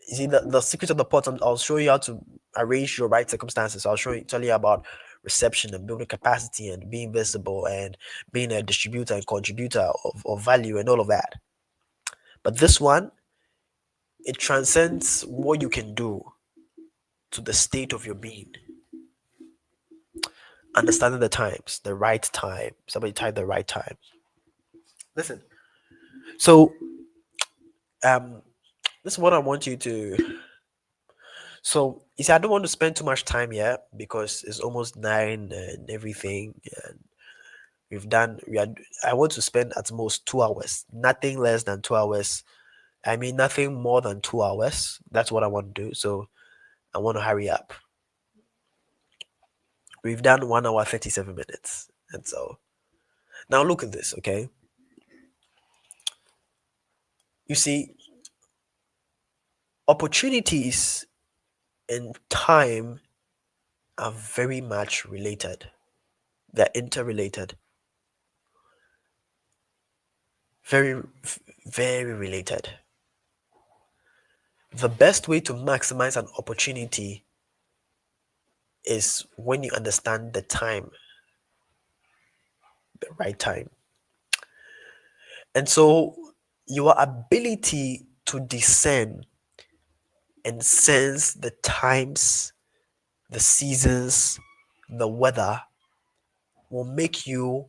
You see, the secret of the pot. I'll show you how to arrange your right circumstances. Tell you about reception and building capacity and being visible and being a distributor and contributor of value and all of that. But this one, it transcends what you can do to the state of your being. Understanding the times, the right time. Somebody type the right time. Listen. So, this is what I want you to. So, you see, I don't want to spend too much time here because it's almost 9 and everything, and we've done. I want to spend at most 2 hours, nothing less than 2 hours. I mean, nothing more than 2 hours. That's what I want to do. So, I want to hurry up. We've done 1 hour 37 minutes, and so now look at this. Okay, you see, opportunities and time are very much related. They're interrelated. Very, very related. The best way to maximize an opportunity is when you understand the time, the right time. And so your ability to discern and sense the times, the seasons, the weather will make you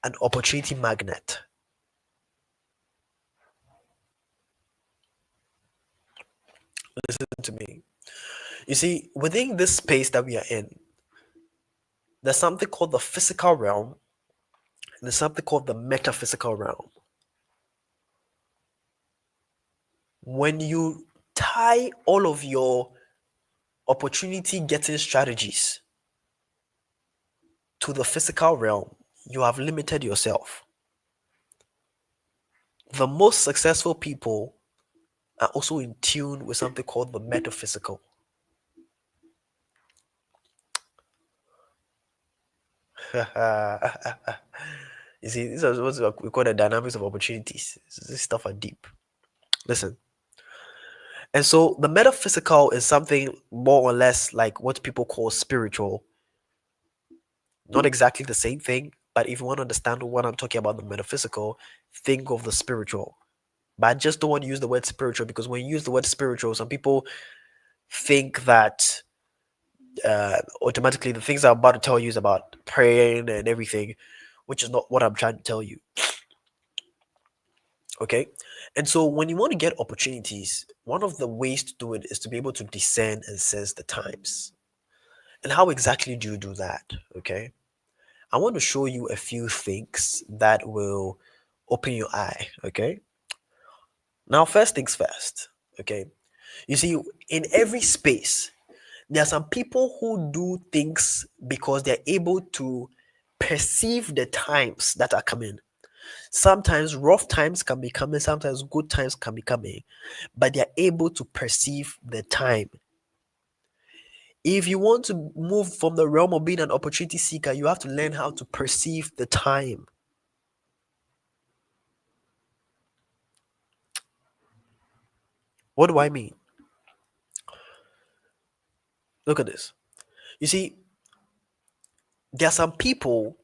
an opportunity magnet. Listen to me. You see, within this space that we are in, there's something called the physical realm, and there's something called the metaphysical realm. When you tie all of your opportunity getting strategies to the physical realm, you have limited yourself. The most successful people are also in tune with something called the metaphysical. You see, these are what we call the dynamics of opportunities. This stuff are deep. Listen. And so the metaphysical is something more or less like what people call spiritual. Not exactly the same thing, but if you want to understand what I'm talking about, the metaphysical, think of the spiritual. But I just don't want to use the word spiritual because when you use the word spiritual, some people think that automatically the things I'm about to tell you is about praying and everything, which is not what I'm trying to tell you. Okay. And so when you want to get opportunities, one of the ways to do it is to be able to discern and sense the times. And how exactly do you do that? Okay. I want to show you a few things that will open your eye. Okay. Now, first things first. Okay. You see, in every space, there are some people who do things because they're able to perceive the times that are coming. Sometimes rough times can be coming, sometimes good times can be coming, but they're able to perceive the time. If you want to move from the realm of being an opportunity seeker, you have to learn how to perceive the time. What do I mean? Look at this. You see, there are some people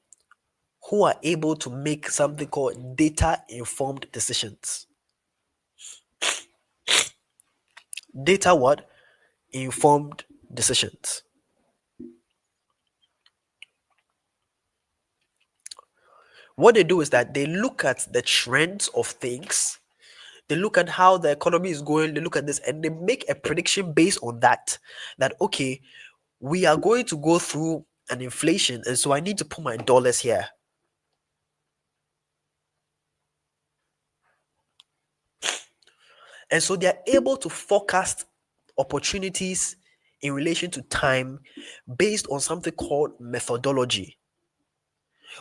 who are able to make something called data informed decisions. Data what? Informed decisions. What they do is that they look at the trends of things, they look at how the economy is going, they look at this, and they make a prediction based on that. That, okay, we are going to go through an inflation, and so I need to put my dollars here. And so they are able to forecast opportunities in relation to time based on something called methodology.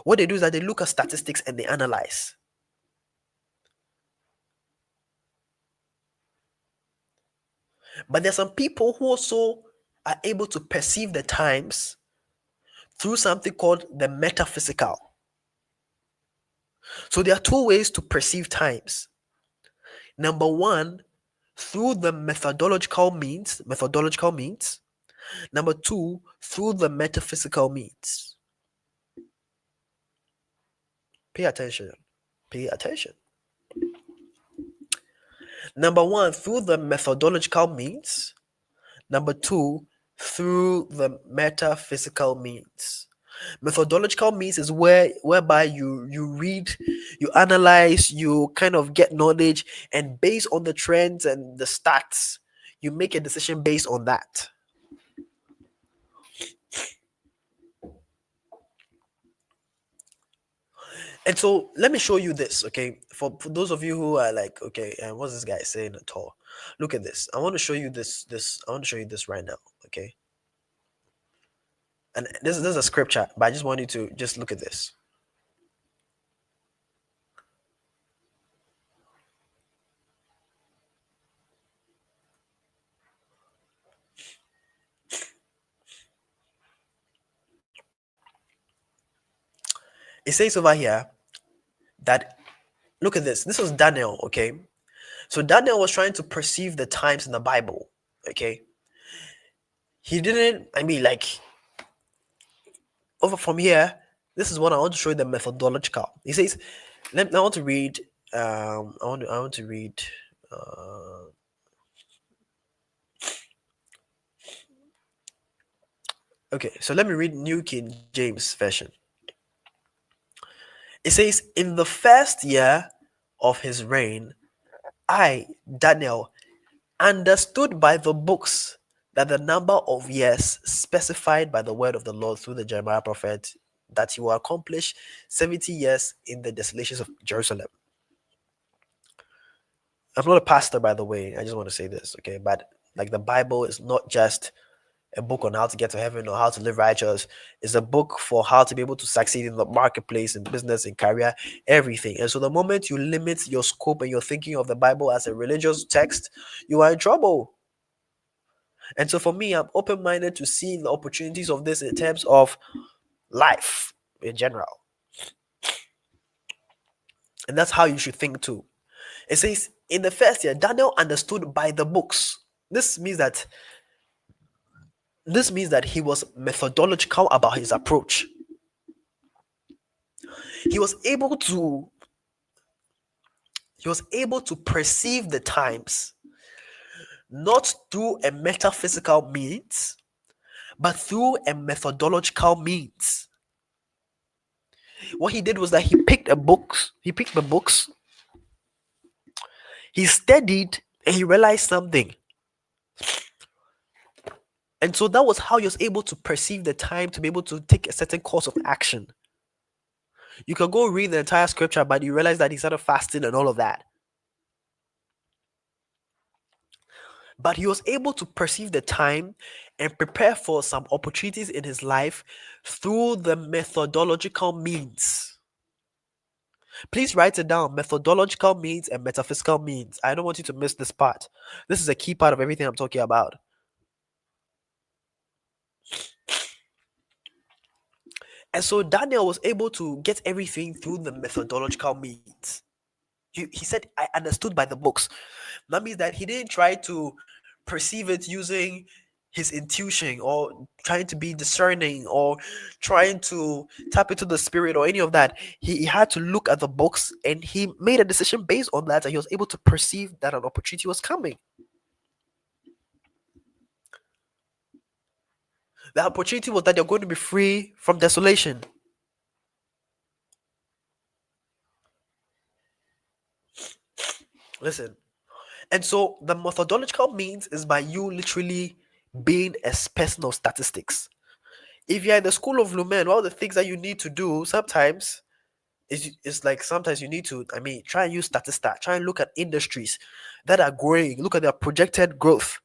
What they do is that they look at statistics and they analyze. But there's some people who also are able to perceive the times through something called the metaphysical. So there are two ways to perceive times. Number one, through the methodological means. Number two, through the metaphysical means. Pay attention. Pay attention. Number one, through the methodological means. Number two, through the metaphysical means. Methodological means is whereby you read, you analyze, you kind of get knowledge, and based on the trends and the stats, you make a decision based on that. And so let me show you this, okay? For those of you who are like, okay, and what's this guy saying at all? Look at this. I want to show you this. I want to show you this right now, okay? And this is a scripture, but I just want you to just look at this. It says over here that, look at this. This was Daniel, okay? So Daniel was trying to perceive the times in the Bible, okay? He didn't, I mean, like, over from here, this is what I want to show you the methodological. He says, I want to read, I want to read, Okay, so let me read New King James Version. It says, "In the first year of his reign, I, Daniel, understood by the books that the number of years specified by the word of the Lord through the Jeremiah prophet, that he will accomplish 70 years in the desolations of Jerusalem." I'm not a pastor, by the way. I just want to say this, okay? But like the Bible is not just a book on how to get to heaven or how to live righteous. It's a book for how to be able to succeed in the marketplace, in business, in career, everything. And so the moment you limit your scope and your thinking of the Bible as a religious text, you are in trouble. And so for me, I'm open-minded to seeing the opportunities of this in terms of life in general. And that's how you should think too. It says, in the first year, Daniel understood by the books. This means that he was methodological about his approach. He was able to perceive the times not through a metaphysical means, but through a methodological means. What he did was that he picked the books, he studied, and he realized something. And so that was how he was able to perceive the time to be able to take a certain course of action. You can go read the entire scripture, but you realize that he started fasting and all of that. But he was able to perceive the time and prepare for some opportunities in his life through the methodological means. Please write it down: methodological means and metaphysical means. I don't want you to miss this part. This is a key part of everything I'm talking about. And so Daniel was able to get everything through the methodological means. He said, I understood by the books. That means that he didn't try to perceive it using his intuition or trying to be discerning or trying to tap into the spirit or any of that. He had to look at the books and he made a decision based on that, and he was able to perceive that an opportunity was coming. The opportunity was that you're going to be free from desolation. Listen. And so the methodological means is by you literally being a person of statistics. If you're in the school of Lumen, one of the things that you need to do sometimes is like sometimes you need to, try and use statistics, try and look at industries that are growing, look at their projected growth,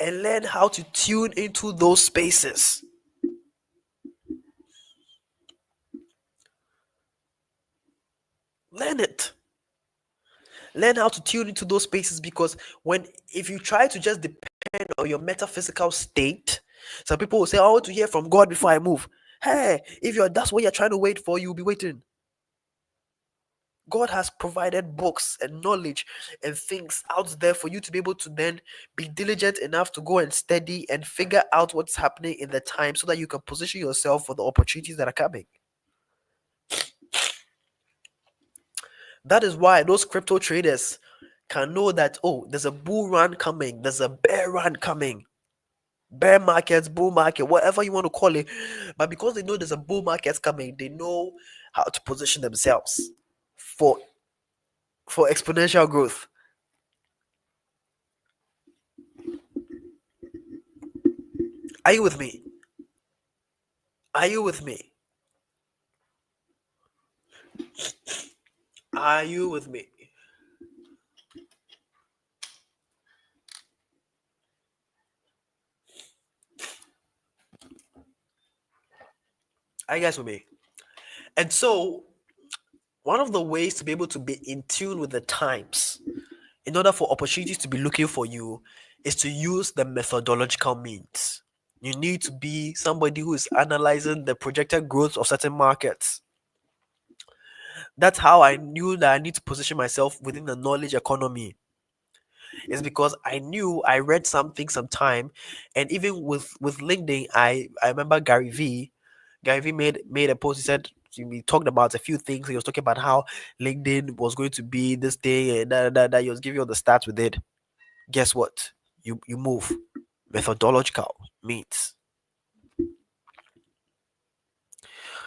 and learn how to tune into those spaces. Learn it. Learn how to tune into those spaces, because if you try to just depend on your metaphysical state, some people will say, I want to hear from God before I move. Hey, if that's what you're trying to wait for, you'll be waiting. God has provided books and knowledge and things out there for you to be able to then be diligent enough to go and study and figure out what's happening in the time so that you can position yourself for the opportunities that are coming. That is why those crypto traders can know that, oh, there's a bull run coming, there's a bear run coming. Bear markets, bull market, whatever you want to call it. But because they know there's a bull market coming, they know how to position themselves for exponential growth. Are you with me? Are you with me? Are you with me? Are you guys with me? And so, one of the ways to be able to be in tune with the times, in order for opportunities to be looking for you, is to use the methodological means. You need to be somebody who is analyzing the projected growth of certain markets. That's how I knew that I need to position myself within the knowledge economy. It's because I read something sometime, and even with LinkedIn, I remember Gary V. Gary V made a post. He said, we talked about a few things. He was talking about how LinkedIn was going to be this thing and that. He was giving you all the stats with it. Guess what? You move. Methodological means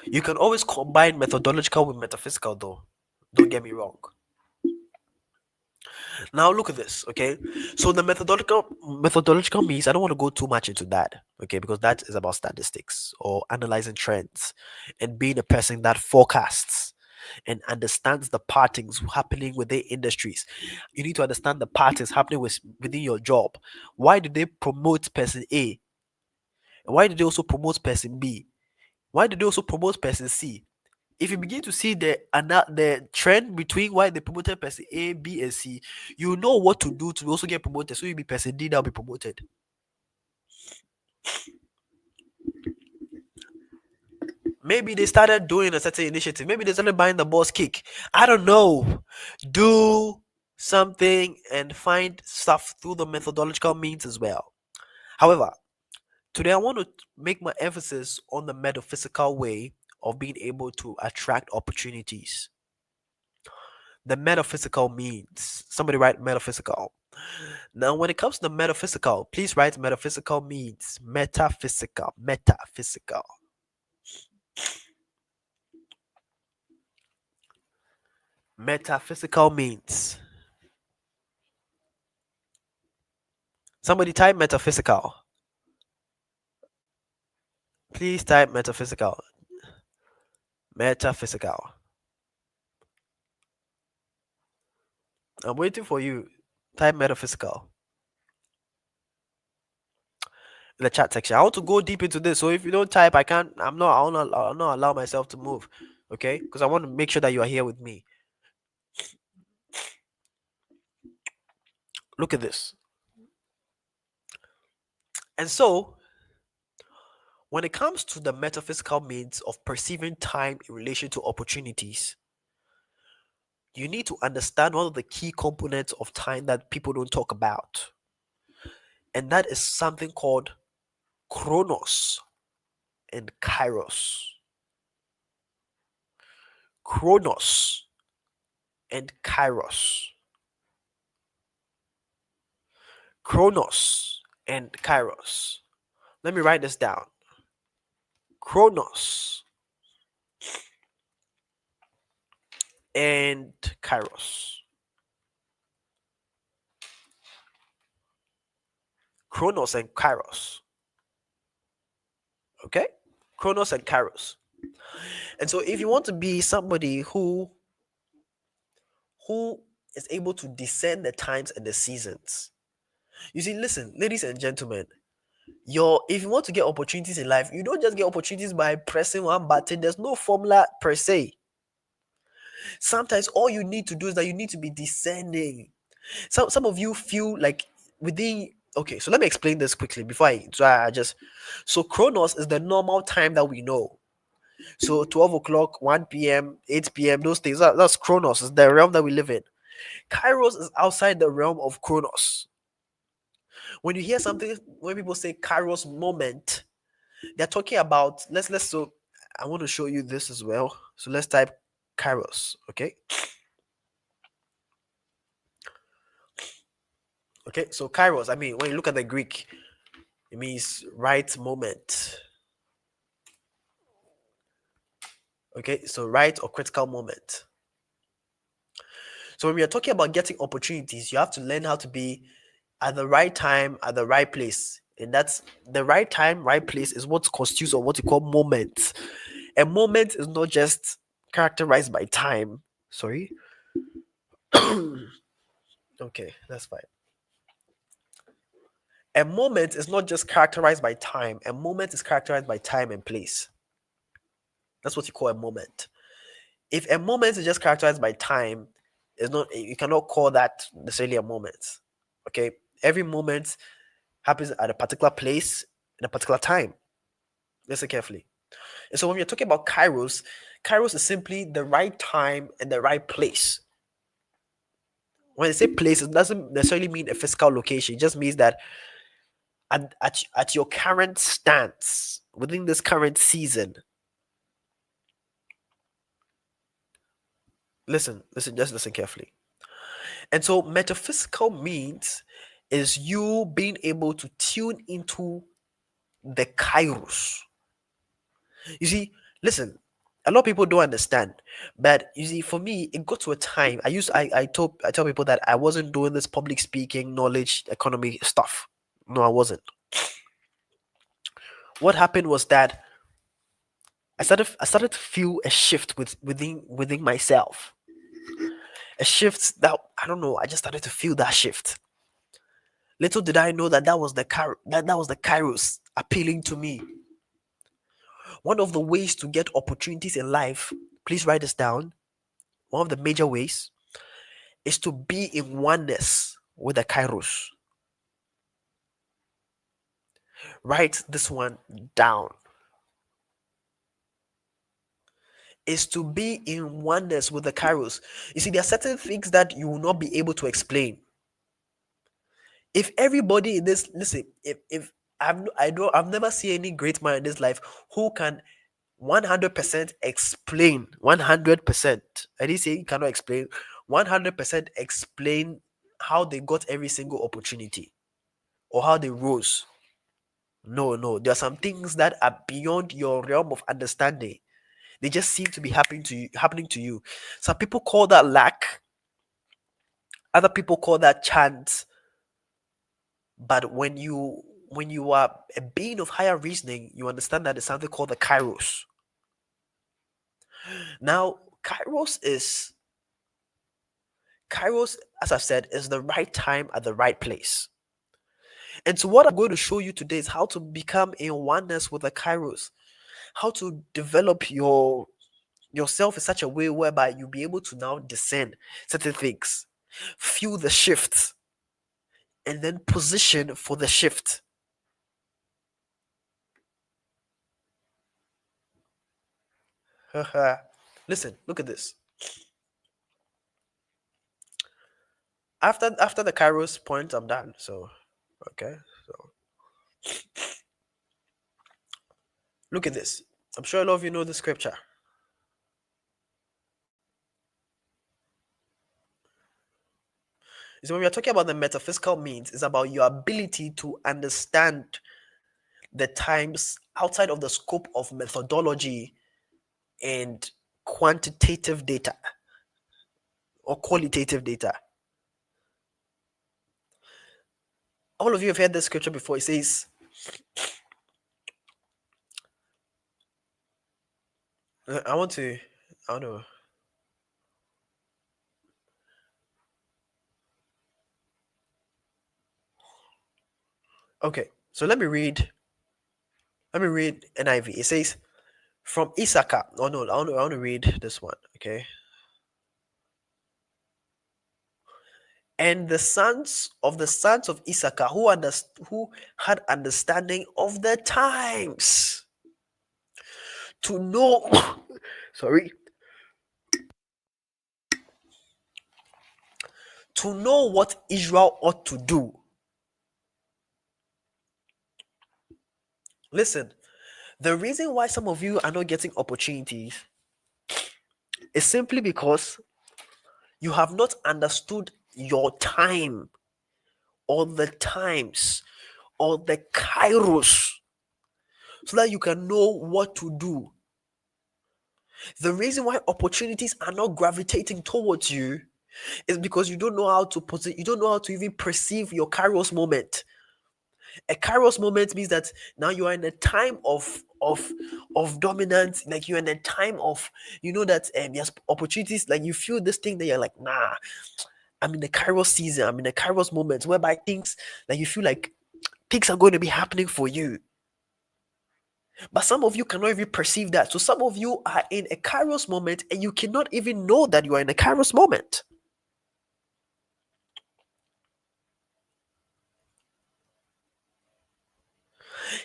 you can always combine methodological with metaphysical, though. Don't get me wrong. Now look at this, okay? So the methodological means I don't want to go too much into that, okay, because that is about statistics or analyzing trends and being a person that forecasts and understands the patterns happening within industries. You need to understand the patterns happening within your job. Why do they promote person A? Why do they also promote person B? Why do they also promote person C? If you begin to see the trend between why they promoted person A, B, and C, you know what to do to also get promoted. So you'll be person D that'll be promoted. Maybe they started doing a certain initiative. Maybe they started buying the boss kick. I don't know. Do something and find stuff through the methodological means as well. However, today I want to make my emphasis on the metaphysical way of being able to attract opportunities. The metaphysical means. Somebody write metaphysical. Now, when it comes to the metaphysical, please write metaphysical means. Metaphysical. Metaphysical. Metaphysical means. Somebody type metaphysical. Please type metaphysical. Metaphysical. I'm waiting for you. Type metaphysical in the chat section. I want to go deep into this. So if you don't type, I can't. I'll not allow myself to move. Okay? Because I want to make sure that you are here with me. Look at this. And so, when it comes to the metaphysical means of perceiving time in relation to opportunities, you need to understand one of the key components of time that people don't talk about. And that is something called chronos and kairos. Chronos and kairos. Chronos and kairos. Let me write this down. Chronos and kairos. Chronos and kairos. Okay? Chronos and kairos. And so if you want to be somebody who is able to discern the times and the seasons. You see, listen, ladies and gentlemen, if you want to get opportunities in life, you don't just get opportunities by pressing one button. There's no formula per se. Sometimes all you need to do is that you need to be discerning. Some of you feel like within okay, so let me explain this quickly before I just so Chronos is the normal time that we know. So 12 o'clock, 1 p.m., 8 p.m., those things, that's Chronos, is the realm that we live in. Kairos is outside the realm of Chronos. When you hear something, when people say Kairos moment, they're talking about so I want to show you this as well. So let's type Kairos, okay? Okay, so Kairos, I mean, when you look at the Greek, it means right moment. Okay, so right or critical moment. So when we are talking about getting opportunities, you have to learn how to be at the right time, at the right place. And that's the right time, right place is what constitutes or what you call moment. A moment is not just characterized by time. Sorry. Okay, that's fine. A moment is not just characterized by time. A moment is characterized by time and place. That's what you call a moment. If a moment is just characterized by time, it's not you cannot call that necessarily a moment. Okay. Every moment happens at a particular place in a particular time. Listen carefully. And so when we're talking about Kairos, Kairos is simply the right time and the right place. When I say place, it doesn't necessarily mean a physical location. It just means that at your current stance within this current season. Listen, just listen carefully. And so metaphysical means is you being able to tune into the Kairos. You see, listen, a lot of people don't understand, but you see, for me, it got to a time. I tell people that I wasn't doing this public speaking, knowledge, economy stuff. No, I wasn't. What happened was that I started to feel a shift within myself. A shift that I don't know. I just started to feel that shift. Little did I know that that was the Kairos appealing to me. One of the ways to get opportunities in life, please write this down. One of the major ways is to be in oneness with the Kairos. Write this one down. Is to be in oneness with the Kairos. You see, there are certain things that you will not be able to explain. If everybody in this listen, if I've never seen any great man in this life who can 100% explain 100%. I didn't say you cannot explain 100% explain how they got every single opportunity or how they rose. No, no. There are some things that are beyond your realm of understanding. They just seem to be happening to you. Some people call that lack, other people call that chance. But when you are a being of higher reasoning, you understand that there's something called the Kairos. Now, Kairos, as I've said, is the right time at the right place. And so, what I'm going to show you today is how to become in oneness with the Kairos, how to develop yourself in such a way whereby you'll be able to now discern certain things, feel the shift, and then position for the shift. Listen, look at this. After the Kairos point, I'm done. So, okay. So, look at this. I'm sure a lot of you know the scripture. So when we are talking about the metaphysical means, it's about your ability to understand the times outside of the scope of methodology and quantitative data or qualitative data. All of you have heard this scripture before. It says, I want to, I don't know. Okay, so let me read NIV. It says, from Issachar. Oh no, I want to read this one. Okay. And the sons of Issachar who had understanding of the times to know sorry, to know what Israel ought to do. Listen, the reason why some of you are not getting opportunities is simply because you have not understood your time or the times or the Kairos so that you can know what to do. The reason why opportunities are not gravitating towards you is because you don't know how to you don't know how to even perceive your Kairos moment. A Kairos moment means that now you are in a time of dominance, like you're in a time of that there's opportunities, like you feel this thing that you're like, nah, I'm in the Kairos season, I'm in the Kairos moment whereby things like you feel like things are going to be happening for you. But some of you cannot even perceive that. So some of you are in a Kairos moment and you cannot even know that you are in a Kairos moment.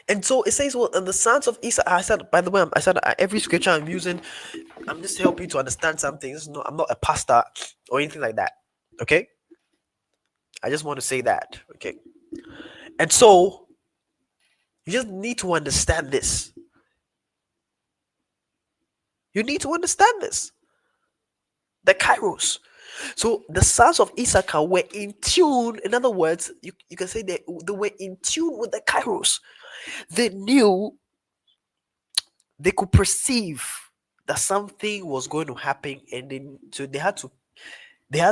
And so it says, well, and the sons of Esau. I said, by the way, I said every scripture I'm using, I'm just helping you to understand something. I'm not a pastor or anything like that. Okay? I just want to say that. Okay. And so you just need to understand this. You need to understand this. The Kairos. So the sons of Issachar were in tune. In other words, you can say they were in tune with the Kairos. They knew, they could perceive that something was going to happen, and so they had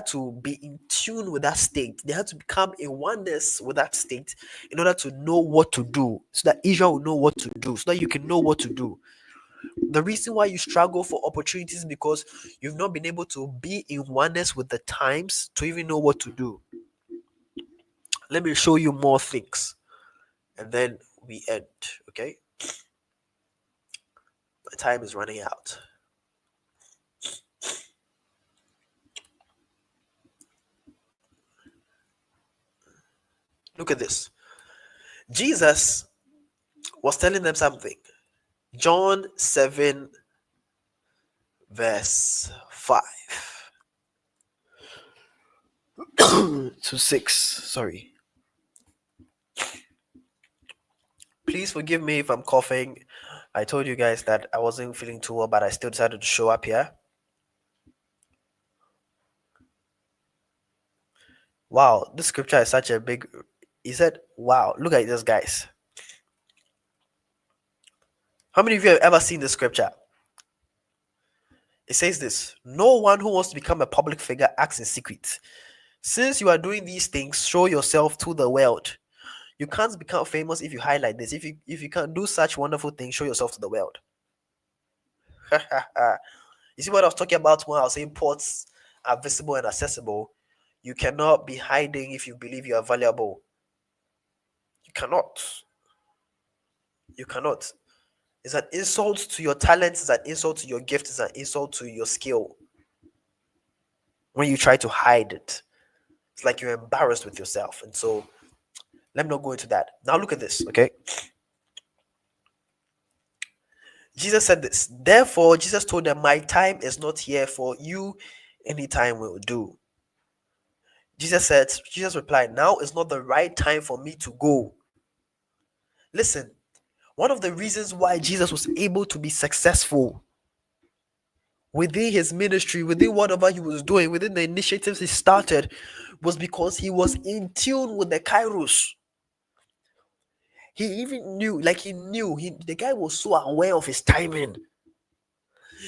to be in tune with that state. They had to become in oneness with that state in order to know what to do, so that Israel will know what to do, so that you can know what to do. The reason why you struggle for opportunities is because you've not been able to be in oneness with the times to even know what to do. Let me show you more things and then we end. Okay, my time is running out. Look at this. Jesus was telling them something. John 7, verse 5 to 6. Sorry. Please forgive me if I'm coughing. I told you guys that I wasn't feeling too well, but I still decided to show up here. Wow, this scripture is such a big. He said, wow, look at this, guys. How many of you have ever seen this scripture? It says this: no one who wants to become a public figure acts in secret. Since you are doing these things, show yourself to the world. You can't become famous if you highlight this. If you can do such wonderful things, show yourself to the world. You see what I was talking about when I was saying ports are visible and accessible? You cannot be hiding if you believe you are valuable. You cannot. You cannot. It's an insult to your talent, it's an insult to your gift, it's an insult to your skill. When you try to hide it, it's like you're embarrassed with yourself. And so, let me not go into that. Now, look at this, okay? Jesus said this. Therefore, Jesus told them, my time is not here, for you any time will do. Jesus replied, now is not the right time for me to go. Listen, one of the reasons why Jesus was able to be successful within his ministry, within whatever he was doing, within the initiatives he started, was because he was in tune with the Kairos. He even knew, the guy was so aware of his timing.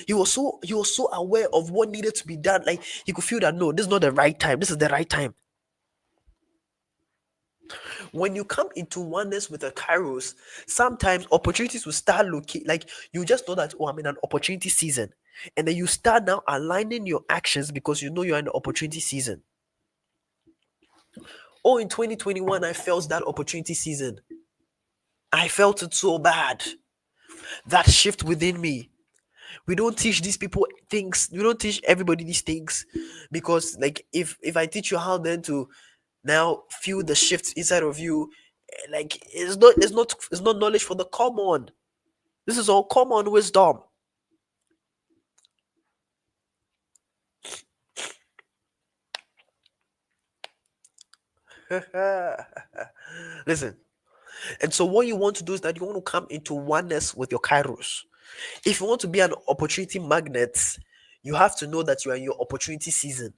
He was so aware of what needed to be done. Like he could feel that no, this is not the right time. This is the right time. When you come into oneness with the Kairos, sometimes opportunities will start looking like you just know that, oh, I'm in an opportunity season. And then you start now aligning your actions because you know you're in the opportunity season. Oh, in 2021, I felt that opportunity season. I felt it so bad. That shift within me. We don't teach these people things. We don't teach everybody these things because, like, if I teach you how then to now feel the shift inside of you, like it's not knowledge for the common. This is all common wisdom. Listen, and so what you want to do is that you want to come into oneness with your Kairos. If you want to be an opportunity magnet, you have to know that you are in your opportunity season.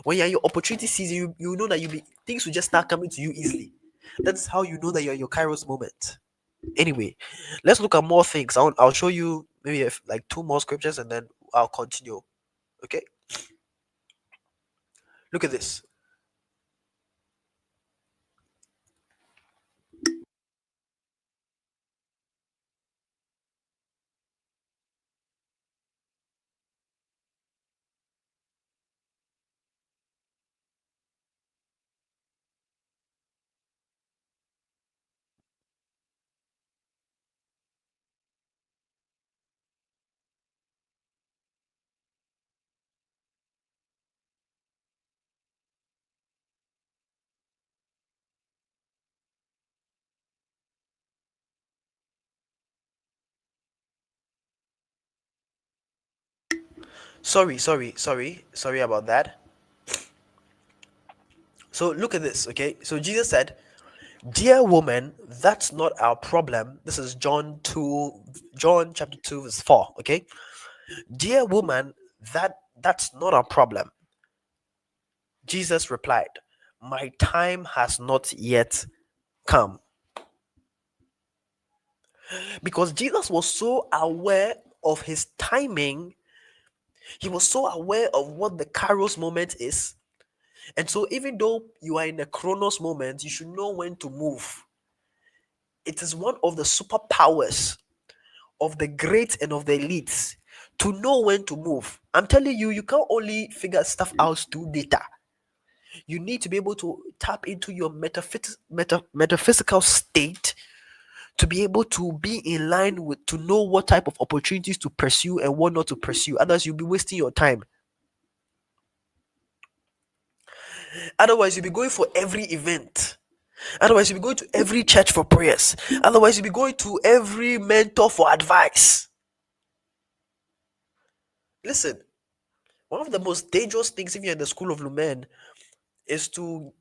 When you're in your opportunity season, you know that things will just start coming to you easily. That's how you know that you're in your Kairos moment. Anyway, let's look at more things. I'll show you maybe like two more scriptures and then I'll continue. Okay, look at this. Sorry about that. So look at this. Okay, so Jesus said, dear woman, that's not our problem. This is John chapter 2 verse 4. Okay, dear woman, that's not our problem. Jesus replied, "My time has not yet come." Because Jesus was so aware of his timing, he was so aware of what the Kairos moment is. And so, even though you are in a Chronos moment, you should know when to move. It is one of the superpowers of the great and of the elites to know when to move. I'm telling you, you can't only figure stuff out through data. You need to be able to tap into your metaphysical state to be able to be in line with, to know what type of opportunities to pursue and what not to pursue. Otherwise, you'll be wasting your time. Otherwise, you'll be going for every event. Otherwise, you'll be going to every church for prayers. Otherwise, you'll be going to every mentor for advice. Listen, one of the most dangerous things if you're in the school of Lumen is to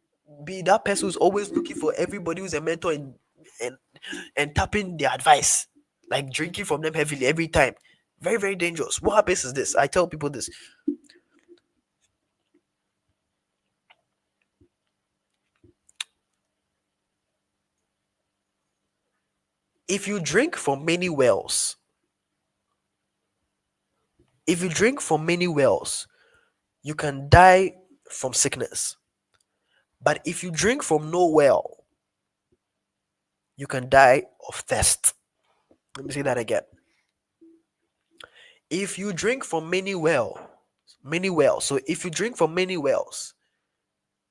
be that person who's always looking for everybody who's a mentor and, and tapping their advice, like drinking from them heavily every time. Very, very dangerous. What happens is this. I tell people this. If you drink from many wells, if you drink from many wells, you can die from sickness. But if you drink from no well, you can die of thirst. Let me say that again. If you drink from many wells. So if you drink from many wells,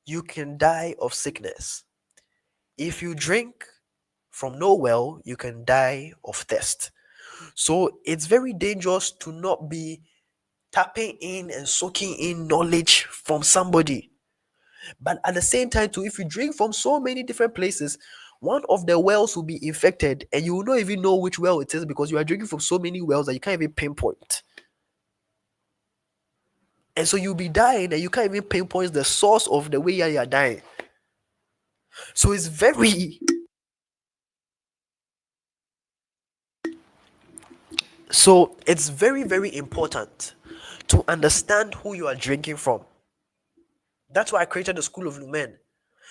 you can die of sickness. If you drink from no well, you can die of thirst. So it's very dangerous to not be tapping in and soaking in knowledge from somebody. But at the same time, too, if you drink from so many different places, one of the wells will be infected, and you will not even know which well it is because you are drinking from so many wells that you can't even pinpoint. And so you'll be dying, and you can't even pinpoint the source of the way you are dying. So it's very very important to understand who you are drinking from. That's why I created the School of Lumen.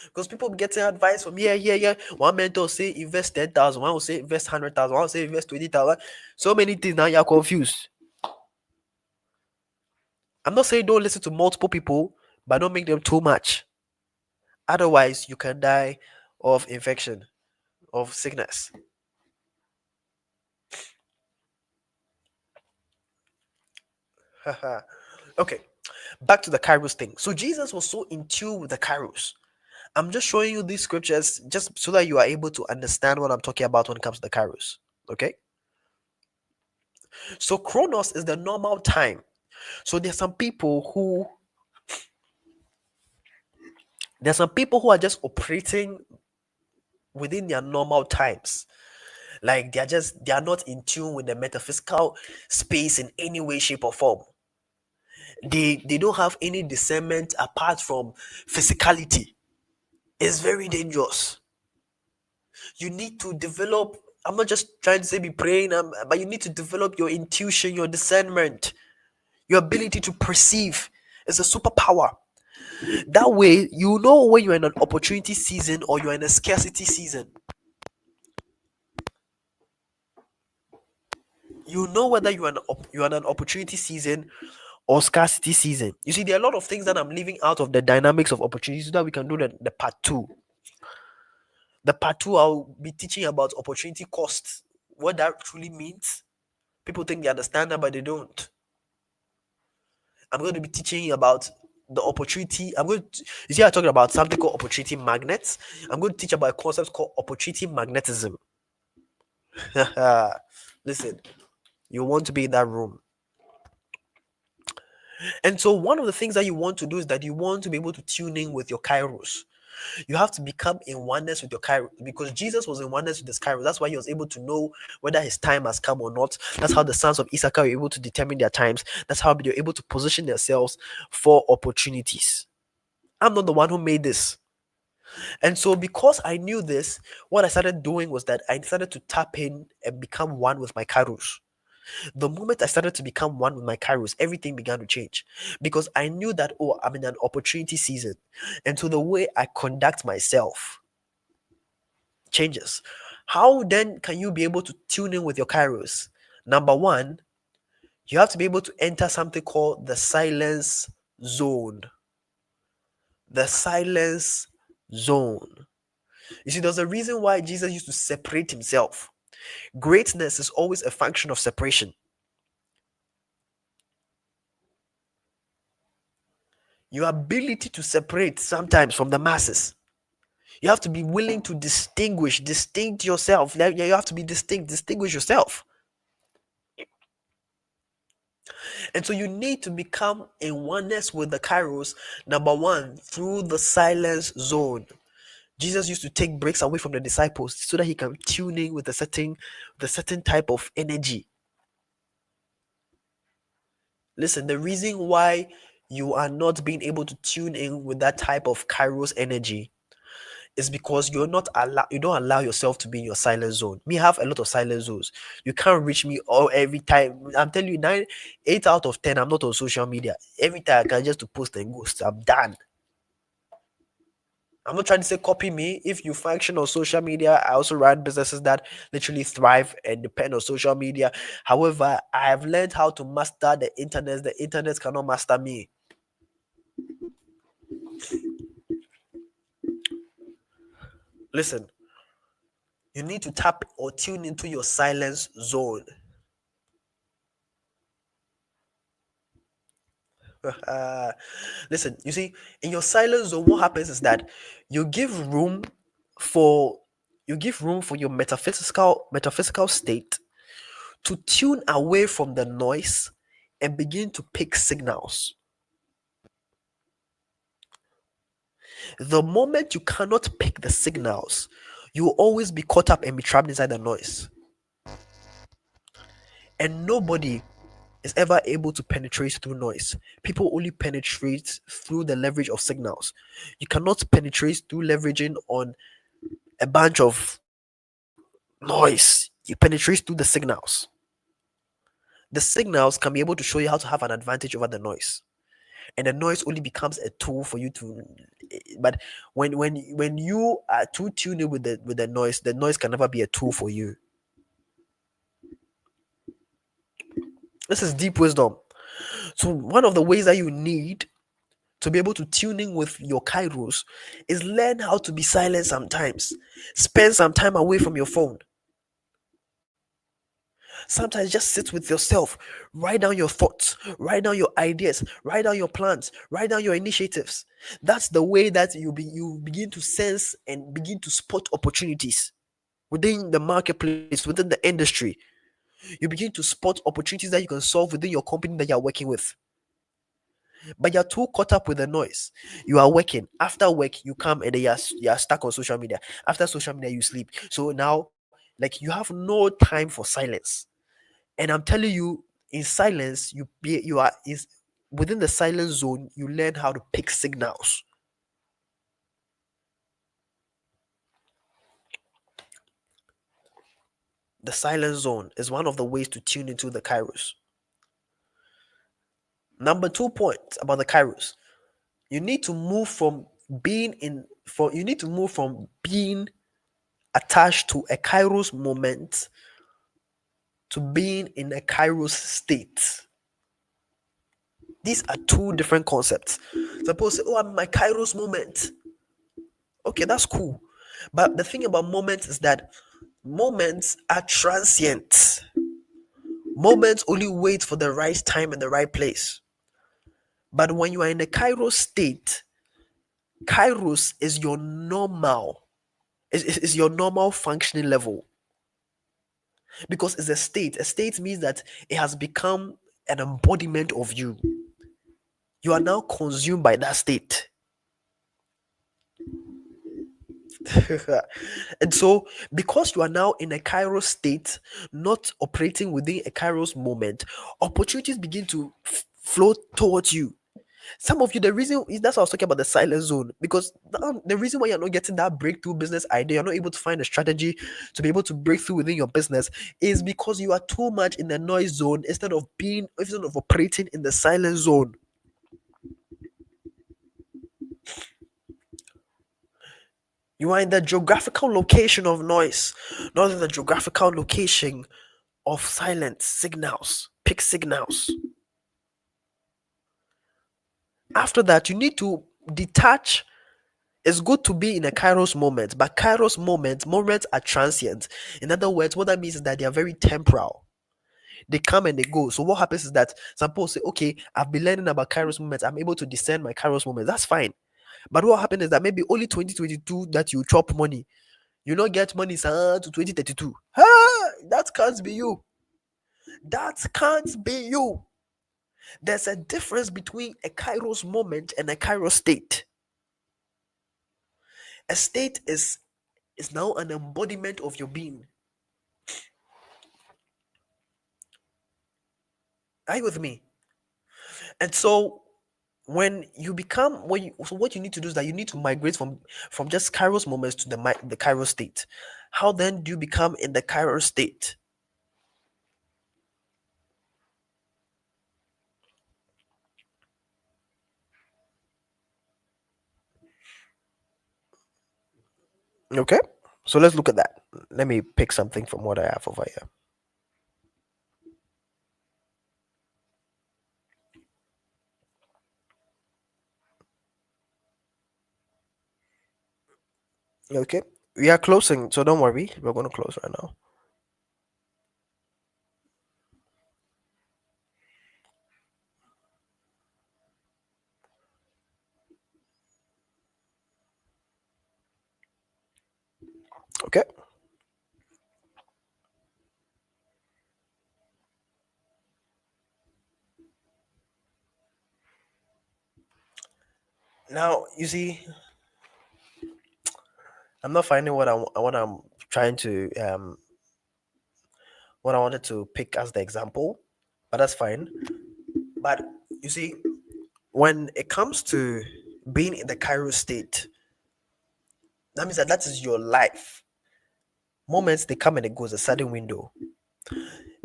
Because people getting advice from yeah. One mentor will say invest 10,000, one will say invest 100,000, one will say invest 20,000. So many things now you're confused. I'm not saying don't listen to multiple people, but don't make them too much. Otherwise, you can die of infection, of sickness. Okay, back to the Kairos thing. So Jesus was so in tune with the Kairos. I'm just showing you these scriptures just so that you are able to understand what I'm talking about when it comes to the Kairos. Okay? So Chronos is the normal time. So there's some people who are just operating within their normal times. Like they are not in tune with the metaphysical space in any way, shape, or form. They don't have any discernment apart from physicality. It's very dangerous. You need to develop. I'm not just trying to say be praying, but you need to develop your intuition, your discernment, your ability to perceive. It's a superpower. That way, you know when you're in an opportunity season or you're in a scarcity season. You know whether you're in an opportunity season or scarcity season. You see, there are a lot of things that I'm leaving out of the dynamics of opportunities so that we can do the part two. The part two, I'll be teaching about opportunity costs, what that truly means. People think they understand that, but they don't. I'm going to be teaching about the opportunity. You see, I'm talking about something called opportunity magnets. I'm going to teach about a concept called opportunity magnetism. Listen, you want to be in that room. And so, one of the things that you want to do is that you want to be able to tune in with your Kairos. You have to become in oneness with your Kairos because Jesus was in oneness with his Kairos. That's why he was able to know whether his time has come or not. That's how the sons of Issachar were able to determine their times. That's how they're able to position themselves for opportunities. I'm not the one who made this. And so, because I knew this, what I started doing was that I started to tap in and become one with my Kairos. The moment I started to become one with my Kairos, everything began to change because I knew that, oh, I'm in an opportunity season. And so the way I conduct myself changes. How then can you be able to tune in with your Kairos? Number one, you have to be able to enter something called the silence zone. The silence zone. You see, there's a reason why Jesus used to separate himself. Greatness is always a function of separation. Your ability to separate sometimes from the masses. You have to be willing to distinct yourself. You have to be distinguish yourself. And so you need to become in oneness with the Kairos, number one, through the silence zone. Jesus used to take breaks away from the disciples so that he can tune in with the certain type of energy. Listen, the reason why you are not being able to tune in with that type of Kairos energy is because you don't allow yourself to be in your silent zone. Me have a lot of silent zones. You can't reach me all every time. I'm telling you, 8 out of 10, I'm not on social media. Every time I can just to post and ghost. I'm done. I'm not trying to say copy me. If you function on social media, I also run businesses that literally thrive and depend on social media. However, I have learned how to master the internet. The internet cannot master me. Listen, you need to tap or tune into your silence zone. Listen, you see, in your silence zone, what happens is that you give room for your metaphysical state to tune away from the noise and begin to pick signals. The moment you cannot pick the signals, you will always be caught up and be trapped inside the noise. And nobody is ever able to penetrate through noise. People only penetrate through the leverage of signals. You cannot penetrate through leveraging on a bunch of noise. You penetrate through the signals. The signals can be able to show you how to have an advantage over the noise. And the noise only becomes a tool for you to, but when you are too tuned in with the noise can never be a tool for you. This is deep wisdom. So one of the ways that you need to be able to tune in with your Kairos is learn how to be silent sometimes. Spend some time away from your phone. Sometimes just sit with yourself, write down your thoughts, write down your ideas, write down your plans, write down your initiatives. That's the way that you begin to sense and begin to spot opportunities within the marketplace, within the industry. You begin to spot opportunities that you can solve within your company that you're working with. But you're too caught up with the noise. You are working. After work, you come and then you're stuck on social media. After social media, you sleep. So now, like, you have no time for silence. And I'm telling you, in silence, you are is within the silence zone, you learn how to pick signals. The silence zone is one of the ways to tune into the Kairos. Number 2 point about the Kairos. You need to move from being attached to a Kairos moment to being in a Kairos state. These are two different concepts. Suppose, oh, I'm in my Kairos moment. Okay, that's cool. But the thing about moments is that moments are transient. Moments only wait for the right time and the right place. But when you are in a Kairos state, Kairos is your normal, is your normal functioning level. Because it's a state. A state means that it has become an embodiment of you. You are now consumed by that state. And so, because you are now in a Kairos state, not operating within a Kairos moment, opportunities begin to flow towards you. Some of you, the reason is that's why I was talking about the silent zone, because the reason why you're not getting that breakthrough business idea, you're not able to find a strategy to be able to break through within your business, is because you are too much in the noise zone instead of operating in the silent zone. You are in the geographical location of noise, not in the geographical location of silent signals, pick signals. After that, you need to detach. It's good to be in a Kairos moment, but Kairos moments are transient. In other words, what that means is that they are very temporal. They come and they go. So what happens is that some people say, okay, I've been learning about Kairos moments. I'm able to discern my Kairos moments. That's fine. But what happens is that maybe only 2022 that you chop money. You not get money sir, to 2032. That can't be you. That can't be you. There's a difference between a Kairos moment and a Kairos state. A state is now an embodiment of your being. Are you with me? And so what you need to do is that you need to migrate from just Kairos moments to the Kairos state. How then do you become in the Kairos state? Okay, so let's look at that. Let me pick something from what I have over here. Okay, we are closing, so don't worry. We're going to close right now. Okay. Now you see, I'm not finding what I'm trying to what I wanted to pick as the example, but that's fine. But you see, when it comes to being in the Kairos state, that means that is your life. Moments they come and it goes, a sudden window.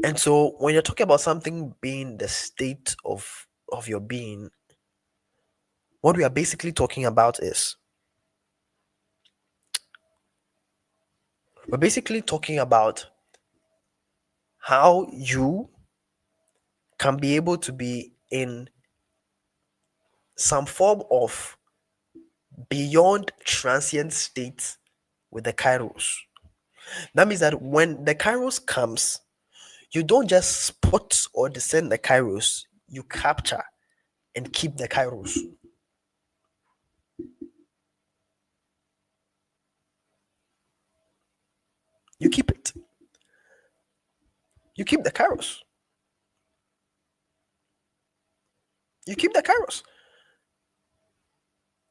And so when you're talking about something being the state of your being, what we are basically talking about is we're basically talking about how you can be able to be in some form of beyond transient state with the Kairos. That means that when the Kairos comes, you don't just spot or discern the Kairos, you capture and keep the Kairos. You keep it. You keep the Kairos. You keep the Kairos.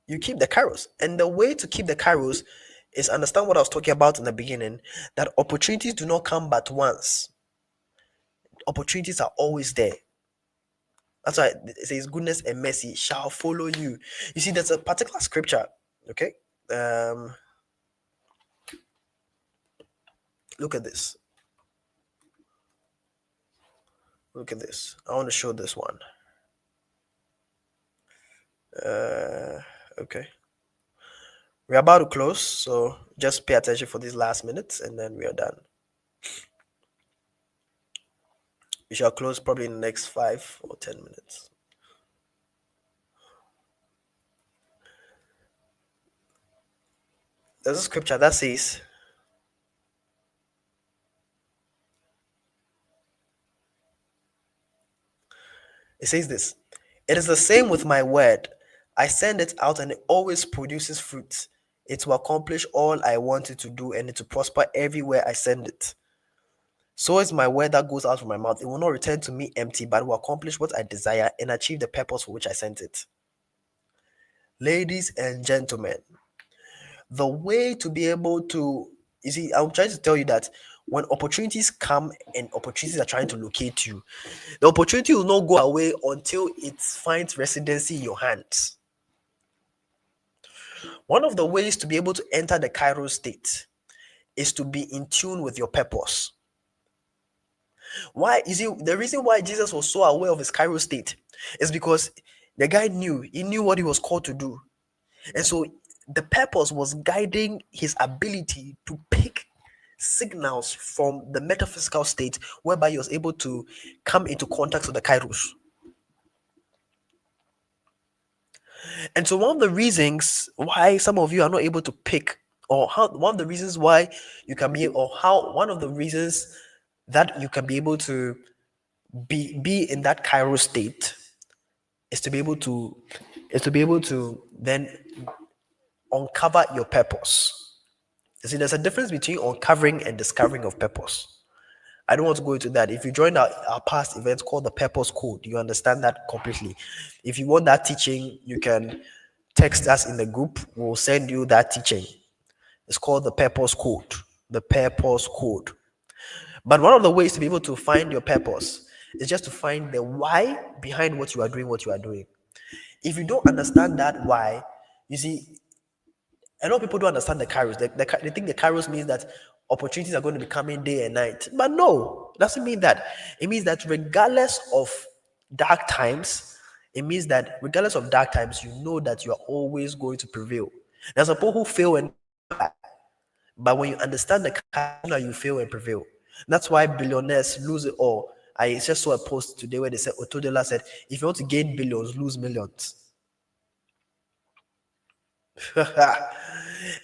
You keep the Kairos. And the way to keep the Kairos is understand what I was talking about in the beginning, that opportunities do not come but once. Opportunities are always there. That's why it says goodness and mercy shall follow you. You see, there's a particular scripture. Okay. Um, look at this. Look at this. I want to show this one. Okay. We're about to close, so just pay attention for these last minutes and then we are done. We shall close probably in the next 5 or 10 minutes. There's a scripture that says, it says this: it is the same with my word. I send it out and it always produces fruit. It will accomplish all I want it to do and it to prosper everywhere I send it. So is my word that goes out from my mouth. It will not return to me empty, but will accomplish what I desire and achieve the purpose for which I sent it. Ladies and gentlemen, the way to be able to, you see, I'm trying to tell you that when opportunities come and opportunities are trying to locate you, the opportunity will not go away until it finds residency in your hands. One of the ways to be able to enter the Kairos state is to be in tune with your purpose. Why? You see, the reason why Jesus was so aware of his Kairos state is because the guy knew what he was called to do. And so the purpose was guiding his ability to pick signals from the metaphysical state whereby he was able to come into contact with the Kairos. And so one of the reasons why some of you are not able to pick, or how one of the reasons why you can be, or how one of the reasons that you can be able to be in that Kairos state is to be able to then uncover your purpose. You see, there's a difference between uncovering and discovering of purpose. I don't want to go into that. If you joined our past events called the Purpose Code, you understand that completely. If you want that teaching, you can text us in the group. We'll send you that teaching. It's called the Purpose Code. The Purpose Code. But one of the ways to be able to find your purpose is just to find the why behind what you are doing. If you don't understand that why, you see, a lot of people don't understand the Kairos. They think the Kairos means that opportunities are going to be coming day and night. But no, it doesn't mean that. It means that regardless of dark times, you know that you are always going to prevail. There's some people who fail and die. But when you understand the Kairos, you fail and prevail. That's why billionaires lose it all. I just saw a post today where they said, Otodola said, if you want to gain billions, lose millions.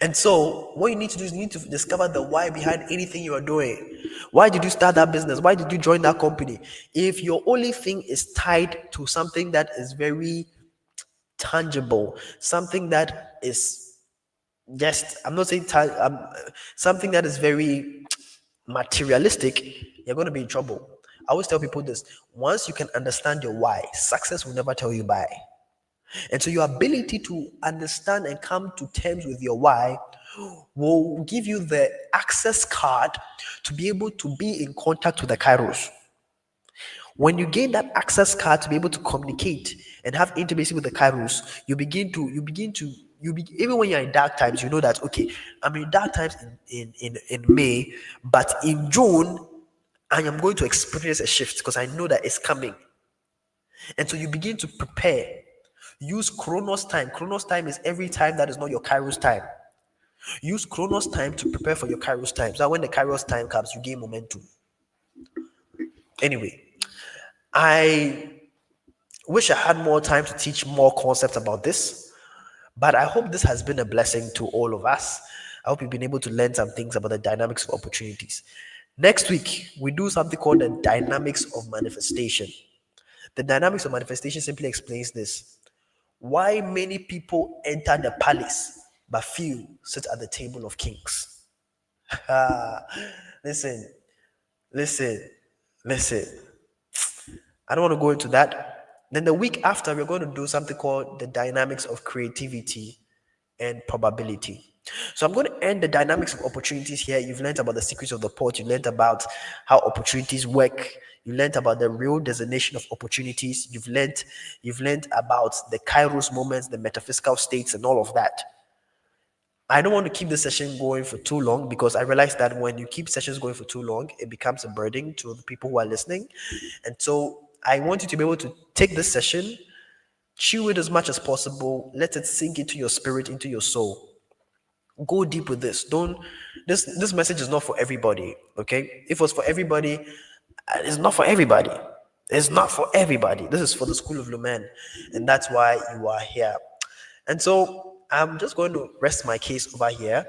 And so what you need to do is you need to discover the why behind anything you are doing. Why did you start that business? Why did you join that company? If your only thing is tied to something that is very tangible, something that is just, I'm not saying something that is very materialistic, you're going to be in trouble. I always tell people this: once you can understand your why, success will never tell you bye. And so your ability to understand and come to terms with your why will give you the access card to be able to be in contact with the Kairos. When you gain that access card to be able to communicate and have intimacy with the Kairos, even when you're in dark times, you know that, okay, I'm in dark times in May, but in June, I am going to experience a shift because I know that it's coming. And so you begin to prepare. Use Chronos time. Chronos time is every time that is not your Kairos time. Use Chronos time to prepare for your Kairos time. So that when the Kairos time comes, you gain momentum. Anyway, I wish I had more time to teach more concepts about this, but I hope this has been a blessing to all of us. I hope you've been able to learn some things about the dynamics of opportunities. Next week, we do something called the dynamics of manifestation. The dynamics of manifestation simply explains this: why many people enter the palace, but few sit at the table of kings. Listen, listen, listen. I don't want to go into that. Then the week after, we're going to do something called the dynamics of creativity and probability. So I'm going to end the dynamics of opportunities here. You've learned about the secrets of the pot. You learned about how opportunities work. You learned about the real designation of opportunities. You've learned about the Kairos moments, the metaphysical states, and all of that. I don't want to keep the session going for too long because I realize that when you keep sessions going for too long, it becomes a burden to the people who are listening. And so I want you to be able to take this session, chew it as much as possible, let it sink into your spirit, into your soul. Go deep with this. Don't this message is not for everybody. Okay, if it was for everybody, it's not for everybody. It's not for everybody. This is for the School of Lumen, and that's why you are here. And so I'm just going to rest my case over here,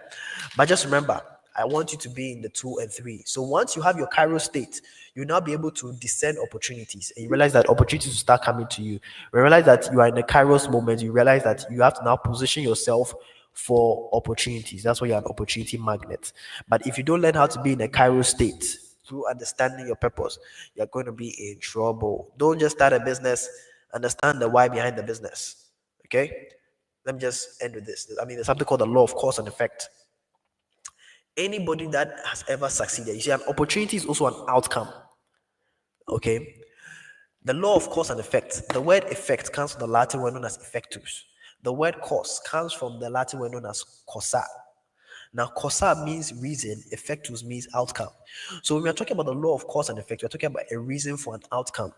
but just remember, I want you to be in the 2 and 3. So once you have your Kairos state, you'll now be able to discern opportunities, and you realize that opportunities will start coming to you. You realize that you are in a Kairos moment. You realize that you have to now position yourself for opportunities. That's why you're an opportunity magnet. But if you don't learn how to be in a Kairos state through understanding your purpose, you're going to be in trouble. Don't just start a business, understand the why behind the business. Okay? Let me just end with this. I mean, there's something called the law of cause and effect. Anybody that has ever succeeded, you see, an opportunity is also an outcome. Okay. The law of cause and effect. The word effect comes from the Latin word known as effectus. The word cause comes from the Latin word known as causa. Now, causa means reason, effectus means outcome. So when we are talking about the law of cause and effect, we're talking about a reason for an outcome.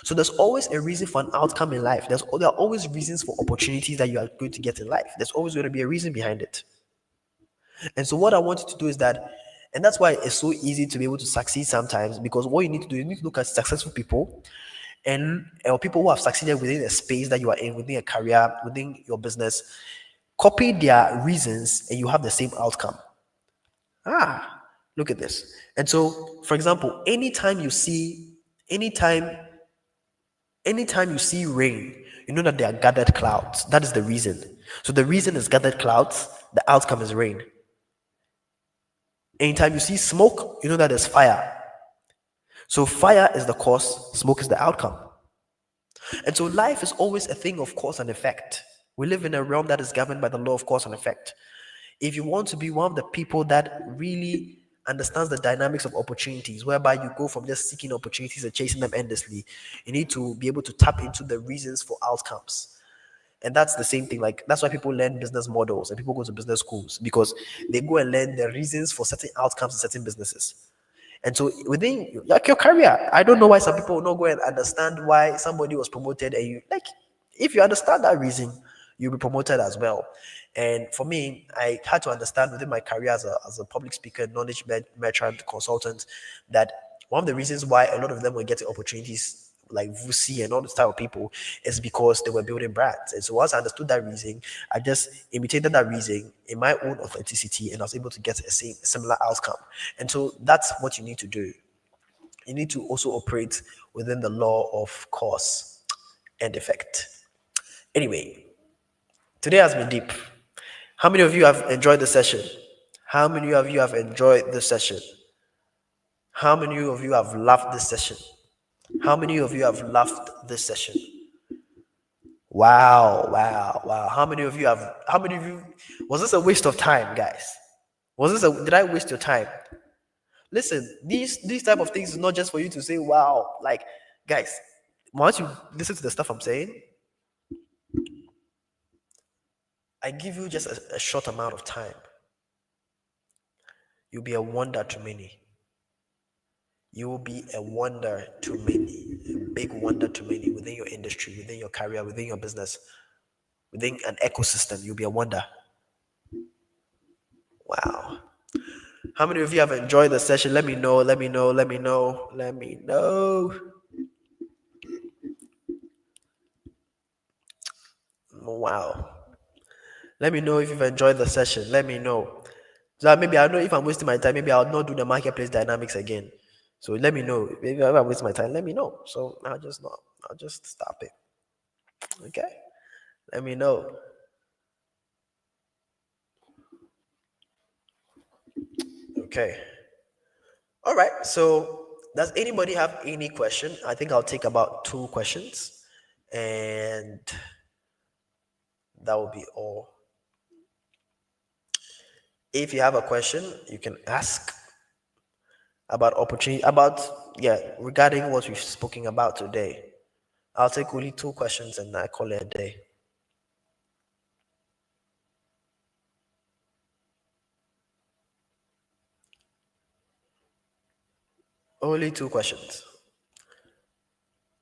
So there's always a reason for an outcome in life. There are always reasons for opportunities that you are going to get in life. There's always going to be a reason behind it. And so what I want you to do is that, and that's why it's so easy to be able to succeed sometimes, because what you need to do, you need to look at successful people and or people who have succeeded within a space that you are in, within a career, within your business. Copy their reasons and you have the same outcome. Ah, look at this. And so, for example, anytime anytime you see rain, you know that they are gathered clouds. That is the reason. So the reason is gathered clouds, the outcome is rain. Anytime you see smoke, you know that there's fire. So fire is the cause, smoke is the outcome. And so life is always a thing of cause and effect. We live in a realm that is governed by the law of cause and effect. If you want to be one of the people that really understands the dynamics of opportunities, whereby you go from just seeking opportunities and chasing them endlessly, you need to be able to tap into the reasons for outcomes. And that's the same thing. Like that's why people learn business models and people go to business schools, because they go and learn the reasons for certain outcomes in certain businesses. And so within like your career, I don't know why some people will not go and understand why somebody was promoted, and you like if you understand that reason, you'll be promoted as well. And for me, I had to understand within my career as a public speaker, knowledge merchant, consultant, that one of the reasons why a lot of them were getting opportunities like VC and all this type of people is because they were building brands. And so once I understood that reason, I just imitated that reason in my own authenticity, and I was able to get a similar outcome. And so that's what you need to do. You need to also operate within the law of cause and effect. Anyway, today has been deep. How many of you have enjoyed the session? How many of you have enjoyed the session? How many of you have loved this session? How many of you have loved this session? Wow, wow, wow. How many of you, was this a waste of time, guys? Did I waste your time? Listen, these type of things is not just for you to say, wow, like, guys, once you listen to the stuff I'm saying, I give you just a short amount of time. You'll be a wonder to many. You will be a wonder to many, a big wonder to many within your industry, within your career, within your business, within an ecosystem. You'll be a wonder. Wow. How many of you have enjoyed the session? Let me know, let me know, let me know, let me know. Wow. Let me know if you've enjoyed the session. Let me know. So that maybe I know if I'm wasting my time, maybe I'll not do the marketplace dynamics again. So let me know. Maybe if I'm wasting my time, let me know. So I'll just stop it. Okay? Let me know. Okay. All right. So does anybody have any question? I think I'll take about 2 questions. And that will be all. If you have a question, you can ask about opportunity, regarding what we've spoken about today. I'll take only 2 questions and I call it a day. Only 2 questions.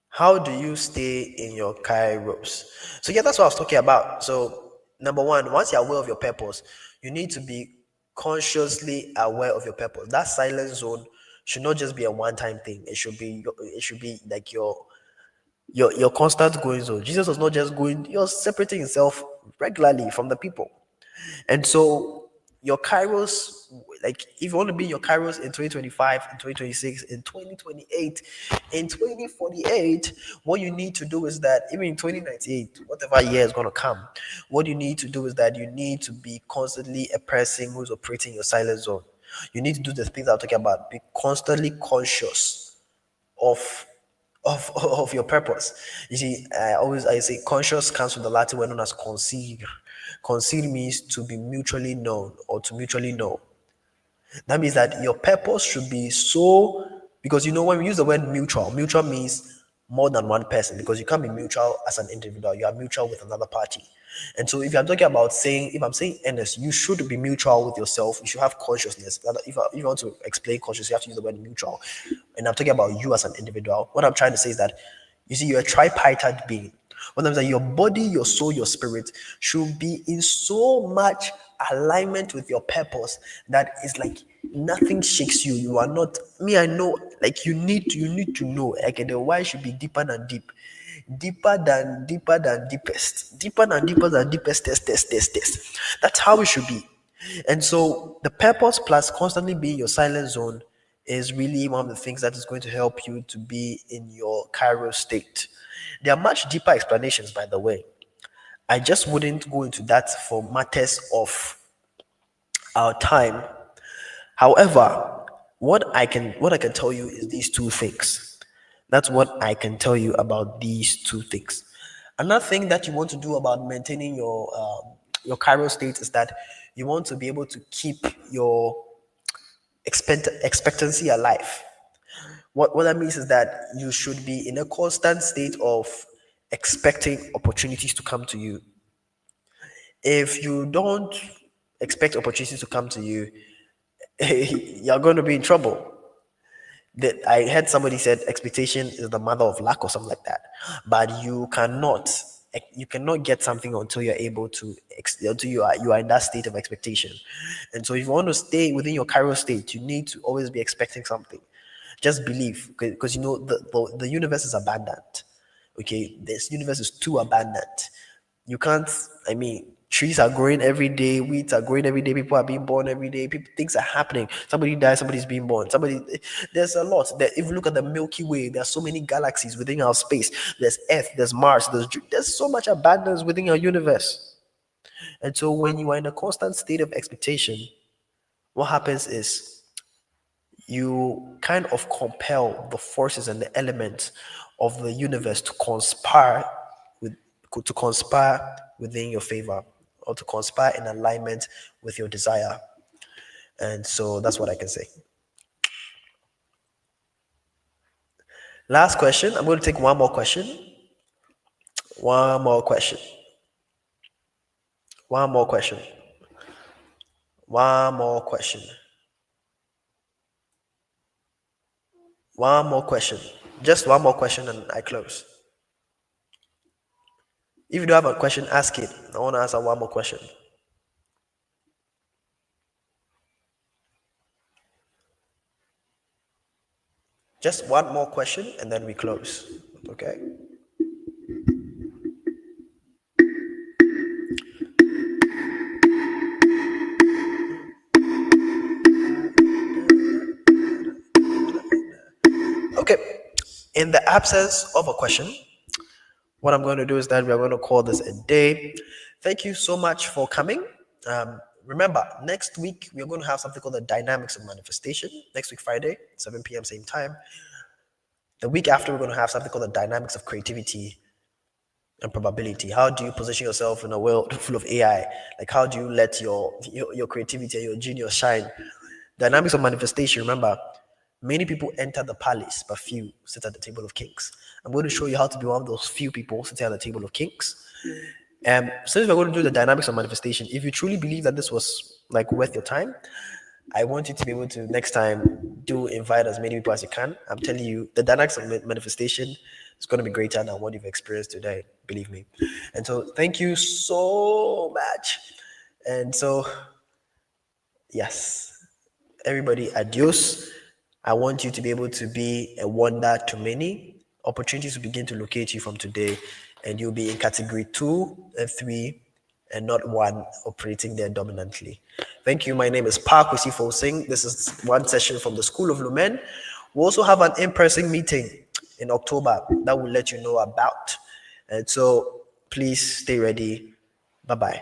How do you stay in your Kairos? So yeah, that's what I was talking about. So number one, once you're aware of your purpose, you need to be consciously aware of your purpose. That silent zone should not just be a one-time thing. It should be like your constant going zone. Jesus was not just going, he was separating himself regularly from the people. And so your Kairos, like if you want to be your Kairos in 2025, in 2026, in 2028, in 2048, what you need to do is that even in 2098, whatever year is going to come, what you need to do is that you need to be constantly a person who's operating your silent zone. You need to do the things I'm talking about. Be constantly conscious of of your purpose. You see, I say conscious comes from the Latin word known as concere. Concere means to be mutually known or to mutually know. That means that your purpose should be so, because when we use the word mutual, mutual means more than one person, because you can't be mutual as an individual, you are mutual with another party. And so if I'm talking about saying, if I'm saying earnest, you should be mutual with yourself. You should have consciousness. If you want to explain consciousness, you have to use the word mutual. And I'm talking about you as an individual. What I'm trying to say is that, you see, you're a tripartite being. What I'm saying, your body, your soul, your spirit should be in so much alignment with your purpose that it's like nothing shakes you. You are not me. I know, like you need to know. Like the why should be deeper than deep, deeper than deepest, deeper than deepest. Test. That's how it should be. And so the purpose plus constantly being your silent zone is really one of the things that is going to help you to be in your Kairos state. There are much deeper explanations, by the way. I just wouldn't go into that for matters of our time. However, what I can tell you is these two things. That's what I can tell you about these two things. Another thing that you want to do about maintaining your Kairos state is that you want to be able to keep your expectancy alive. What that means is that you should be in a constant state of expecting opportunities to come to you. If you don't expect opportunities to come to you, you're going to be in trouble. That I heard somebody said expectation is the mother of lack or something like that. But you cannot get something until you're able to until you are in that state of expectation. And so if you want to stay within your Kairos state, you need to always be expecting something. Just believe, because the universe is abundant. Okay, this universe is too abundant. You can't, I mean, trees are growing every day, weeds are growing every day, people are being born every day, things are happening. Somebody dies, somebody's being born. There's a lot. If you look at the Milky Way, there are so many galaxies within our space. There's Earth, there's Mars, there's so much abundance within our universe. And so when you are in a constant state of expectation, what happens is you kind of compel the forces and the elements of the universe with to conspire within your favor, or to conspire in alignment with your desire. And so that's what I can say. Last question. I'm going to take one more question. One more question. One more question. One more question. One more question. Just one more question and I close. If you don't have a question, ask it. I want to answer one more question. Just one more question and then we close. Okay? Okay. In the absence of a question, what I'm going to do is that we're going to call this a day. Thank you so much for coming. Remember, next week we're going to have something called the dynamics of manifestation. Next week, Friday, 7 p.m., same time. The week after, we're going to have something called the dynamics of creativity and probability. How do you position yourself in a world full of AI? Like, how do you let your creativity and your genius shine? Dynamics of manifestation. Remember, many people enter the palace, but few sit at the table of kings. I'm going to show you how to be one of those few people sitting at the table of kings. Since we're going to do the dynamics of manifestation, if you truly believe that this was like worth your time, I want you to be able to next time do invite as many people as you can. I'm telling you, the dynamics of manifestation is going to be greater than what you've experienced today. Believe me. And so, thank you so much. And so, yes, everybody, adios. I want you to be able to be a wonder to many. Opportunities will begin to locate you from today, and you'll be in category 2 and 3 and not 1 operating there dominantly. Thank you. My name is Paa Kwesi Folson. This is one session from the School of Lumen. We also have an in-person meeting in October that will let you know about. And so please stay ready. Bye-bye.